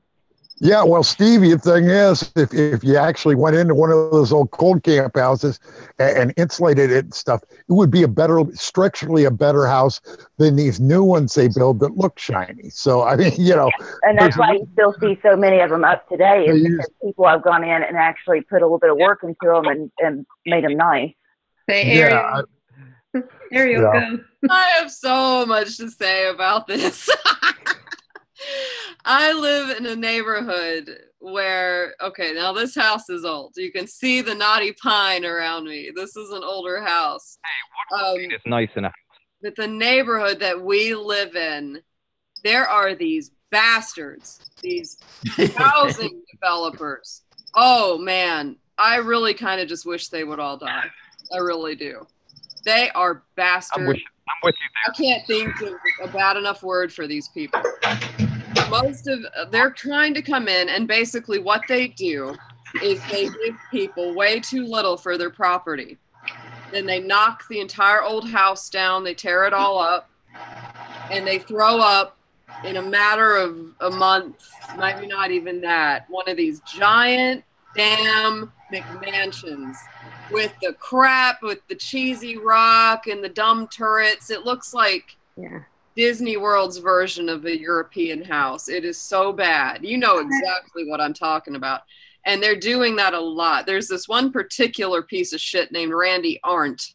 Yeah, well, Stevie, the thing is, if you actually went into one of those old cold camp houses and insulated it and stuff, it would be structurally a better house than these new ones they build that look shiny. So, I mean, you know. And that's why you still see so many of them up today, is because people have gone in and actually put a little bit of work into them and made them nice. Ariel, go. I have so much to say about this. I live in a neighborhood where, okay, now this house is old. You can see the knotty pine around me. This is an older house. Hey, it's nice in a house. But the neighborhood that we live in, there are these bastards, these housing developers. Oh, man. I really kind of just wish they would all die. I really do. They are bastards. I'm with you there. I can't think of a bad enough word for these people. They're trying to come in, and basically what they do is they give people way too little for their property. Then they knock the entire old house down, they tear it all up, and they throw up in a matter of a month, maybe not even that, one of these giant damn McMansions with the crap, with the cheesy rock and the dumb turrets. It looks like Disney World's version of a European house. It is so bad. You know exactly what I'm talking about. And they're doing that a lot. There's this one particular piece of shit named Randy Arndt.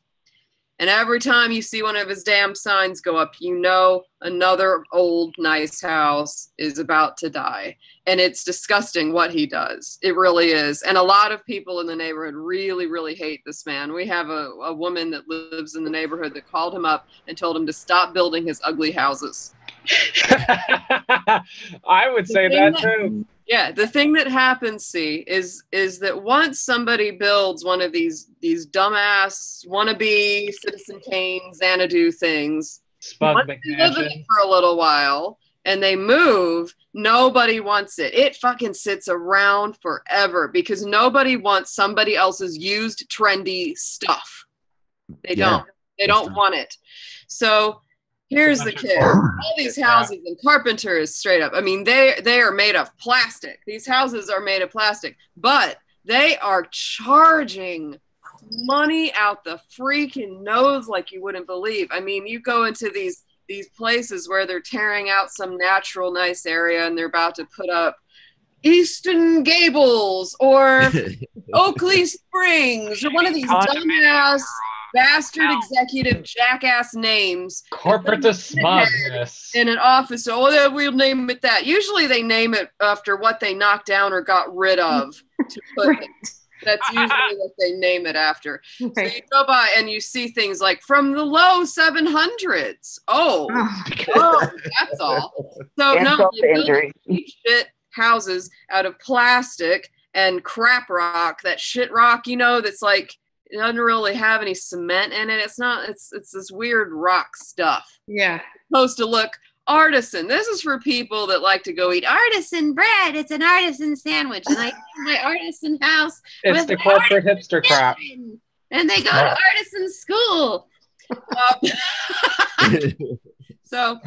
And every time you see one of his damn signs go up, you know another old, nice house is about to die. And it's disgusting what he does. It really is. And a lot of people in the neighborhood really, really hate this man. We have a woman that lives in the neighborhood that called him up and told him to stop building his ugly houses. I would say that too. Yeah, the thing that happens, see, is that once somebody builds one of these dumbass wannabe Citizen Kane Xanadu things, once they live in it for a little while and they move, nobody wants it. It fucking sits around forever because nobody wants somebody else's used trendy stuff. They don't. They don't want it. So here's the kid. All these houses and Carpenter is straight up. I mean, they are made of plastic. These houses are made of plastic, but they are charging money out the freaking nose like you wouldn't believe. I mean, you go into these places where they're tearing out some natural nice area and they're about to put up Easton Gables or Oakley Springs or one of these dumbass bastard executive jackass names. Corporate smugness. In an office. Oh, we'll name it that. Usually they name it after what they knocked down or got rid of. To put That's usually what they name it after. So you go by and you see things like from the low 700s. Oh, that's all. So no, they build shit houses out of plastic and crap rock. That shit rock, you know, that's like, it doesn't really have any cement in it. It's not, it's this weird rock stuff. Yeah. It's supposed to look artisan. This is for people that like to go eat artisan bread. It's an artisan sandwich. And I do my artisan house. It's the corporate hipster crap. And they go to artisan school. So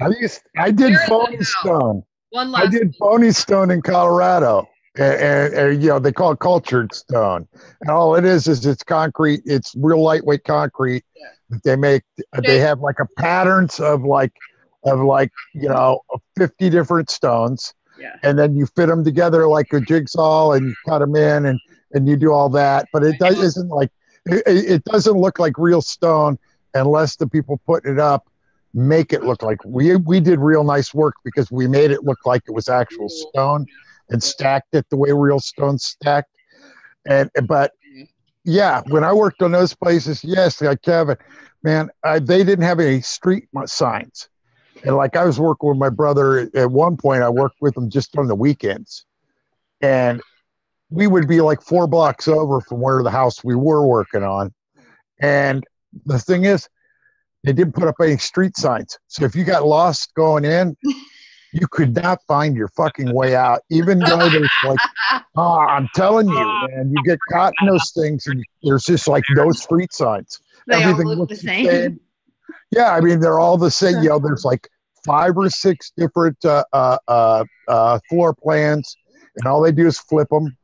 I did phony stone. I did phony stone in Colorado. And you know, they call it cultured stone, and all it is it's concrete. It's real lightweight concrete that they make. They have like a patterns of like you know 50 different stones, and then you fit them together like a jigsaw, and you cut them in, and you do all that. But it isn't like it doesn't look like real stone unless the people putting it up make it look like we did real nice work because we made it look like it was actual stone. And stacked it the way real stone's stacked. But yeah, when I worked on those places, yes, like Kevin, man, they didn't have any street signs. And like I was working with my brother at one point, I worked with him just on the weekends. And we would be like 4 blocks over from where the house we were working on. And the thing is, they didn't put up any street signs. So if you got lost going in, you could not find your fucking way out. Even though there's like, I'm telling you, man, you get caught in those things, and there's just like no street signs. They Everything all look looks the same. Yeah, I mean, they're all the same. You know, there's like 5 or 6 different floor plans, and all they do is flip them.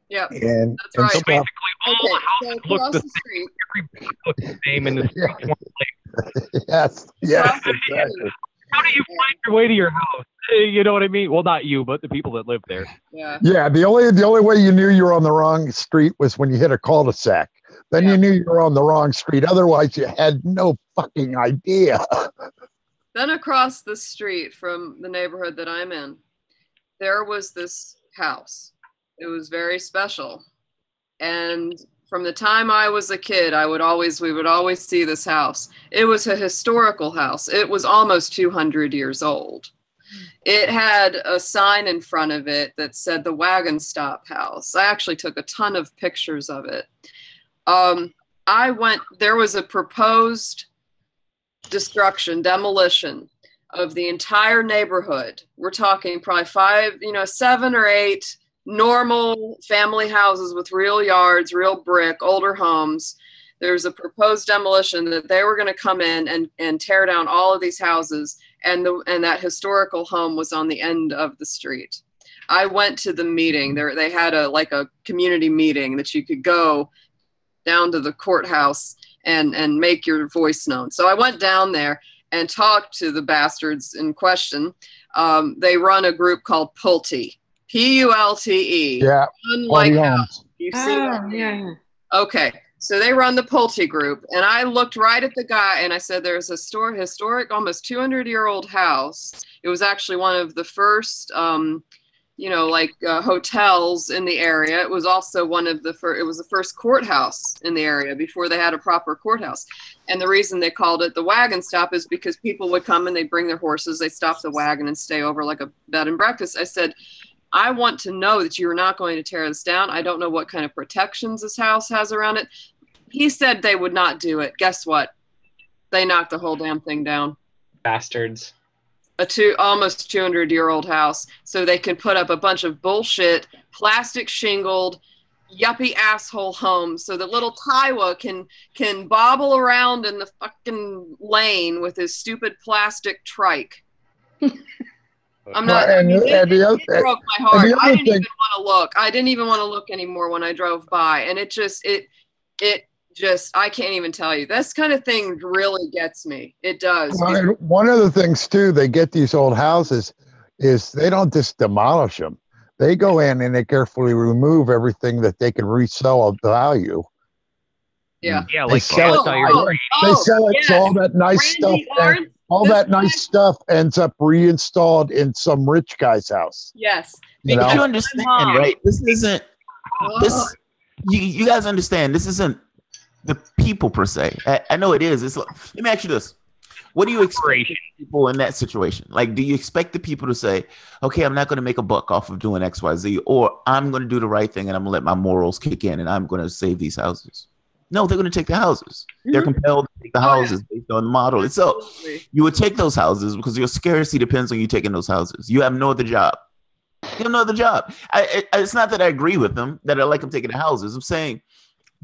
Yep, and that's right. stuff. Basically, all the houses so look across the the street. same. Everybody looks the same, and the streets one place. Yes, exactly. How do you find your way to your house? You know what I mean? Well, not you, but the people that live there. Yeah, the only way you knew you were on the wrong street was when you hit a cul-de-sac. Then you knew you were on the wrong street. Otherwise, you had no fucking idea. Then across the street from the neighborhood that I'm in, there was this house. It was very special. And from the time I was a kid, we would always see this house. It was a historical house. It was almost 200 years old. It had a sign in front of it that said the Wagon Stop House. I actually took a ton of pictures of it. There was a proposed demolition of the entire neighborhood. We're talking probably 7 or 8 normal family houses with real yards, real brick, older homes. There's a proposed demolition that they were going to come in and tear down all of these houses, and that historical home was on the end of the street. I went to the meeting. They had a community meeting that you could go down to the courthouse and make your voice known. So I went down there and talked to the bastards in question. They run a group called Pulte. P-U-L-T-E. Yeah. Unlike house. You've seen that? Yeah. Okay. So they run the Pulte group. And I looked right at the guy and I said, there's a historic, almost 200-year-old house. It was actually one of the first, hotels in the area. It was also it was the first courthouse in the area before they had a proper courthouse. And the reason they called it the Wagon Stop is because people would come and they'd bring their horses. They'd stop the wagon and stay over like a bed and breakfast. I said, I want to know that you're not going to tear this down. I don't know what kind of protections this house has around it. He said they would not do it. Guess what? They knocked the whole damn thing down. Bastards. Almost 200-year-old house, so they can put up a bunch of bullshit, plastic shingled, yuppie asshole homes, so that little Taiwa can bobble around in the fucking lane with his stupid plastic trike. I'm not. It broke my heart. I didn't even want to look. I didn't even want to look anymore when I drove by, and it just I can't even tell you. This kind of thing really gets me. It does. Well, one of the things too, they get these old houses is they don't just demolish them. They go in and they carefully remove everything that they can resell of value. Yeah. Yeah, They sell it. So all that nice stuff. That nice stuff ends up reinstalled in some rich guy's house. Yes. You understand, right? This isn't this. You guys understand? This isn't the people per se. I know it is. It's like, let me ask you this: what do you expect people in that situation? Like, do you expect the people to say, "Okay, I'm not going to make a buck off of doing X, Y, Z," or "I'm going to do the right thing and I'm going to let my morals kick in and I'm going to save these houses"? No, they're going to take the houses. Mm-hmm. They're compelled to take the houses based on the model itself. You would take those houses because your scarcity depends on you taking those houses. You have no other job. You have no other job. It's not that I agree with them, that I like them taking the houses. I'm saying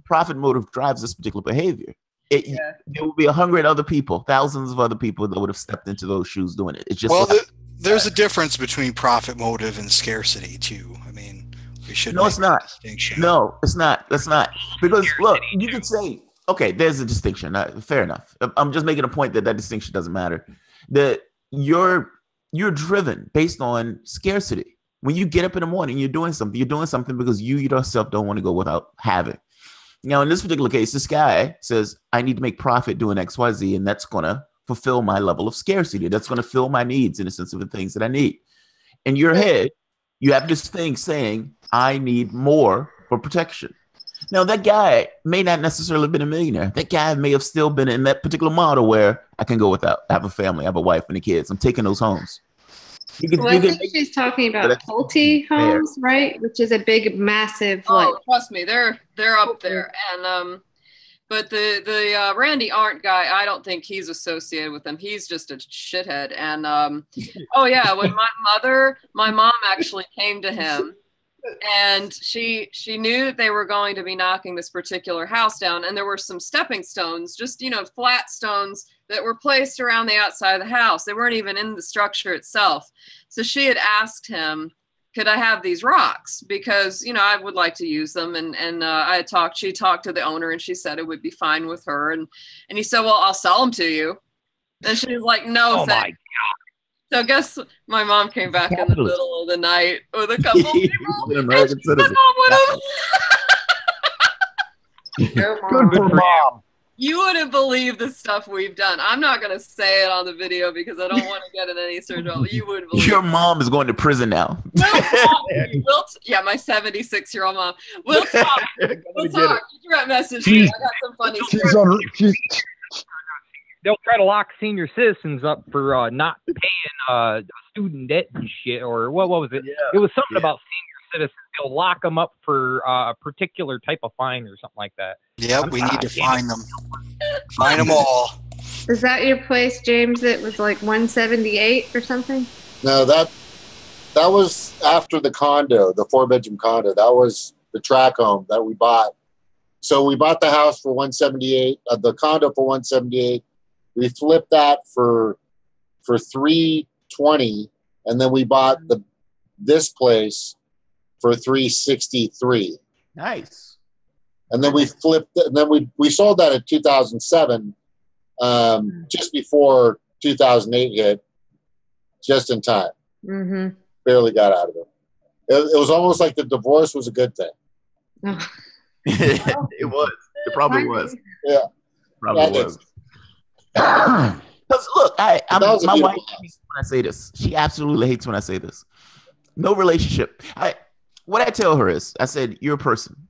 profit motive drives this particular behavior. There will be 100 other people, thousands of other people that would have stepped into those shoes doing it. It's just there's a difference between profit motive and scarcity too. I mean, we should. No, it's not. No, it's not. That's not. Because look, you could say, okay, there's a distinction. Fair enough. I'm just making a point that distinction doesn't matter. That you're driven based on scarcity. When you get up in the morning, you're doing something because you yourself don't want to go without having. Now, in this particular case, this guy says, I need to make profit doing X, Y, Z, and that's going to fulfill my level of scarcity. That's going to fill my needs in the sense of the things that I need. In your head, you have this thing saying, I need more for protection. Now, that guy may not necessarily have been a millionaire. That guy may have still been in that particular model where I can go without, I have a family, I have a wife and the kids. I'm taking those homes. I think she's talking about Pulte homes, right? Which is a big, massive. Trust me, they're up there, and But the Randy Arndt guy, I don't think he's associated with them. He's just a shithead. And oh yeah, when my mom actually came to him, and she knew that they were going to be knocking this particular house down, and there were some stepping stones, just flat stones that were placed around the outside of the house. They weren't even in the structure itself. So she had asked him, could I have these rocks? Because, I would like to use them. And she talked to the owner, and she said it would be fine with her. And he said, well, I'll sell them to you. And she was like, no, thanks. So I guess my mom came back in the middle of the night with a couple people. An American citizen. Good for mom. You wouldn't believe the stuff we've done. I'm not going to say it on the video because I don't want to get in any sort of trouble. You wouldn't believe Your mom is going to prison now. Yeah, my 76-year-old mom. We'll talk. We'll talk. Direct message me. I got some funny stories. They'll try to lock senior citizens up for not paying student debt and shit, or what was it? Yeah. It was something about senior citizens. They'll lock them up for a particular type of fine or something like that. Yeah, we need to find them. Find them all. Is that your place, James? It was like 178 or something? No, that was after the condo, the 4-bedroom condo. That was the track home that we bought. So we bought the house for 178, the condo for 178. We flipped that for 320, and then we bought this place for 363. Nice. And then we flipped it, and then we sold that in 2007, just before 2008 hit, just in time. Mm-hmm. Barely got out of it. It was almost like the divorce was a good thing. It was. It probably was. Yeah. Probably was. Because look, my wife hates when I say this. She absolutely hates when I say this. No relationship. What I tell her is, I said, you're a person.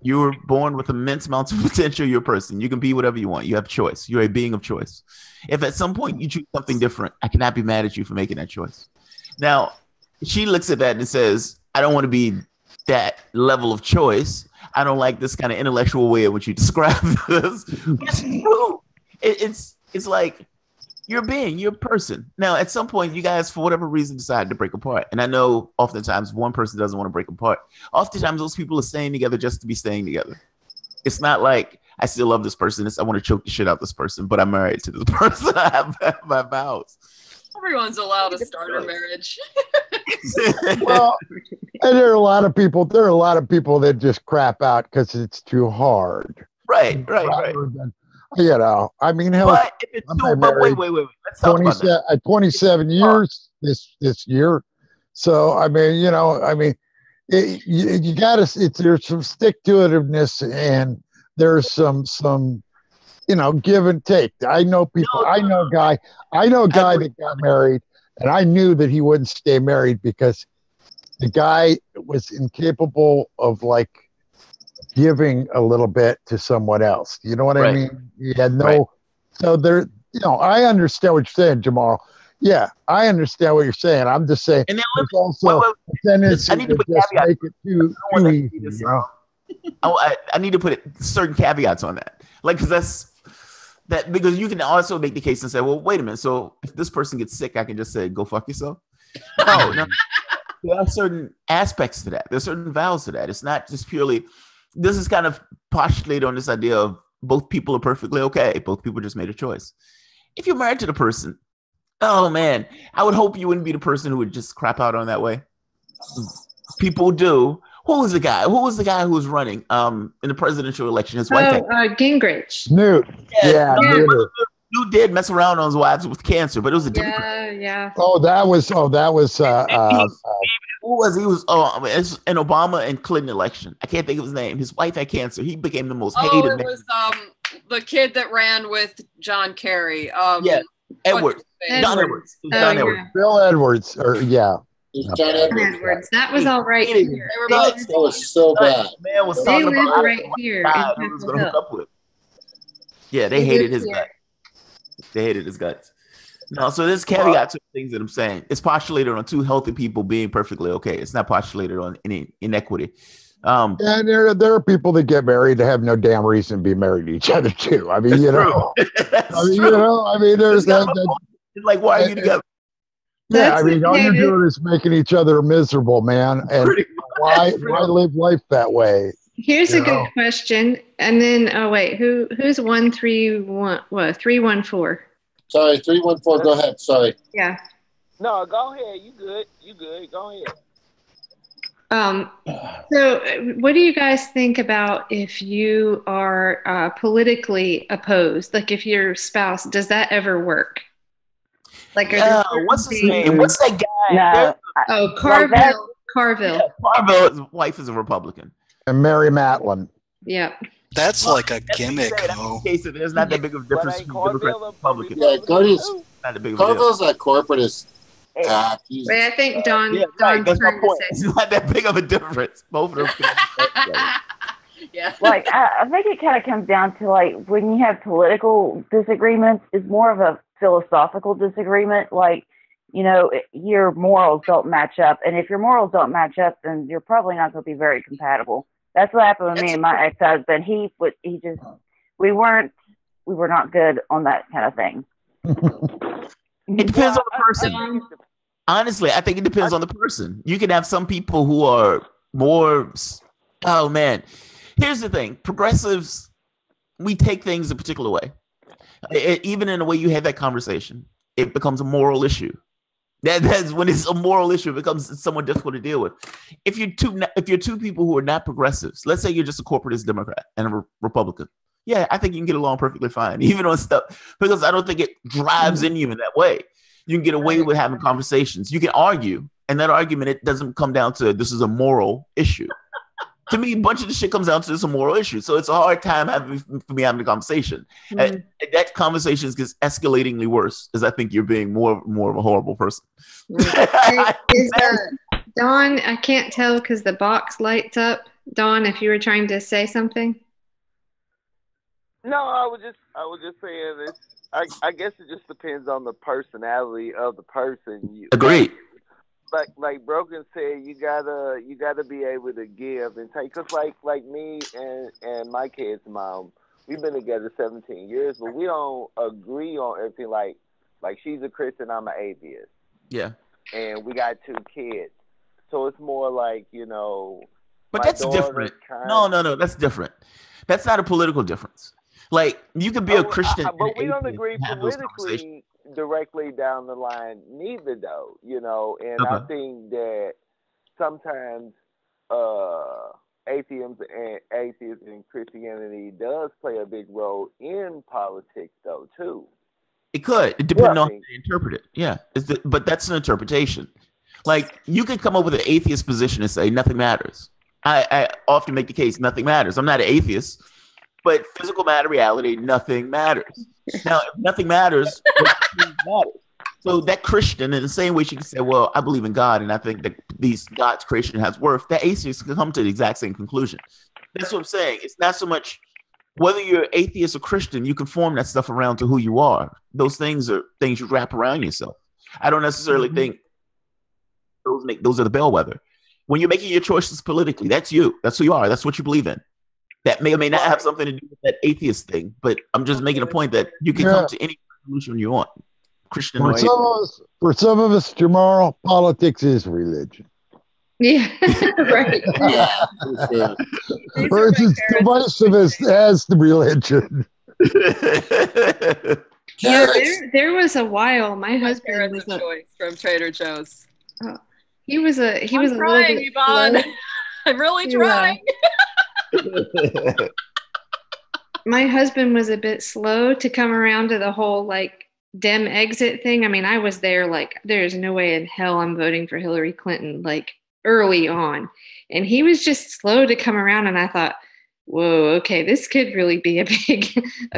You were born with immense amounts of potential. You're a person. You can be whatever you want. You have choice. You're a being of choice. If at some point you choose something different, I cannot be mad at you for making that choice. Now, she looks at that and says, I don't want to be that level of choice. I don't like this kind of intellectual way in which you describe this. It's true. It's like you're a person. Now, at some point, you guys, for whatever reason, decide to break apart. And I know oftentimes one person doesn't want to break apart. Oftentimes, those people are staying together just to be staying together. It's not like I still love this person. I want to choke the shit out of this person, but I'm married to this person. I have my vows. Everyone's allowed to start a marriage. Well, and there are a lot of people that just crap out because it's too hard. Right. I mean, hell, but if it's wait. Let's talk about that. 27 years this year. So, I mean, you gotta, there's some stick-to-itiveness and there's some, give and take. I know people, I know a guy that got married, and I knew that he wouldn't stay married because the guy was incapable of giving a little bit to someone else. You know what I mean? He had no, so there, I understand what you're saying, Jamarl. Yeah, I understand what you're saying. I'm just saying. And then also, I need to put caveats. I need to put certain caveats on that, because because you can also make the case and say, well, wait a minute. So if this person gets sick, I can just say, go fuck yourself. No, there are certain aspects to that. There's certain vows to that. It's not just purely. This is kind of postulated on this idea of both people are perfectly okay. Both people just made a choice. If you're married to the person, oh man, I would hope you wouldn't be the person who would just crap out on that way. People do. Who was the guy? Who was the guy who was running in the presidential election? His wife. Gingrich. Newt. Yeah. Newt did mess around on his wives with cancer, but it was a Democrat. Yeah. Oh, that was. Who was he? Was it's an Obama and Clinton election. I can't think of his name. His wife had cancer. He became the most hated. Oh, it was the kid that ran with John Kerry. Edwards. John Edwards. John Edwards. Bill Edwards. John Edwards. That was all right here. That was so bad. Man was they talking lived about right here. who was going to hook up with. Yeah, they hated his guts. They hated his guts. No, so there's caveat to the things that I'm saying. It's postulated on two healthy people being perfectly okay. It's not postulated on any inequity. And there are people that get married that have no damn reason to be married to each other too. I mean, there's that. Like, why are you together? Yeah, I mean, all you're doing is making each other miserable, man. And why live life that way? Here's a good question. And then, oh wait, who's 131? What 314? Sorry, 314. Go ahead. Sorry. Yeah. No, go ahead. You good? Go ahead. So what do you guys think about if you are politically opposed? Like if your spouse, does that ever work? Like, what's his name? What's that guy? No. Oh, Carville. Carville. Yeah, Carville's wife is a Republican. And Mary Matlin. Yeah. That's like a gimmick, though. There's not that big of a difference between Democrats and Republicans. Yeah, Not that big of a deal. Carville's a corporatist. Wait, I think Don. That's my point. It's not that big of a difference. Both of them. Yeah. Like, I think it kind of comes down to, like, when you have political disagreements, it's more of a philosophical disagreement. Like, your morals don't match up. And if your morals don't match up, then you're probably not going to be very compatible. That's what happened with me and my ex-husband. We were not good on that kind of thing. It depends on the person. Honestly, I think it depends on the person. You can have some people who are more, oh man. Here's the thing. Progressives, we take things a particular way. Even in the way you have that conversation, it becomes a moral issue. That's when it's a moral issue. It becomes somewhat difficult to deal with. If you're two people who are not progressives, let's say you're just a corporatist Democrat and a Republican. Yeah, I think you can get along perfectly fine, even on stuff, because I don't think it drives in you in that way. You can get away with having conversations. You can argue, and that argument, it doesn't come down to this is a moral issue. To me, a bunch of the shit comes down to this is a moral issue. So it's a hard time for me having a conversation. And that conversation gets escalatingly worse as I think you're being more of a horrible person. Dawn, I can't tell because the box lights up. Dawn, if you were trying to say something. No, I was just saying this. I guess it just depends on the personality of the person. Agreed. Like Broken said, you gotta be able to give and take. Cause like me and my kid's mom, we've been together 17 years, but we don't agree on everything. Like she's a Christian, I'm an atheist. Yeah. And we got 2 kids, so it's more like But that's different. No, that's different. That's not a political difference. Like you could be a Christian, but we don't agree politically directly down the line, neither though. And I think that sometimes atheism and Christianity does play a big role in politics, though too. It could. It depends on how you interpret it. Yeah, but that's an interpretation. Like you could come up with an atheist position and say nothing matters. I often make the case nothing matters. I'm not an atheist. But physical matter, reality, nothing matters. Now, if nothing matters, matters. So that Christian, in the same way she can say, well, I believe in God, and I think that God's creation has worth, that atheist can come to the exact same conclusion. That's what I'm saying. It's not so much whether you're atheist or Christian, you can form that stuff around to who you are. Those things are things you wrap around yourself. I don't necessarily think those are the bellwether. When you're making your choices politically, that's you. That's who you are. That's what you believe in. That may or may not have something to do with that atheist thing, but I'm just making a point that you can come to any conclusion you want. Christian or atheist. For some of us, Jamarl, politics is religion. Yeah, right. Or it's as divisive as the religion. Yeah, there was a while my husband was a choice from Trader Joe's. Oh, he was a little bit Ebon. I'm really trying. My husband was a bit slow to come around to the whole like Dem exit thing. I mean, I was there like there's no way in hell I'm voting for Hillary Clinton like early on, and he was just slow to come around. And I thought, whoa, okay, this could really be a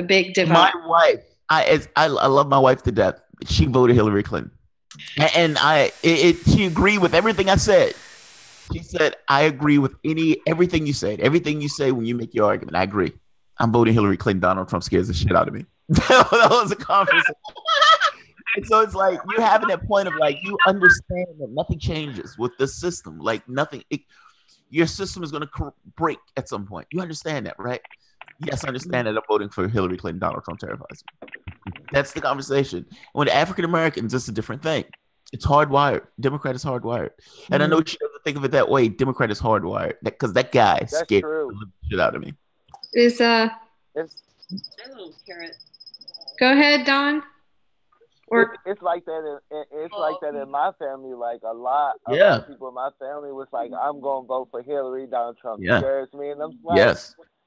big divide. My wife, I love my wife to death. She voted Hillary Clinton, and she agreed with everything I said. She said, I agree with everything you said. Everything you say when you make your argument, I agree. I'm voting Hillary Clinton. Donald Trump scares the shit out of me. That was a conference. And so it's like you're having that point of like you understand that nothing changes with the system. Like nothing. your system is going to break at some point. You understand that, right? Yes, I understand that I'm voting for Hillary Clinton. Donald Trump terrifies me. That's the conversation. When African Americans, it's a different thing. It's hardwired. Democrat is hardwired. And I know she doesn't think of it that way. Democrat is hardwired. Because that guy scared the living shit out of me. Little carrot. Go ahead, Don. Or it's like that. It's like that in my family. Like a lot of people in my family was like, "I'm gonna vote for Hillary. Donald Trump scares me," and I'm like,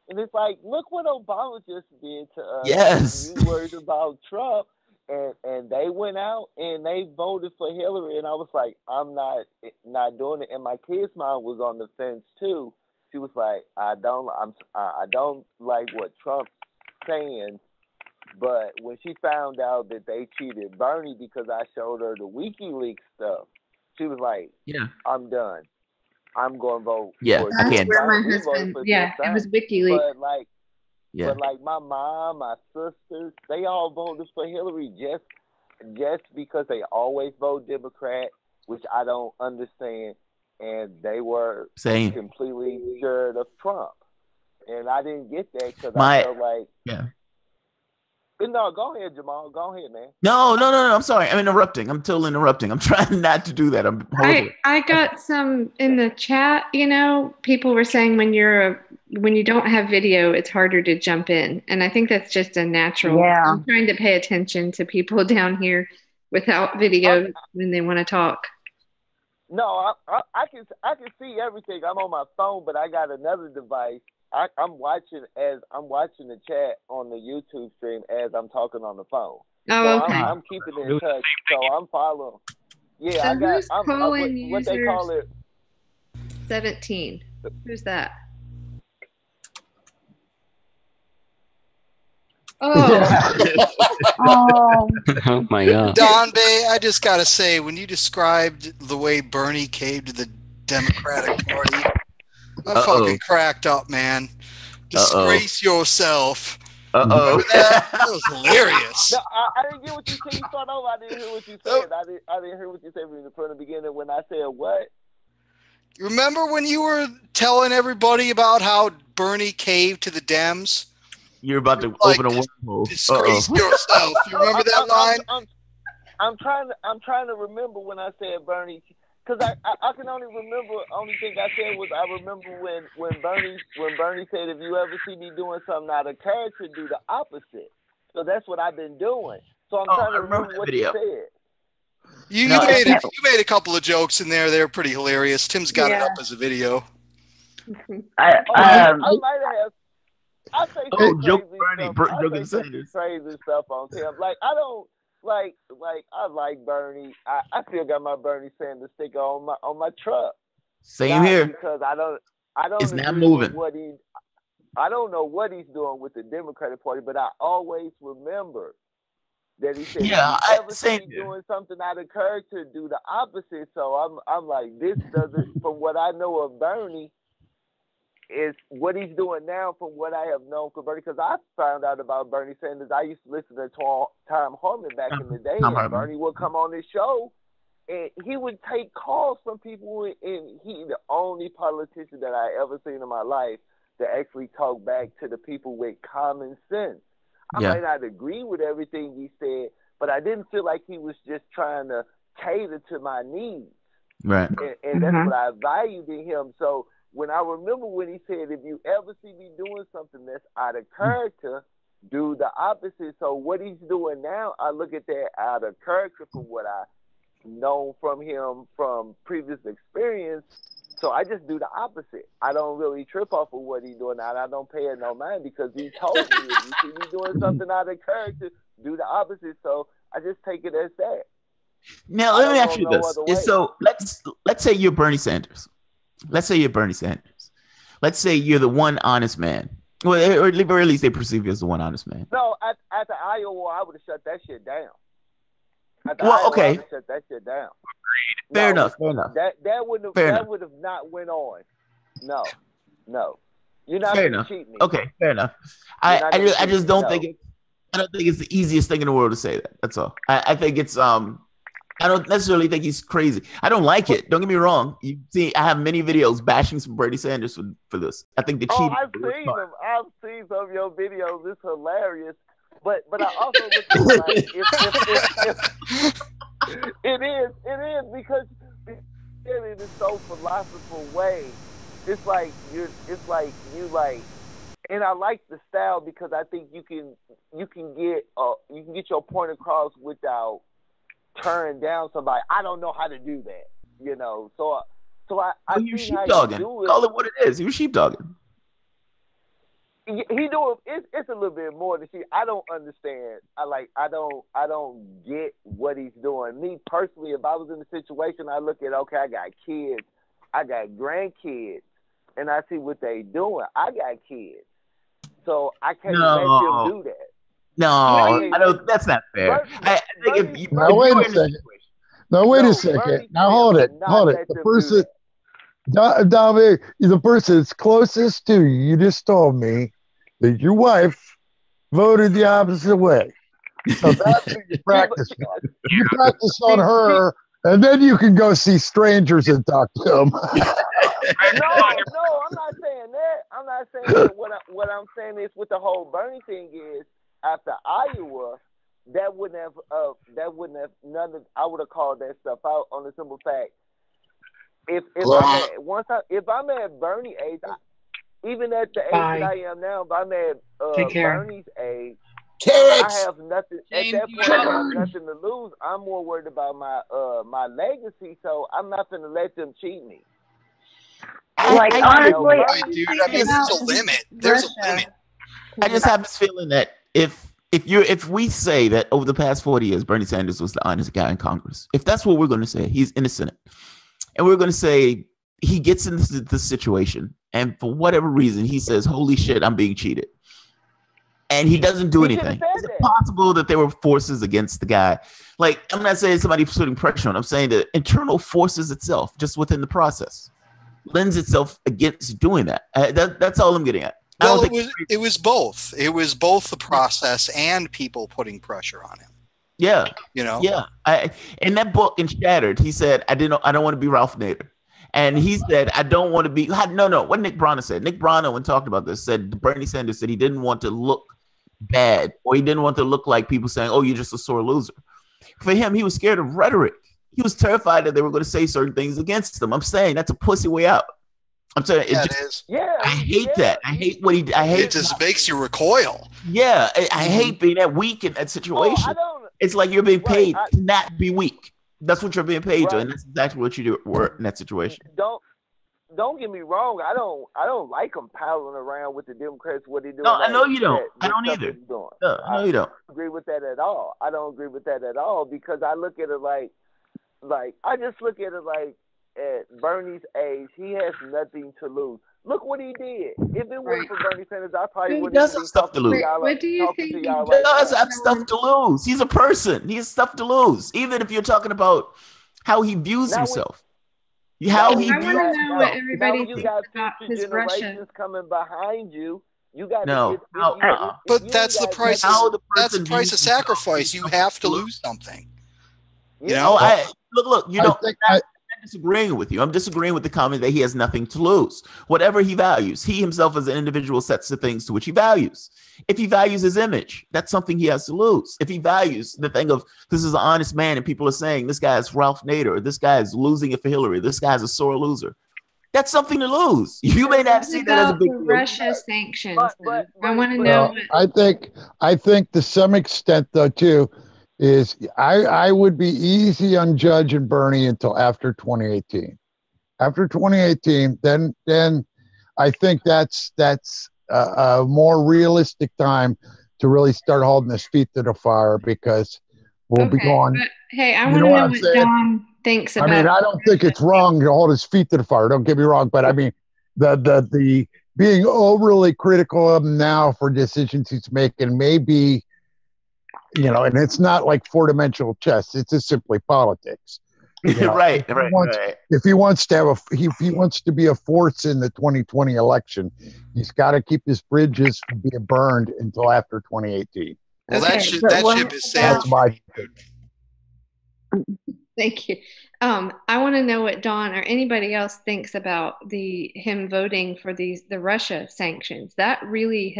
and it's like, look what Obama just did to us. Yes. You worried about Trump, and they went out and they voted for Hillary, and I was like, I'm not doing it. And my kid's mom was on the fence too. She was like, I don't like what Trump's saying. But when she found out that they cheated Bernie because I showed her the WikiLeaks stuff, she was like, I'm done. I'm going to vote. Yeah, for I can't. where my husband, it was WikiLeaks. But like my mom, my sisters, they all voted for Hillary just because they always vote Democrat, which I don't understand. And they were completely scared of Trump. And I didn't get that because I felt like... No, go ahead, Jamarl. Go ahead, man. No. I'm sorry. I'm interrupting. I'm totally interrupting. I'm trying not to do that. I got some in the chat. You know, people were saying when you don't have video, it's harder to jump in, and I think that's just a natural. Yeah. I'm trying to pay attention to people down here without video when they want to talk. No, I can see everything. I'm on my phone, but I got another device. I'm watching the chat on the YouTube stream as I'm talking on the phone. Oh, okay. I'm keeping in touch, so I'm following. Yeah, So I got. who's calling what they call it? 17. Who's that? Oh my God. Don Bay, I just gotta say, when you described the way Bernie caved to the Democratic Party, I fucking cracked up, man. Disgrace yourself. That was hilarious. No, I didn't get what you said. You start over. I didn't hear what you said. I didn't hear what you said from the beginning when I said what. Remember when you were telling everybody about how Bernie caved to the Dems? You're about to open a wormhole. Disgrace yourself. You remember that line? I'm trying to remember when I said Bernie, because I can only remember. Only thing I said was I remember when Bernie said, if you ever see me doing something out of character, do the opposite. So that's what I've been doing. So I'm trying to remember what you said. You made a couple of jokes in there. They're pretty hilarious. Tim's got it up as a video. I might have. I say crazy stuff on Tim. Like I don't like I like Bernie. I still got my Bernie Sanders sticker on my truck. Same here. Because I don't. It's not moving. I don't know what he's doing with the Democratic Party, but I always remember that he said, if you doing something out of character, do the opposite. So I'm like, this doesn't. From what I know of Bernie, is what he's doing now from what I have known for Bernie, because I found out about Bernie Sanders. I used to listen to Tom Hartman back in the day, and Bernie would come on his show, and he would take calls from people, and he the only politician that I ever seen in my life that actually talk back to the people with common sense. I might not agree with everything he said, but I didn't feel like he was just trying to cater to my needs. Right. And that's what I valued in him. So when I remember when he said, if you ever see me doing something that's out of character, do the opposite. So what he's doing now, I look at that out of character from what I known from him from previous experience. So I just do the opposite. I don't really trip off of what he's doing now. I don't pay it no mind because he told me, if you see me doing something out of character, do the opposite. So I just take it as that. Now let me ask you this. So let's say you're Bernie Sanders. Let's say you're Bernie Sanders. Let's say you're the one honest man. Well, or at least they perceive you as the one honest man. No, at the Iowa, I would have shut that shit down. Okay. I would have shut that shit down. Fair enough. That would have not went on. No. You're not going to cheat me. Okay, fair enough. I just don't think I don't think it's the easiest thing in the world to say that. That's all. I think it's I don't necessarily think he's crazy. I don't like it. Don't get me wrong. You see, I have many videos bashing some Bernie Sanders for this. I think the cheating. I've seen them. I've seen some of your videos. It's hilarious. But I also look at it like if it is because it is so philosophical way. It's like you like, and I like the style because I think you can get your point across without turning down somebody. I don't know how to do that, you know. So I you're see how sheepdogging. you do it. Call it what it is. You're sheepdogging. He doing it's a little bit more than she. I don't understand. I don't get what he's doing. Me personally, if I was in the situation, I look at I got kids, I got grandkids, and I see what they doing. I got kids, so I can't let them do that. No, I don't. That's not fair. I think if now wait a second. No, wait a second. Now hold it. The person, Dominic, the person that's closest to you just told me that your wife voted the opposite way. So that's what you practice on. You practice on her, and then you can go see strangers and talk to them. No, I'm not saying that. I'm not saying that. What I'm saying is with the whole Bernie thing is after Iowa, that wouldn't have none of. I would have called that stuff out on the simple fact. If I'm at Bernie age, even at the age that I am now, if I'm at Bernie's age, I have nothing. At that point, I have nothing to lose. I'm more worried about my legacy, so I'm not going to let them cheat me. Like honestly, dude, I mean, there's a limit. There's a limit. I just have this feeling that if we say that over the past 40 years, Bernie Sanders was the honest guy in Congress, if that's what we're going to say, he's in the Senate, and we're going to say he gets into this situation, and for whatever reason, he says, "Holy shit, I'm being cheated," and he doesn't do anything. Is it possible that there were forces against the guy? Like, I'm not saying somebody's putting pressure on him. I'm saying the internal forces itself, just within the process, lends itself against doing that. That's all I'm getting at. Well, it was both. It was both the process and people putting pressure on him. Yeah, you know. Yeah, in that book in Shattered, he said, I don't want to be Ralph Nader," and he said, "I don't want to be." No. What Nick Brana said. Nick Brana, when talked about this, said Bernie Sanders said he didn't want to look bad, or he didn't want to look like people saying, "Oh, you're just a sore loser." For him, he was scared of rhetoric. He was terrified that they were going to say certain things against him. I'm saying that's a pussy way out. I'm saying it is. Yeah, I hate that. I hate what he. I hate it. Just makes you recoil. Yeah, I hate being that weak in that situation. It's like you're being paid to not be weak. That's what you're being paid to, and that's exactly what you do in that situation. Don't get me wrong. I don't like them piling around with the Democrats. What they do? No, I know you don't. I don't either. No, I know you don't. Agree with that at all. I don't agree with that at all because I look at it like I just look at it like at Bernie's age, he has nothing to lose. Look what he did. If it wasn't for Bernie Sanders, I probably wouldn't have stuff to lose. What do you think he does have stuff to lose? He's a person. He has stuff to lose. Even if you're talking about how he views himself. How he views himself. I what everybody thinks about his Russia coming behind you. You got but that's the price. That's the price of sacrifice. You have to lose something. You know, look. You know, I'm disagreeing with you. I'm disagreeing with the comment that he has nothing to lose. Whatever he values, he himself as an individual sets the things to which he values. If he values his image, that's something he has to lose. If he values the thing of this is an honest man and people are saying this guy is Ralph Nader, or this guy is losing it for Hillary, this guy's a sore loser, that's something to lose. You may not see that as a big deal. Russia sanctions. I want to know. I think to some extent though too is I would be easy on Judge and Bernie until after 2018. After 2018, then I think that's a more realistic time to really start holding his feet to the fire because we'll be going. But, hey, I want to know what John thinks about. I mean, I don't think it's wrong to hold his feet to the fire. Don't get me wrong, but I mean, the being overly critical of him now for decisions he's making may be, you know, and it's not like four-dimensional chess. It's just simply politics. You know, right. If he wants to have if he wants to be a force in the 2020 election, he's got to keep his bridges from being burned until after 2018. Well, that ship is sailed. That's my. Thank you. I want to know what Dawn or anybody else thinks about him voting for the Russia sanctions. That really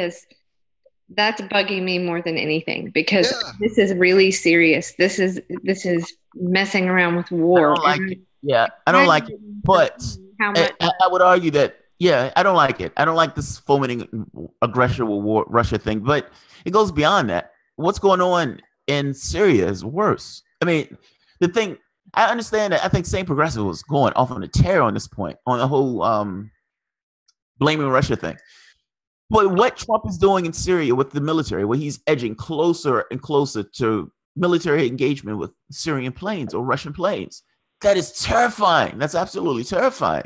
that's bugging me more than anything because this is really serious. This is messing around with war. I don't like it. Yeah, I don't like it. But I would argue that I don't like it. I don't like this fomenting aggression with war, Russia thing. But it goes beyond that. What's going on in Syria is worse. I mean, the thing. I understand that. I think St. Progressive was going off on a tear on this point, on the whole blaming Russia thing. But what Trump is doing in Syria with the military, where he's edging closer and closer to military engagement with Syrian planes or Russian planes, that is terrifying. That's absolutely terrifying.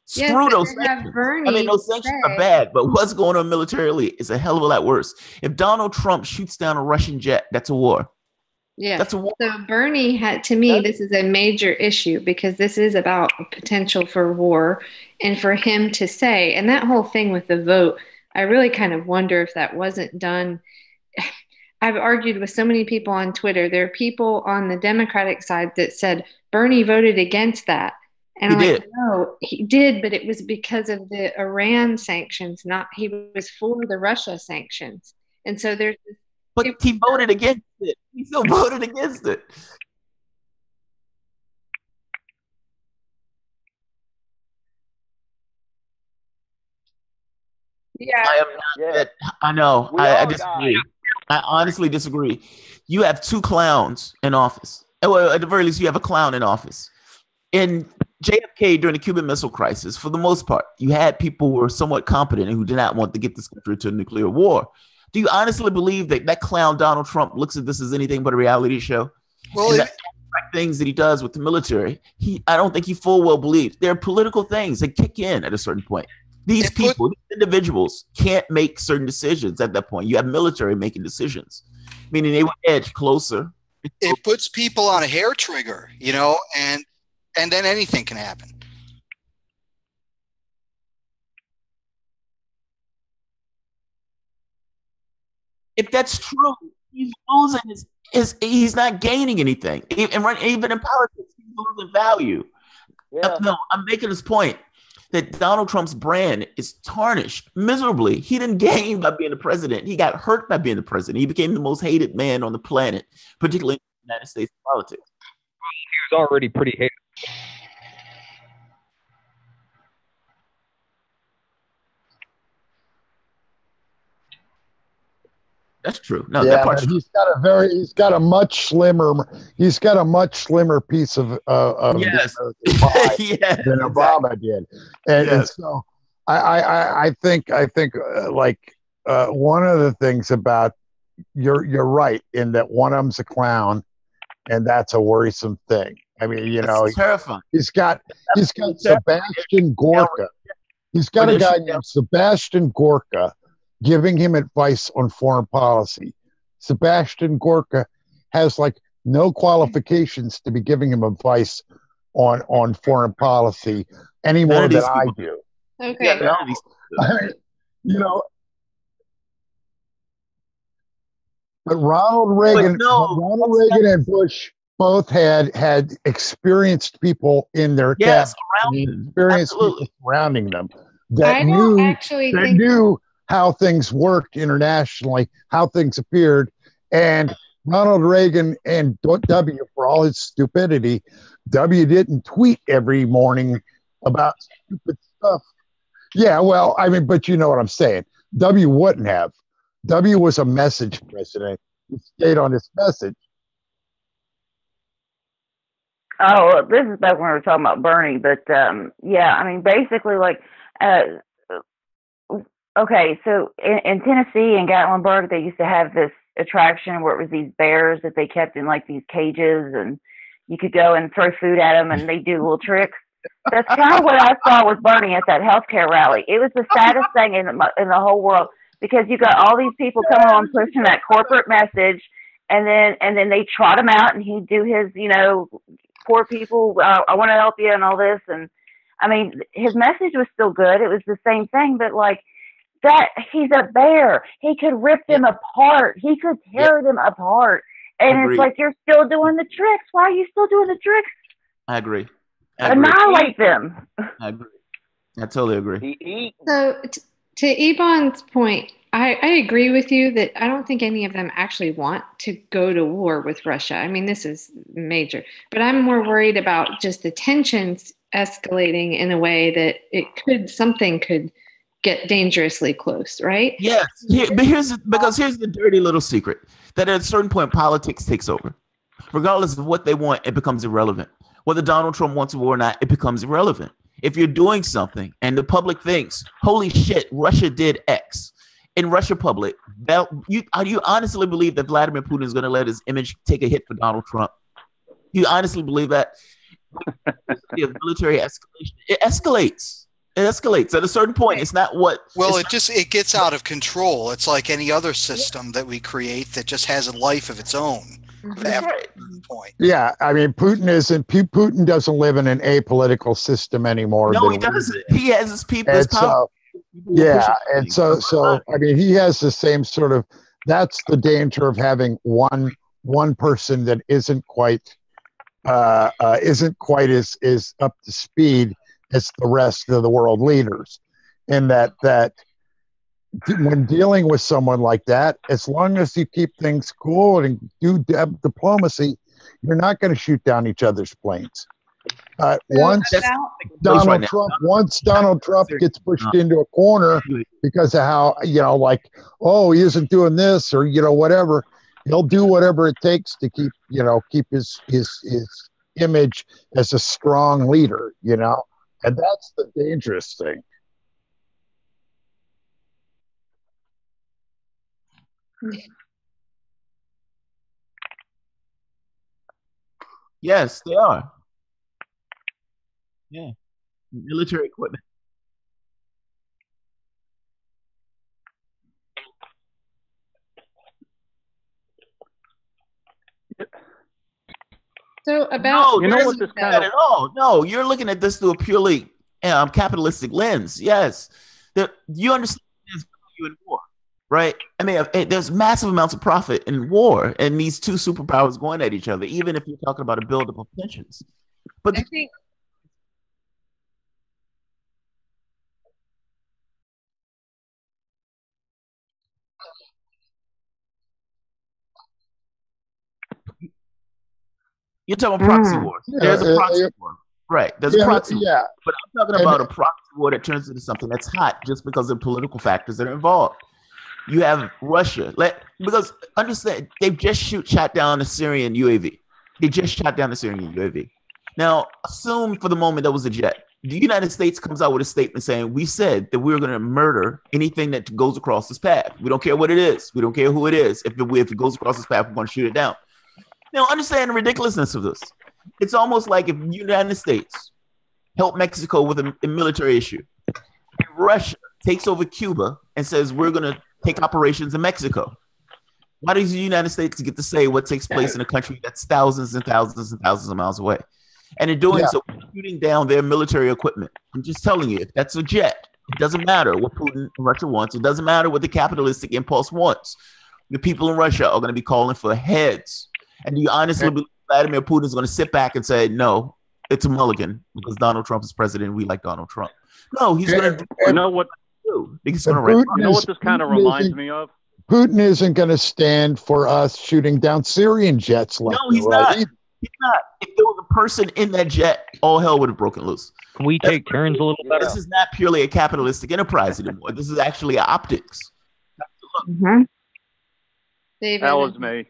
Screw those sanctions. I mean, those sanctions are bad, but what's going on militarily is a hell of a lot worse. If Donald Trump shoots down a Russian jet, that's a war. Yeah. So Bernie to me, this is a major issue because this is about potential for war, and for him to say, and that whole thing with the vote, I really kind of wonder if that wasn't done. I've argued with so many people on Twitter. There are people on the Democratic side that said Bernie voted against that. And I'm like, no, he did, but it was because of the Iran sanctions, he was for the Russia sanctions. And so there's this. But he voted against it. He still voted against it. Yeah, I know. I disagree. I honestly disagree. You have two clowns in office. Well, at the very least, you have a clown in office. In JFK during the Cuban Missile Crisis, for the most part, you had people who were somewhat competent and who did not want to get this country to a nuclear war. Do you honestly believe that clown Donald Trump looks at this as anything but a reality show? Well, the things that he does with the military, I don't think he full well believes. There are political things that kick in at a certain point. These people, these individuals can't make certain decisions at that point. You have military making decisions, meaning they would edge closer. It puts people on a hair trigger, and then anything can happen. If that's true, he's losing he's not gaining anything. Even in politics, he's losing value. Yeah. No, I'm making this point that Donald Trump's brand is tarnished miserably. He didn't gain by being the president. He got hurt by being the president. He became the most hated man on the planet, particularly in the United States politics. He was already pretty hated. That's true. No, yeah, that part's but true. he's got a much slimmer piece of yes. yes, than Obama did, and so I think one of the things about you're right in that one of them's a clown, and that's a worrisome thing. I mean, that's terrifying. He's got Sebastian Gorka. He's got a guy named Sebastian Gorka giving him advice on foreign policy. Sebastian Gorka has no qualifications to be giving him advice on foreign policy any more than I do. Okay. But Ronald Reagan and Bush both had experienced people in their cabinet, experienced people surrounding them that knew how things worked internationally, how things appeared. And Ronald Reagan and W, for all his stupidity, W didn't tweet every morning about stupid stuff. Yeah, well, I mean, but you know what I'm saying. W wouldn't have. W was a message president. He stayed on his message. Oh, this is back when we were talking about Bernie, but yeah, I mean, basically, okay, so in Tennessee and Gatlinburg, they used to have this attraction where it was these bears that they kept in these cages, and you could go and throw food at them, and they do little tricks. That's kind of what I saw with Bernie at that healthcare rally. It was the saddest thing in the whole world because you got all these people coming on pushing that corporate message, and then they trot him out, and he'd do his, poor people, I want to help you, and all this, and I mean, his message was still good. It was the same thing, but that he's a bear. He could rip them apart. He could tear them apart. And Agreed. it's like, you're still doing the tricks. Why are you still doing the tricks? I agree. Annihilate them. I agree. I totally agree. So to Ebon's point, I agree with you that I don't think any of them actually want to go to war with Russia. I mean, this is major, but I'm more worried about just the tensions escalating in a way that something could get dangerously close, right? Yes. But here's the dirty little secret that at a certain point politics takes over. Regardless of what they want, it becomes irrelevant. Whether Donald Trump wants a war or not, it becomes irrelevant. If you're doing something and the public thinks, holy shit, Russia did X, in Russia public, you honestly believe that Vladimir Putin is going to let his image take a hit for Donald Trump? You honestly believe that? The military escalation, it escalates. It escalates at a certain point. It's not what. Well, it gets out of control. It's like any other system that we create that just has a life of its own. Point. Yeah, I mean, Putin doesn't live in an apolitical system anymore. No, he doesn't. He has his people's power. So I mean, he has the same sort of. That's the danger of having one person that isn't quite as up to speed as the rest of the world leaders, and that when dealing with someone like that, as long as you keep things cool and do diplomacy, you're not going to shoot down each other's planes. Once Donald Trump gets pushed into a corner because of how, he isn't doing this or, whatever, he'll do whatever it takes to keep his image as a strong leader, and that's the dangerous thing. Yes, they are. Yeah, military equipment. So about at all. No, you're looking at this through a purely capitalistic lens. Yes, you understand there's value in war, right? I mean, there's massive amounts of profit in war, and these two superpowers going at each other. Even if you're talking about a buildup of tensions, but I think. You're talking about proxy wars. There's a proxy war. Right. There's a proxy war. Yeah. But I'm talking about a proxy war that turns into something that's hot just because of political factors that are involved. You have Russia. Because understand, they've just shot down a Syrian UAV. They just shot down the Syrian UAV. Now, assume for the moment that was a jet. The United States comes out with a statement saying, we said that we're going to murder anything that goes across this path. We don't care what it is. We don't care who it is. If it goes across this path, we're going to shoot it down. Now, understand the ridiculousness of this. It's almost like if the United States helped Mexico with a military issue, and Russia takes over Cuba and says, we're going to take operations in Mexico. Why does the United States get to say what takes place in a country that's thousands and thousands and thousands of miles away? And in doing so, shooting down their military equipment. I'm just telling you, if that's a jet, it doesn't matter what Putin and Russia wants. It doesn't matter what the capitalistic impulse wants. The people in Russia are going to be calling for heads. And do you honestly believe Vladimir Putin is going to sit back and say, no, it's a mulligan because Donald Trump is president and we like Donald Trump? No, he's going to do you know what this kind of reminds me of? Putin isn't going to stand for us shooting down Syrian jets. No, he's not. He's not. If there was a person in that jet, all hell would have broken loose. Can we take turns a little better? This is not purely a capitalistic enterprise anymore. This is actually optics. David. That was me.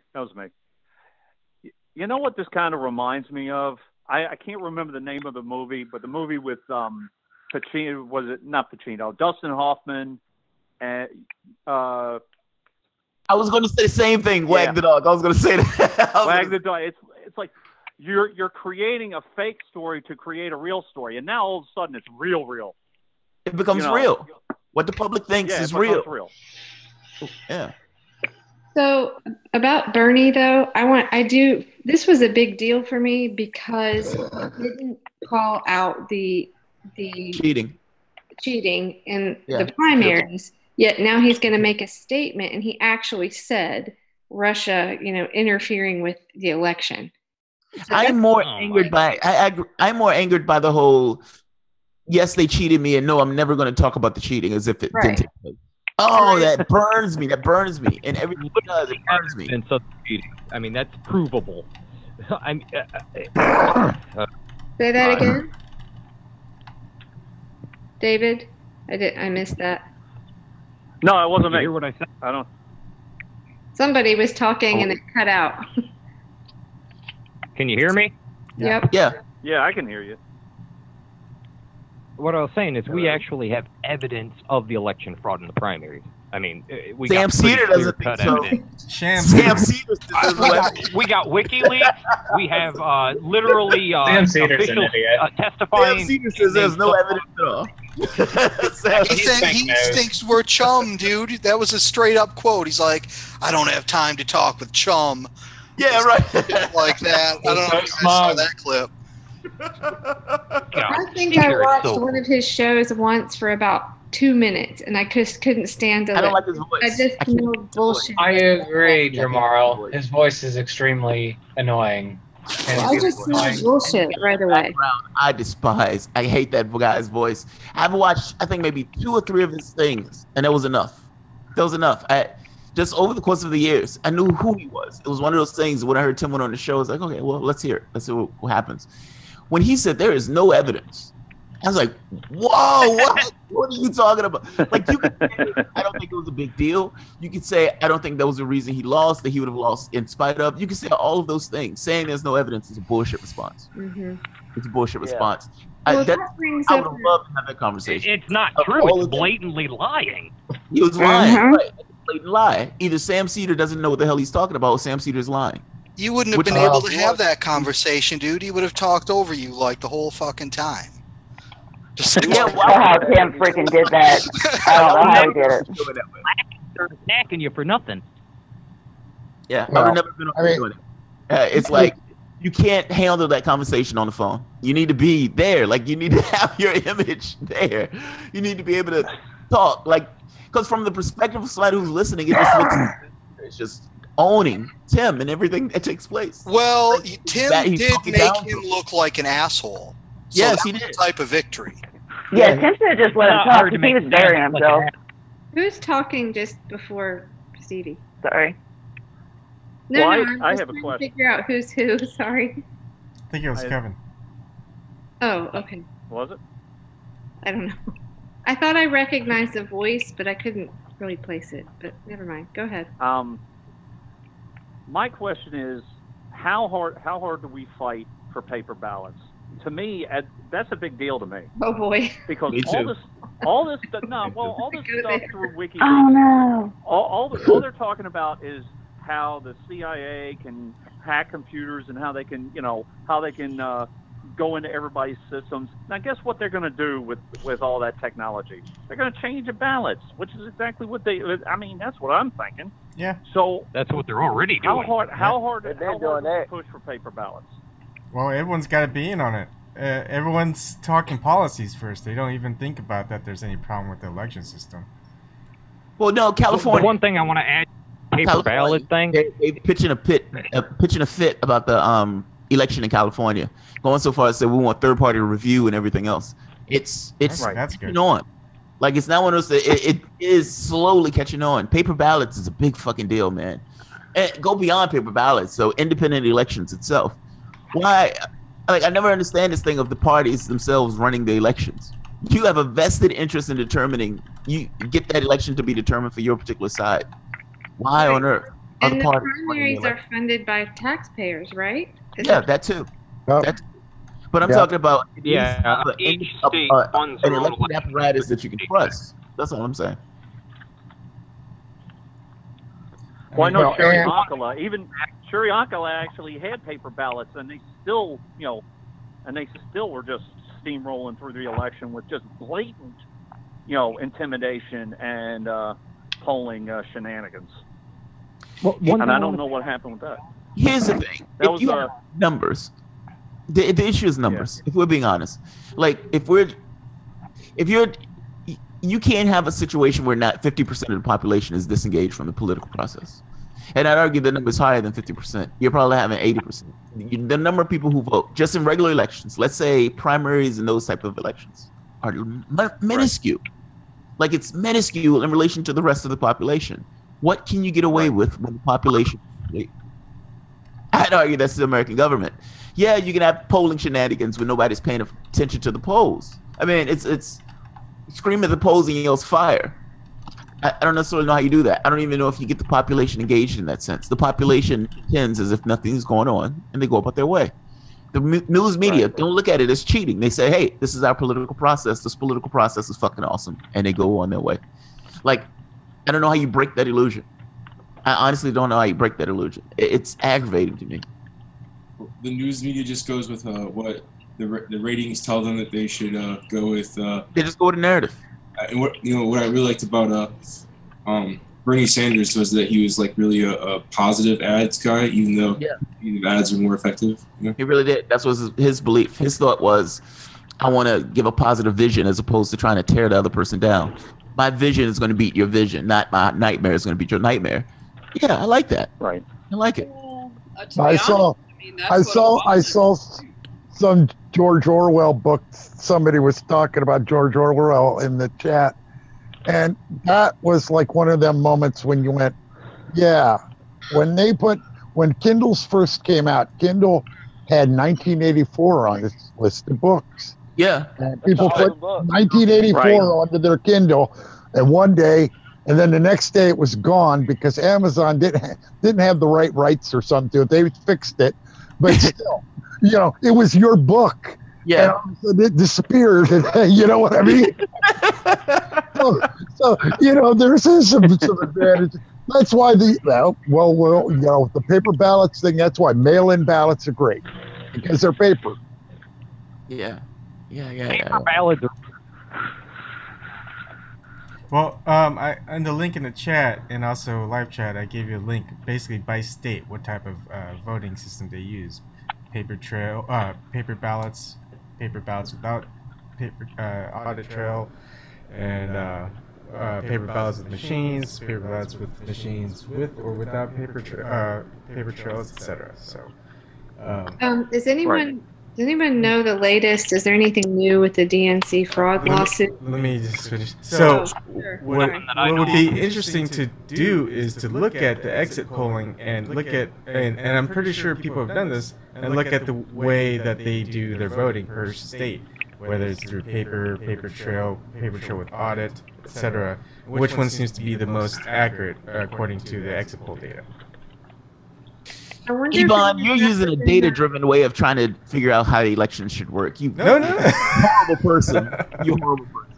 You know what this kind of reminds me of? I can't remember the name of the movie, but the movie with Pacino, was it not Pacino? Dustin Hoffman and I was going to say the same thing. Wag the dog. I was going to say that. Wag the dog. It's like you're creating a fake story to create a real story, and now all of a sudden it's real. It becomes real. What the public thinks is real. Yeah. So about Bernie, though, this was a big deal for me because he didn't call out the cheating in the primaries. Yet now he's going to make a statement, and he actually said Russia, interfering with the election. So I'm more angered by I'm more angered by the whole. Yes, they cheated me, and no, I'm never going to talk about the cheating as if it didn't take place. Oh, that burns me. That burns me, and everything it does, it burns me. And so cheating. I mean, that's provable. Say that again, David. I missed that. No, it wasn't me. Hear what I said? I don't. Somebody was talking and it cut out. Can you hear me? Yep. Yeah, I can hear you. What I was saying is we actually have evidence of the election fraud in the primaries. I mean, we Sam got pretty Cedar doesn't clear-cut think so. evidence. Sam Cedar we got WikiLeaks. We have literally Sam Cedar's an officials idiot. testifying. Sam Cedar says there's no evidence at all. He thinks we're chum, dude. That was a straight up quote. He's like, I don't have time to talk with chum. Yeah, right. Like that. I don't know if you guys saw that clip. I think I watched one of his shows once for about 2 minutes, and I just couldn't stand it. I don't like his voice. I just know bullshit. I agree, Jamarl. His voice is extremely annoying. I just know bullshit right away. I despise. I hate that guy's voice. I've watched, I think, maybe 2 or 3 of his things, and that was enough. That was enough. Just over the course of the years, I knew who he was. It was one of those things when I heard Tim went on the show, I was like, okay, well, let's hear it. Let's see what happens. When he said there is no evidence, I was like, whoa, what are you talking about? Like, you could say, I don't think it was a big deal. You could say, I don't think that was the reason he lost, that he would have lost in spite of. You could say all of those things. Saying there's no evidence is a bullshit response. It's a bullshit response. Well, I would that love to have that conversation. It's not true. It's blatantly lying. He was lying. Right. Blatant lie. Either Sam Cedar doesn't know what the hell he's talking about, or Sam Cedar's lying. You wouldn't have been able to have that conversation, dude. He would have talked over you like the whole fucking time. Just like, yeah, how Tim freaking did that. I don't know how he did it. They're attacking you for nothing. Yeah, I would have never been doing it. It's like you can't handle that conversation on the phone. You need to be there. Like, you need to have your image there. You need to be able to talk. Like, because from the perspective of somebody who's listening, it just looks, it's just owning Tim and everything that takes place. well, Like, Tim he's did talking make down to him look like an asshole. So Yes, that he was did. a type of victory. Yeah, Tim should have just let him talk because he was burying himself. Who's talking just before Stevie? Sorry. No, Well, I'm I just have a trying to question. figure out who's who. Sorry. I think it was Kevin. Oh, okay. Was it? I don't know. I thought I recognized the voice, but I couldn't really place it. But never mind. Go ahead. My question is, how hard do we fight for paper ballots? To me, that's a big deal to me. Oh boy. Because Me too. all this stuff through WikiLeaks. Oh no. All they're talking about is how the CIA can hack computers and how they can go into everybody's systems. Now, guess what they're going to do with all that technology? They're going to change the ballots, which is exactly what that's what I'm thinking. Yeah. So that's what they're already how doing. hard They're do doing we that. push for paper ballots? Well, everyone's got to be in on it. Everyone's talking policies first. They don't even think about that there's any problem with the election system. Well, no, California. The one thing I want to add, paper ballot thing. They pitching a fit about the election in California, going so far as to say we want third-party review and everything else. It's Right, that's good. catching on. Like, it's not one of those. It is slowly catching on. Paper ballots is a big fucking deal, man. And go beyond paper ballots. So independent elections itself. Why? Like, I never understand this thing of the parties themselves running the elections. You have a vested interest in determining. You get that election to be determined for your particular side. Why on earth? Are And the parties running the primaries are election? funded by taxpayers, right? Yeah, that too. That, but I'm talking about each state funds an their own election election. apparatus that you can trust. That's all I'm saying. Well, I know Well, Sherry and- Ankala, even Sherry Ankala actually had paper ballots, and they still, were just steamrolling through the election with just blatant, intimidation and polling shenanigans. One And I thing don't know what happened with that. Here's the thing. That If was you have numbers. The issue is numbers. If we're being honest, like you can't have a situation where not 50% of the population is disengaged from the political process. And I'd argue the number is higher than 50%. You're probably having 80%. The number of people who vote just in regular elections, let's say primaries and those type of elections, are minuscule. Like it's minuscule in relation to the rest of the population. What can you get away with when the population? I'd argue that's the American government. Yeah, you can have polling shenanigans when nobody's paying attention to the polls. I mean, it's scream at the polls and yells fire. I don't necessarily know how you do that. I don't even know if you get the population engaged in that sense. The population pretends as if nothing's going on, and they go about their way. The news media don't look at it as cheating. They say, hey, this is our political process. This political process is fucking awesome. And they go on their way. Like, I don't know how you break that illusion. I honestly don't know how you break that illusion. It's aggravating to me. The news media just goes with what the ratings tell them that they should go with. They just go with the narrative. And what I really liked about Bernie Sanders was that he was like really a positive ads guy, even though ads are more effective. You know? He really did. That was his belief. His thought was, I want to give a positive vision as opposed to trying to tear the other person down. My vision is going to beat your vision, not my nightmare is going to beat your nightmare. Yeah, I like that. Right. I like it. I saw some George Orwell book. Somebody was talking about George Orwell in the chat, and that was like one of them moments when you went, yeah. When Kindle's first came out, Kindle had 1984 on its list of books. Yeah. And people put 1984 onto their Kindle, and one day, and then the next day it was gone because Amazon didn't have the right rights or something to it. They fixed it, but still, it was your book. Yeah. And it disappeared. You know what I mean? so there's some advantage. That's why the paper ballots thing. That's why mail-in ballots are great because they're paper. Yeah. Paper ballots are. Well, on the link in the chat and also live chat, I gave you a link basically by state what type of voting system they use. Paper trail, paper ballots without paper audit trail, and paper ballots with machines, paper ballots with machines with or without paper trails, etc. So, does anyone know the latest? Is there anything new with the DNC fraud lawsuit? Let me just finish. So, what would be interesting to do is to look at the exit polling and look at, and I'm pretty sure people have done this, and look at the way that they do their voting per state, whether it's through paper trail with audit, etc. Which one seems to be the most accurate according to the exit poll data? Ebon, you're using a data-driven way of trying to figure out how the election should work. No. You're a horrible person. You're a horrible person.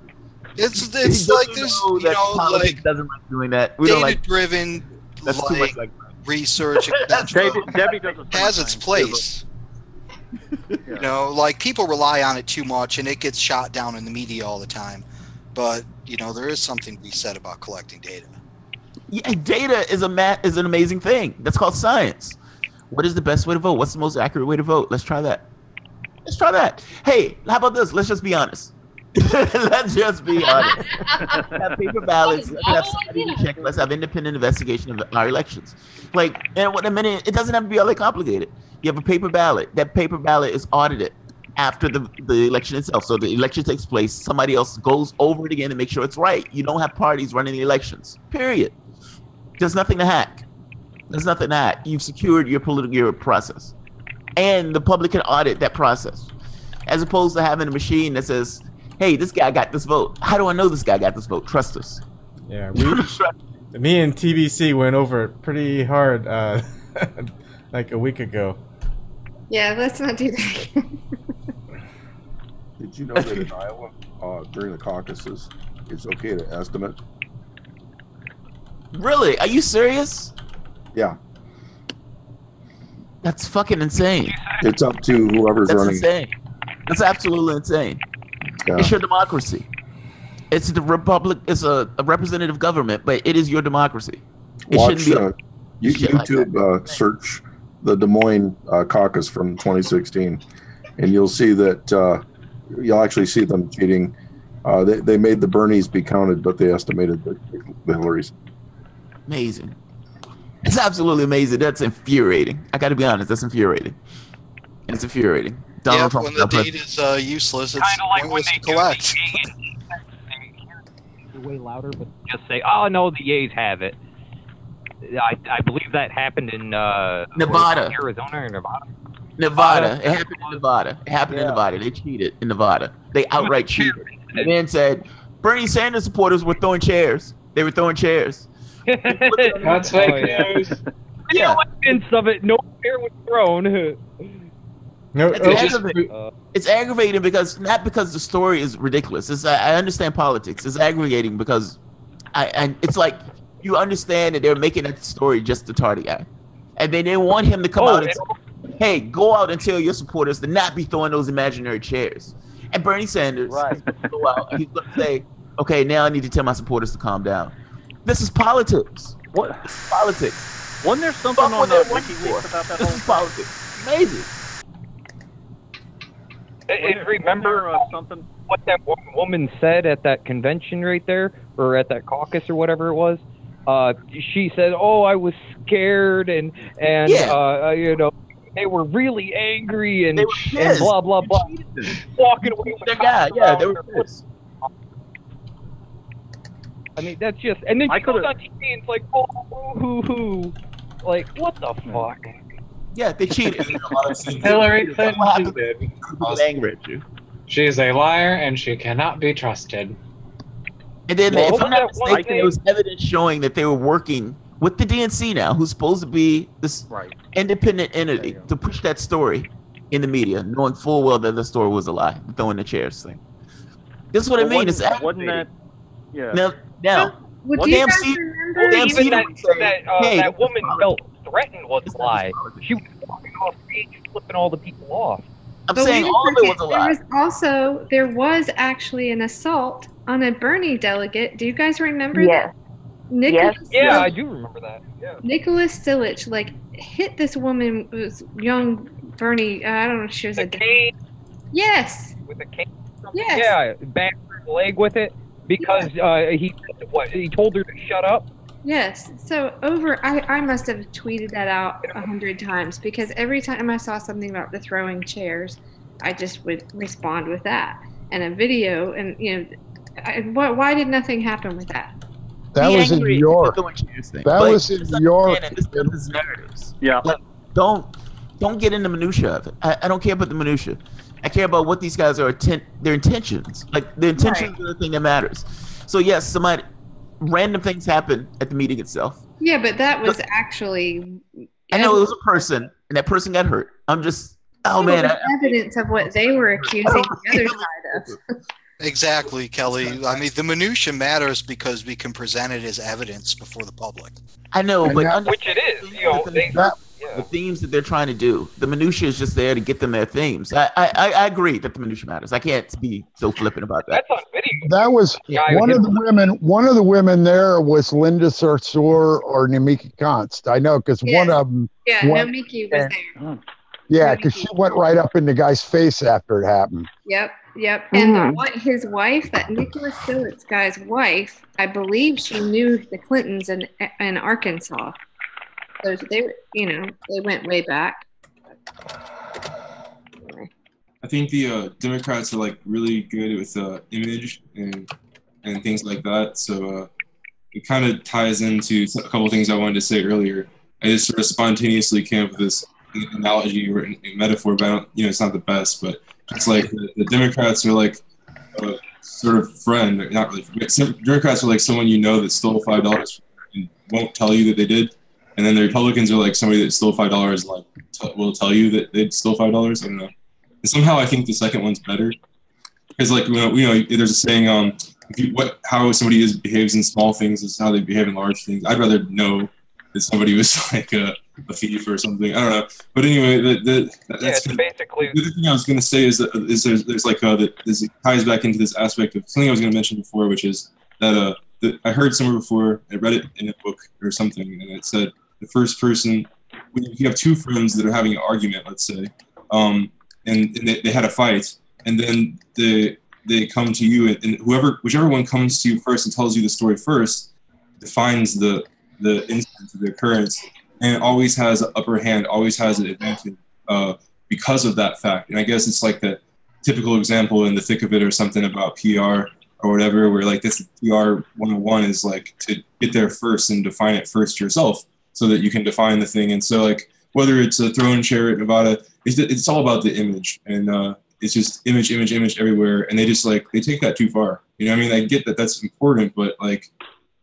It's like this, like doesn't like doing that. Data-driven, like research, etc. Debbie doesn't has its place. Like people rely on it too much, and it gets shot down in the media all the time. But there is something to be said about collecting data. Yeah, data is an amazing thing. That's called science. What is the best way to vote? What's the most accurate way to vote? Let's try that. Hey, how about this? Let's just be honest. Let's just be honest. Let's have paper ballots. Let's have somebody to check. Let's have independent investigation of our elections. It doesn't have to be all that complicated. You have a paper ballot. That paper ballot is audited after the election itself. So the election takes place. Somebody else goes over it again and make sure it's right. You don't have parties running the elections. Period. There's nothing to hack. You've secured your process, and the public can audit that process, as opposed to having a machine that says, "Hey, this guy got this vote. How do I know this guy got this vote? Trust us." Yeah, me and TBC went over it pretty hard, like a week ago. Yeah, let's not do that. Did you know that in Iowa, during the caucuses, it's okay to estimate? Really? Are you serious? Yeah. That's fucking insane. It's up to whoever's running. That's insane. That's absolutely insane. Yeah. It's your democracy. It's the republic. It's a representative government, but it is your democracy. Watch YouTube search the Des Moines caucus from 2016, and you'll see that you'll actually see them cheating. They made the Bernies be counted, but they estimated the Hillarys. Amazing. It's absolutely amazing. That's infuriating. I got to be honest. That's infuriating. It's infuriating. Donald Trump. When the deed is useless, it's pointless to collect. Way louder, but just say, "Oh no, the Yays have it." I believe that happened in Nevada, Arizona, or Nevada. Nevada. It happened in Nevada. It happened in Nevada. They cheated in Nevada. They outright cheated. And then said Bernie Sanders supporters were throwing chairs. They were throwing chairs. That's fake news. Yeah, evidence of it. No chair was thrown. No, it's aggravating because not because the story is ridiculous. I understand politics. It's aggravating because it's like you understand that they're making that story just to tar the guy, and they didn't want him to come out and say, "Hey, go out and tell your supporters to not be throwing those imaginary chairs." And Bernie Sanders, go out and he's going to say, "Okay, now I need to tell my supporters to calm down." This is politics. What? This is politics. Wasn't there something on the WikiLeaks about that? This is politics. Amazing. And remember something? What that woman said at that convention right there, or at that caucus or whatever it was? She said, "Oh, I was scared, and you know, they were really angry and blah blah blah." Walking away with their guy, they were pissed. I mean, that's just, and then she goes on TV and it's like, "Oh, hoo hoo," like, what the fuck? Yeah, they cheated. Hillary Clinton did. Angry at you. She is a liar and she cannot be trusted. And then, if I'm not mistaken, there was evidence showing that they were working with the DNC now, who's supposed to be this independent entity, to push that story in the media, knowing full well that the story was a lie, throwing the chairs thing. This is what I mean. It's wasn't that? Yeah. Now, Damn, that woman felt threatened was a lie. She was walking off stage, flipping all the people off. I'm saying all of it was a lie. There was actually an assault on a Bernie delegate. Do you guys remember that? Yeah, I do remember that. Yeah. Nicholas Silich hit this woman, was young Bernie. I don't know if she was a cane. Yes. With a cane. Yes. Yeah, back her leg with it because he told her to shut up. Yes. So I must have tweeted that out 100 times because every time I saw something about the throwing chairs, I just would respond with that and a video. And why did nothing happen with that? That was in York. That was in York. Yeah. Don't get into minutia of it. I don't care about the minutia. I care about what these guys are their intentions. Like the intentions are the thing that matters. So yes, random things happen at the meeting itself. Yeah, but that was actually. I know it was a person, and that person got hurt. I'm just, man. Evidence of what they were accusing the other side of. Exactly, Kelly. I mean, the minutia matters because we can present it as evidence before the public. I know, but which it is. The themes that they're trying to do, the minutia is just there to get them their themes. I agree that the minutia matters. I can't be so flippant about that. That's on video. That was one of the women. One of the women there was Linda Sarsour or Namiki Konst. I know because one of them. Yeah, Namiki was there. Yeah, because she went right up in the guy's face after it happened. Yep. And his wife, that Nicholas Silich guy's wife, I believe she knew the Clintons in Arkansas. So they went way back. I think the Democrats are really good with image and things like that. So it kind of ties into a couple of things I wanted to say earlier. I just sort of spontaneously came up with this analogy or metaphor, but it's not the best. But it's like the Democrats are like a sort of friend, not really. Democrats are like someone that stole $5 and won't tell you that they did. And then the Republicans are like somebody that stole $5 and will tell you that they stole $5. I don't know. And somehow I think the second one's better because there's a saying how somebody behaves in small things is how they behave in large things. I'd rather know that somebody was like a thief or something. I don't know. But anyway, that's basically the other thing I was going to say is there's it ties back into this aspect of something I was going to mention before, which is that I heard somewhere before, I read it in a book or something, and it said the first person, when you have two friends that are having an argument, let's say, and they had a fight, and then they come to you, and whichever one comes to you first and tells you the story first defines the incident, the occurrence, and it always has an upper hand, always has an advantage because of that fact. And I guess it's like that typical example in the thick of it or something about PR or whatever, where like this PR 101 is like to get there first and define it first yourself so that you can define the thing. And so like whether it's a throne chair at Nevada, it's all about the image, and it's just image everywhere, and they just like they take that too far. You know what I mean? I get that that's important, but like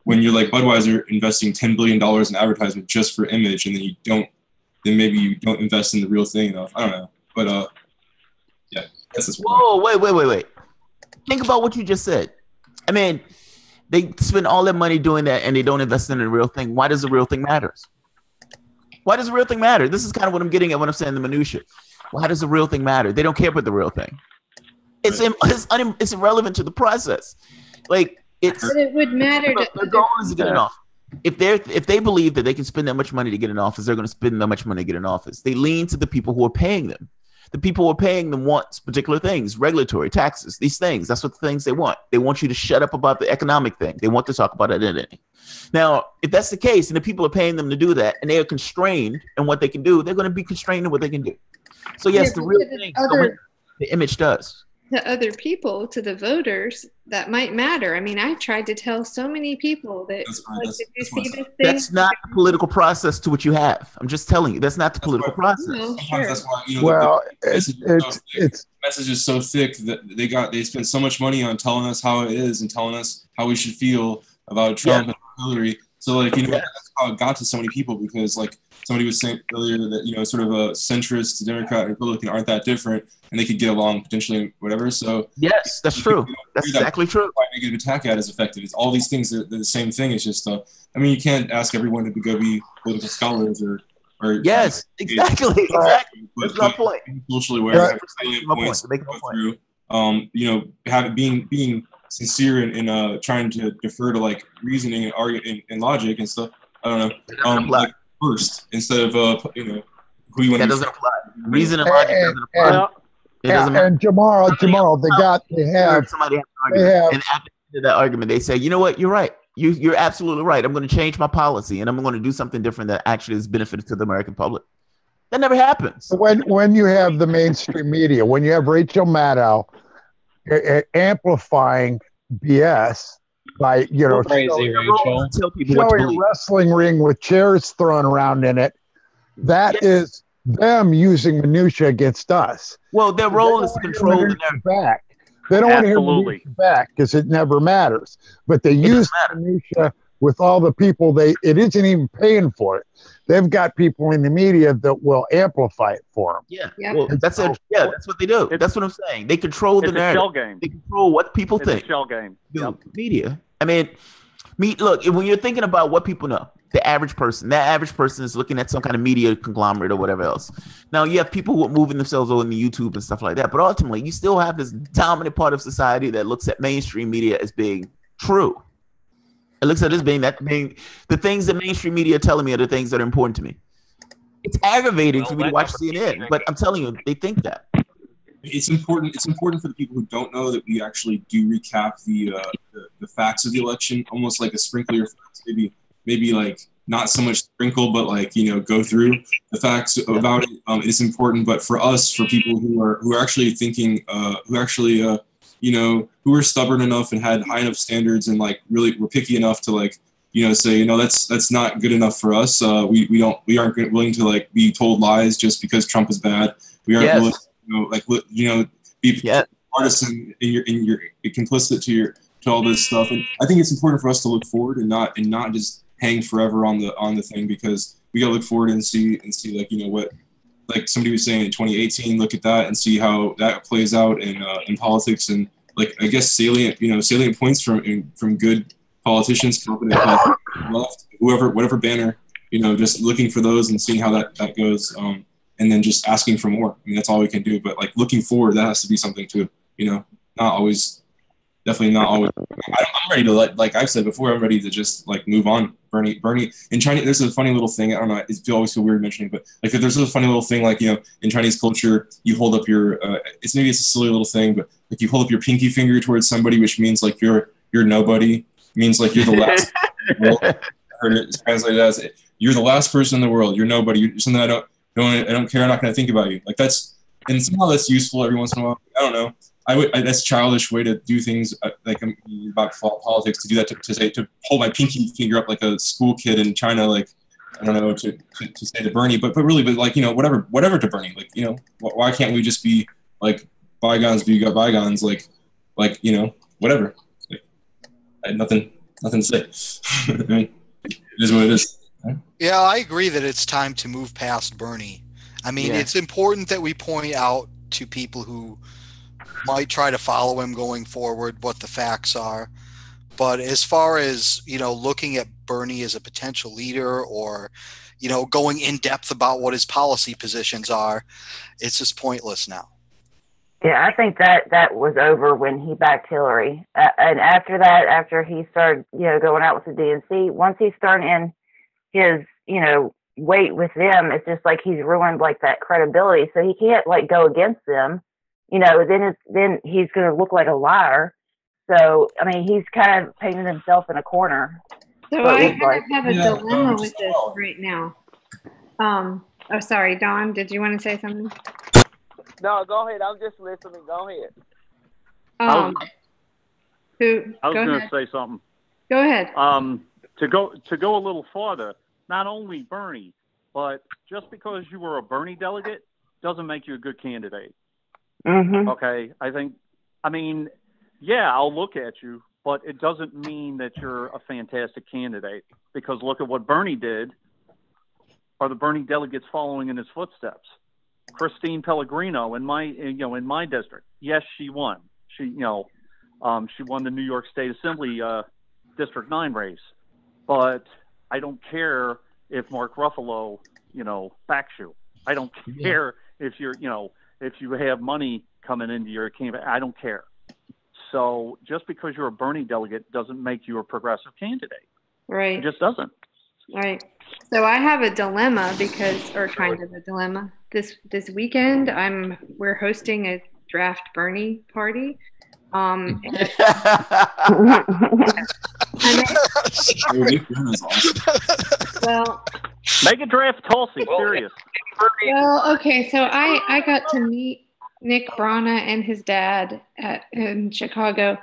when you're like Budweiser investing $10 billion in advertisement just for image, and then maybe you don't invest in the real thing enough. I don't know, but yeah, that's this. Whoa, wait. Think about what you just said. I mean, they spend all their money doing that, and they don't invest in the real thing. Why does the real thing matter? Why does the real thing matter? This is kind of what I'm getting at when I'm saying the minutia. Why does the real thing matter? They don't care about the real thing. It's irrelevant to the process. Like but it would matter to their goal is to get an office. If they believe that they can spend that much money to get an office, they're going to spend that much money to get an office. They lean to the people who are paying them. The people who are paying them want particular things, regulatory, taxes, these things. That's what the things they want. They want you to shut up about the economic thing. They want to talk about identity. Now, if that's the case, and the people are paying them to do that, and they are constrained in what they can do, they're going to be constrained in what they can do. So yes, the real thing, the image does. To other people, to the voters, that might matter. I mean, I tried to tell so many people that did you see this thing? That's not the political process to what you have. I'm just telling you, that's not the political process. No, sure. That's why, the message is so thick that they spend so much money on telling us how it is and telling us how we should feel about Trump and Hillary. So like, that's how it got to so many people, because like somebody was saying earlier that, sort of a centrist, Democrat, and Republican aren't that different, and they could get along potentially, whatever. So yes, that's true. That's exactly true. Why negative attack ad is effective. It's all these things. They're the same thing. It's just, I mean, you can't ask everyone to go be political scholars or yes, exactly. That's my point. Socially aware. Being sincere and trying to defer to like reasoning and argument and logic and stuff. I don't know. Like first instead of who you want. That doesn't apply. Reason and logic doesn't apply. And Jamarl, they have somebody and after that argument, they say, you know what, you're right. You're absolutely right. I'm going to change my policy and I'm going to do something different that actually is beneficial to the American public. That never happens. When you have the mainstream media, when you have Rachel Maddow amplifying BS by crazy Rachel. showing a wrestling ring with chairs thrown around in it, that is them using minutia against us. Well, their role is to control the narrative. Back. They don't want to hear minutia back because it never matters. But they use minutia with all the people it isn't even paying for it. They've got people in the media that will amplify it for them. Yeah, well, that's it. Yeah, that's what they do. That's what I'm saying. They control the narrative. Shell game. They control what people think. A shell game. Media. I mean, look, when you're thinking about what people know, the average person, that average person is looking at some kind of media conglomerate or whatever else. Now, you have people who are moving themselves over the YouTube and stuff like that, but ultimately, you still have this dominant part of society that looks at mainstream media as being true. It looks at this being the things that mainstream media are telling me are the things that are important to me. It's aggravating for me to watch CNN, but I'm telling you, they think that. It's important. It's important for the people who don't know that we actually do recap the facts of the election, almost like a sprinkler. Maybe like not so much sprinkle, but like go through the facts about it. It's important, but for us, for people who are actually thinking, who were stubborn enough and had high enough standards and like really were picky enough to like say that's not good enough for us. We aren't willing to like be told lies just because Trump is bad. We aren't willing be partisan in your complicit to all this stuff. And I think it's important for us to look forward and not just hang forever on the thing, because we gotta look forward and see like what, like somebody was saying in 2018, look at that and see how that plays out in politics, and like I guess salient points from good politicians, competent left, whatever banner, just looking for those and seeing how that goes, and then just asking for more. I mean, that's all we can do. But like looking forward, that has to be something too. Not always. Definitely not always. I'm ready to like I've said before, I'm ready to just like move on. Bernie in Chinese, there's a funny little thing. I don't know. It always feel weird mentioning, but like there's a funny little thing like in Chinese culture, you hold up your it's a silly little thing, but like you hold up your pinky finger towards somebody, which means like you're nobody. It means like you're the last. heard it translated as, "You're the last person in the world. You're nobody. You're something I don't care. I'm not going to think about you." Like and somehow that's useful every once in a while. I don't know. That's a childish way to do things, like about politics, to do that, to hold my pinky finger up like a school kid in China, like, I don't know, to say to Bernie, but really, like, whatever to Bernie, like, why can't we just be like, bygones be bygones, like, whatever. Like, I had nothing to say. I mean, it is what it is. Yeah, I agree that it's time to move past Bernie. I mean, it's important that we point out to people who might try to follow him going forward what the facts are. But as far as, looking at Bernie as a potential leader, or, going in depth about what his policy positions are, it's just pointless now. Yeah, I think that was over when he backed Hillary. And after that, after he started, going out with the DNC, once he started in his, weight with them, it's just like he's ruined like that credibility. So he can't like go against them. Then he's going to look like a liar. So, I mean, he's kind of painted himself in a corner. So I kind of have a dilemma with this right now. Oh, sorry, Don, did you want to say something? No, go ahead. I'm just listening. Go ahead. I was going to say something. Go ahead. To go a little farther, not only Bernie, but just because you were a Bernie delegate doesn't make you a good candidate. Mm-hmm. Okay, yeah, I'll look at you, but it doesn't mean that you're a fantastic candidate, because look at what Bernie did. Are the Bernie delegates following in his footsteps? Christine Pellegrino in my district. Yes, she won. She won the New York State Assembly District 9 race. But I don't care if Mark Ruffalo, backs you. I don't care if if you have money coming into your campaign. I don't care. So just because you're a Bernie delegate doesn't make you a progressive candidate. Right. It just doesn't. Right. So I have a dilemma kind of a dilemma. This weekend, we're hosting a draft Bernie party. Well, make a draft Tulsi, serious. Well, okay, so I got to meet Nick Brana and his dad in Chicago,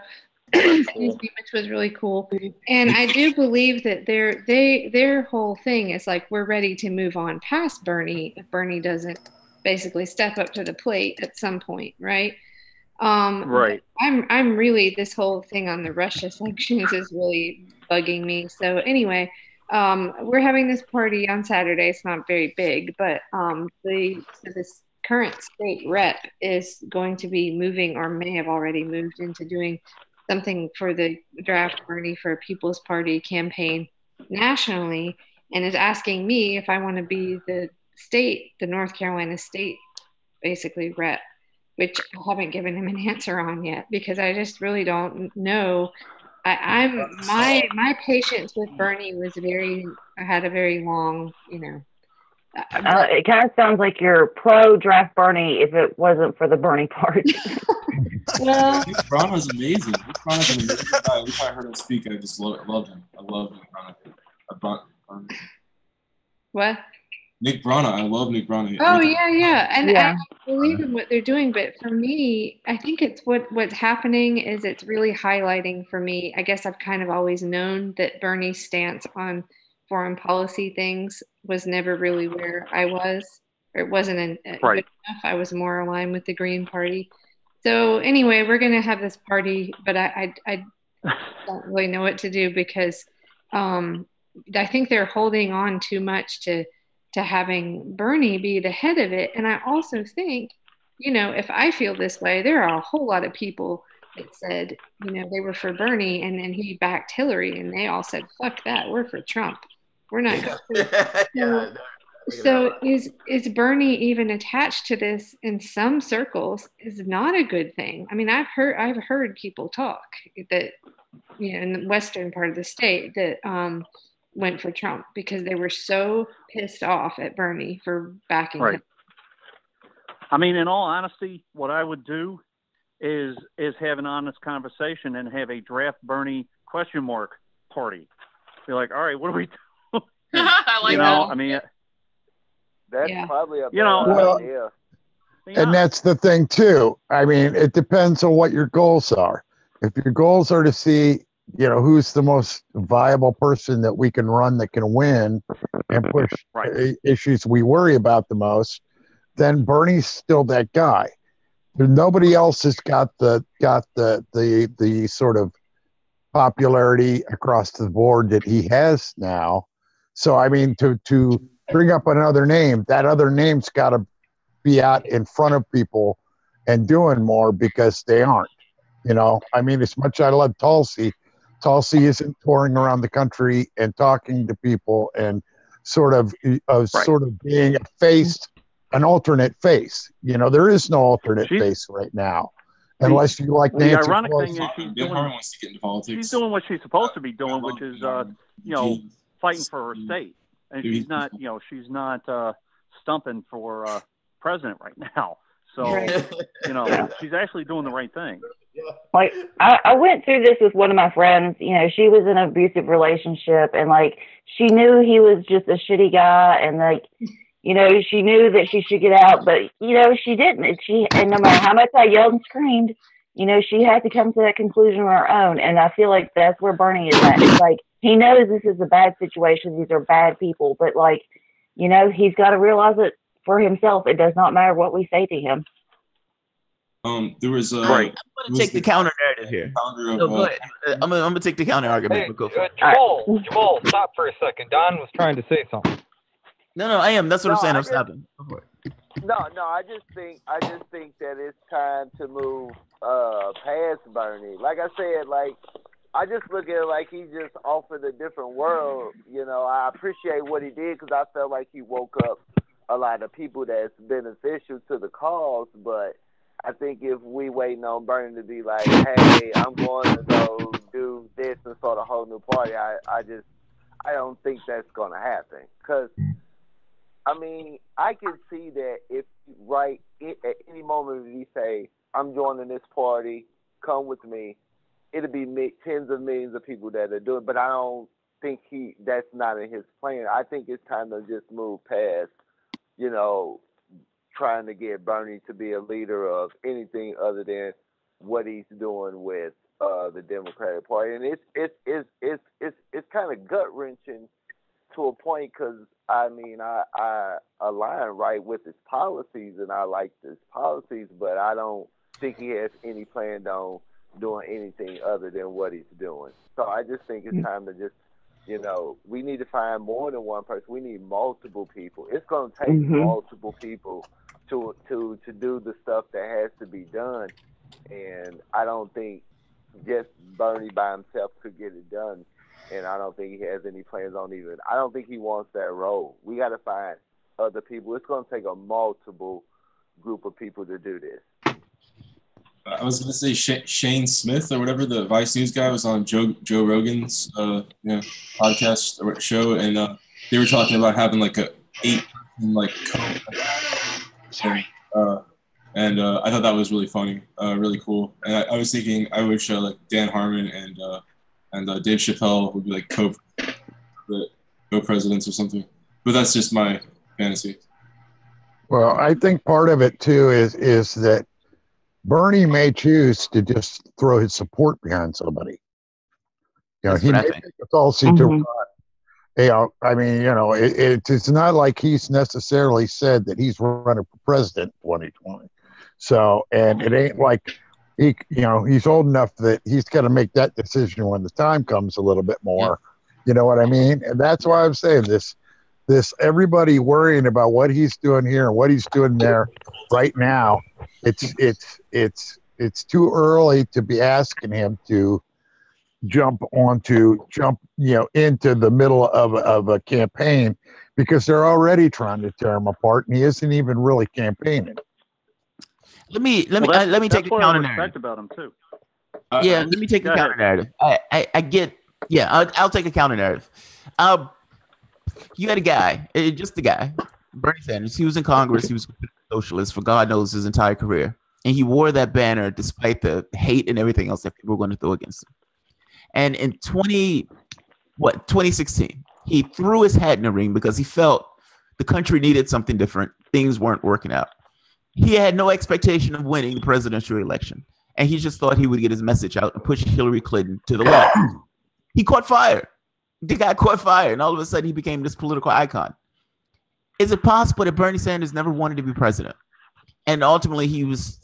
excuse me, which was really cool. And I do believe that their whole thing is like, we're ready to move on past Bernie if Bernie doesn't basically step up to the plate at some point, right? Right. I'm really, this whole thing on the Russia sanctions is really bugging me. So anyway, we're having this party on Saturday. It's not very big, but this current state rep is going to be moving, or may have already moved, into doing something for the draft Bernie for People's Party campaign nationally, and is asking me if I want to be the North Carolina state, basically, rep, which I haven't given him an answer on yet, because I just really don't know. My patience with Bernie had a very long, it kind of sounds like you're pro draft Bernie if it wasn't for the Bernie part. Well, Nick Brana's amazing. Nick Brana's an amazing guy. Every time I heard him speak, I just loved him. I love Nick Brana. What? Nick Brana. I love Nick Brana. Oh, yeah. And I believe in what they're doing. But for me, I think it's what's happening is it's really highlighting for me. I guess I've kind of always known that Bernie's stance on foreign policy things was never really where I was, or it wasn't good enough. I was more aligned with the Green Party. So anyway, we're going to have this party, but I don't really know what to do, because I think they're holding on too much to having Bernie be the head of it. And I also think, if I feel this way, there are a whole lot of people that said, they were for Bernie, and then he backed Hillary, and they all said, fuck that, we're for Trump. We're not going to. So is Bernie even attached to this in some circles is not a good thing. I mean, I've heard people talk that, in the western part of the state that went for Trump because they were so pissed off at Bernie for backing him. I mean, in all honesty, what I would do is have an honest conversation and have a draft Bernie ? Party. Be like, all right, what I like that. I mean, that's probably a well, idea. And that's the thing too. I mean, it depends on what your goals are. If your goals are to see, who's the most viable person that we can run that can win and push issues we worry about the most, then Bernie's still that guy. Nobody else has got the sort of popularity across the board that he has now. So I mean, to bring up another name, that other name's got to be out in front of people and doing more, because they aren't. I mean, as much as I love Tulsi isn't touring around the country and talking to people and sort of being a face, an alternate face. There is no alternate face right now, unless you like Nancy. The ironic Pelosi. thing is she's doing what she's supposed to be doing, which is fighting for her state, and she's not stumping for president right now. So she's actually doing the right thing. Like I went through this with one of my friends. She was in an abusive relationship, and like she knew he was just a shitty guy, and like she knew that she should get out, but she didn't. And no matter how much I yelled and screamed, she had to come to that conclusion on her own. And I feel like that's where Bernie is at. It's like he knows this is a bad situation; these are bad people, but like he's got to realize it for himself. It does not matter what we say to him. There was I'm going to take the counter narrative here. No, go ahead. I'm going to take the counter argument. Hey, Jamal, stop for a second. Don was trying to say something. No, I am. That's what I'm saying. I'm stopping. No, I just think that it's time to move past Bernie. Like I said, like I just look at it like he just offered a different world. I appreciate what he did, because I felt like he woke up a lot of people that's beneficial to the cause, but I think if we waiting on Bernie to be like, hey, I'm going to go do this and start a whole new party, I don't think that's going to happen. Because, I mean, I can see that if at any moment he say, I'm joining this party, come with me, it'll be tens of millions of people that are doing it. But I don't think that's not in his plan. I think it's time to just move past, trying to get Bernie to be a leader of anything other than what he's doing with the Democratic Party, and it's kind of gut wrenching to a point, because I mean I align right with his policies and I like his policies, but I don't think he has any plan on doing anything other than what he's doing. So I just think it's time to just we need to find more than one person. We need multiple people. It's going to take multiple people to do the stuff that has to be done, and I don't think just Bernie by himself could get it done, and I don't think he has any plans on even. I don't think he wants that role. We got to find other people. It's going to take a multiple group of people to do this. I was going to say Shane Smith or whatever, the Vice News guy, was on Joe Rogan's podcast or show, and they were talking about having like a 8-person like sorry. And I thought that was really funny, really cool. And I was thinking I wish like Dan Harmon and Dave Chappelle would be like co-presidents or something. But that's just my fantasy. Well, I think part of it too is that Bernie may choose to just throw his support behind somebody. He may take a Tulsi to run. I mean, it's not like he's necessarily said that he's running for president in 2020. So, and it ain't like he's old enough that he's got to make that decision when the time comes a little bit more. You know what I mean? And that's why I'm saying this everybody worrying about what he's doing here and what he's doing there right now. It's too early to be asking him to jump into the middle of a campaign, because they're already trying to tear him apart, and he isn't even really campaigning. Let me take the counter narrative about him too. Let me take the counter narrative. I'll take a counter narrative. You had a guy, just a guy, Bernie Sanders. He was in Congress. He was a socialist for God knows his entire career, and he wore that banner despite the hate and everything else that people were going to throw against him. And in 2016, He threw his hat in the ring because he felt the country needed something different. Things weren't working out. He had no expectation of winning the presidential election, and he just thought he would get his message out and push Hillary Clinton to the left. He caught fire. The guy caught fire, and all of a sudden he became this political icon. Is it possible that Bernie Sanders never wanted to be president, and ultimately he was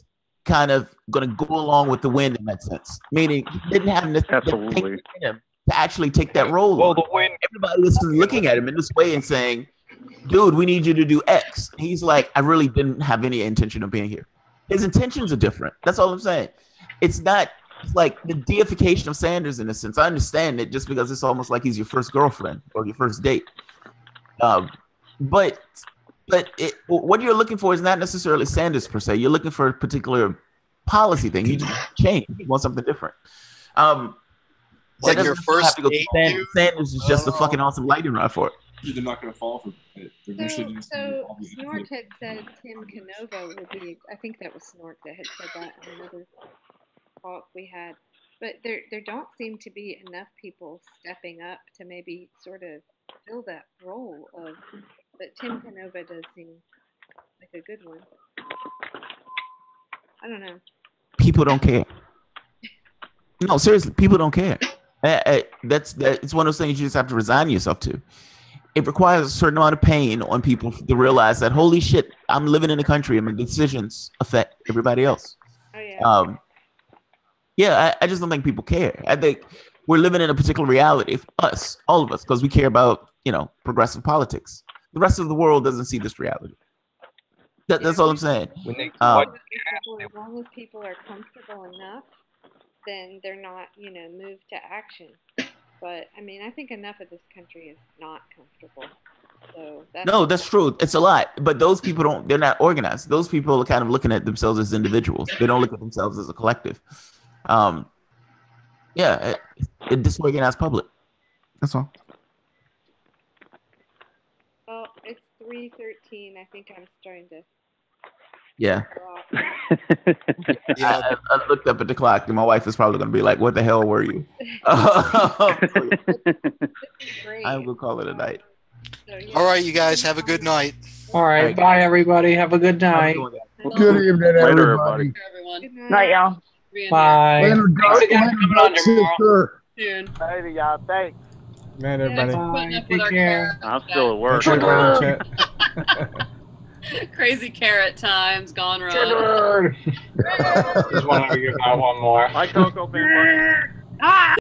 kind of going to go along with the wind in that sense, meaning he didn't have Absolutely. him to actually take that role. Well, on. the wind. Everybody was looking at him in this way and saying, dude, we need you to do X. He's like, I really didn't have any intention of being here. His intentions are different. That's all I'm saying. It's not like the deification of Sanders in a sense. I understand it just because it's almost like he's your first girlfriend or your first date. But what you're looking for is not necessarily Sanders per se. You're looking for a particular policy thing. You just change. You want something different. Like your first have to go date, Sanders. Sanders is just a fucking awesome lightning rod for it. They're not going to fall for it. So Snort had said Tim Canova would be, I think that was Snort that had said that in another talk we had. But there don't seem to be enough people stepping up to maybe sort of fill that role of, but Tim Canova does seem like a good one. I don't know. People don't care. No, seriously, people don't care. It's one of those things you just have to resign yourself to. It requires a certain amount of pain on people to realize that, holy shit, I'm living in a country and my decisions affect everybody else. Oh, yeah. I just don't think people care. I think we're living in a particular reality, us, all of us, because we care about, progressive politics. The rest of the world doesn't see this reality. That's all I'm saying. As long as people are comfortable enough, then they're not, moved to action. But I mean, I think enough of this country is not comfortable. So that's true. It's a lot. But those people they're not organized. Those people are kind of looking at themselves as individuals. They don't look at themselves as a collective. A disorganized public. That's all. Well, it's 3:13. I think I'm starting to. Yeah. I looked up at the clock, and my wife is probably going to be like, "What the hell were you?" I'm gonna call it a night. All right, you guys have a good night. All right, bye everybody. Have a good night. Good evening, everybody. Night, y'all. Bye. Later, Thanks again for coming on, Jamarl. Later, y'all. Thanks. Man, everybody. Bye. Take care. I'm still at work. Crazy carrot times gone wrong. Just want to give out one more. Hi, Coco. Ah!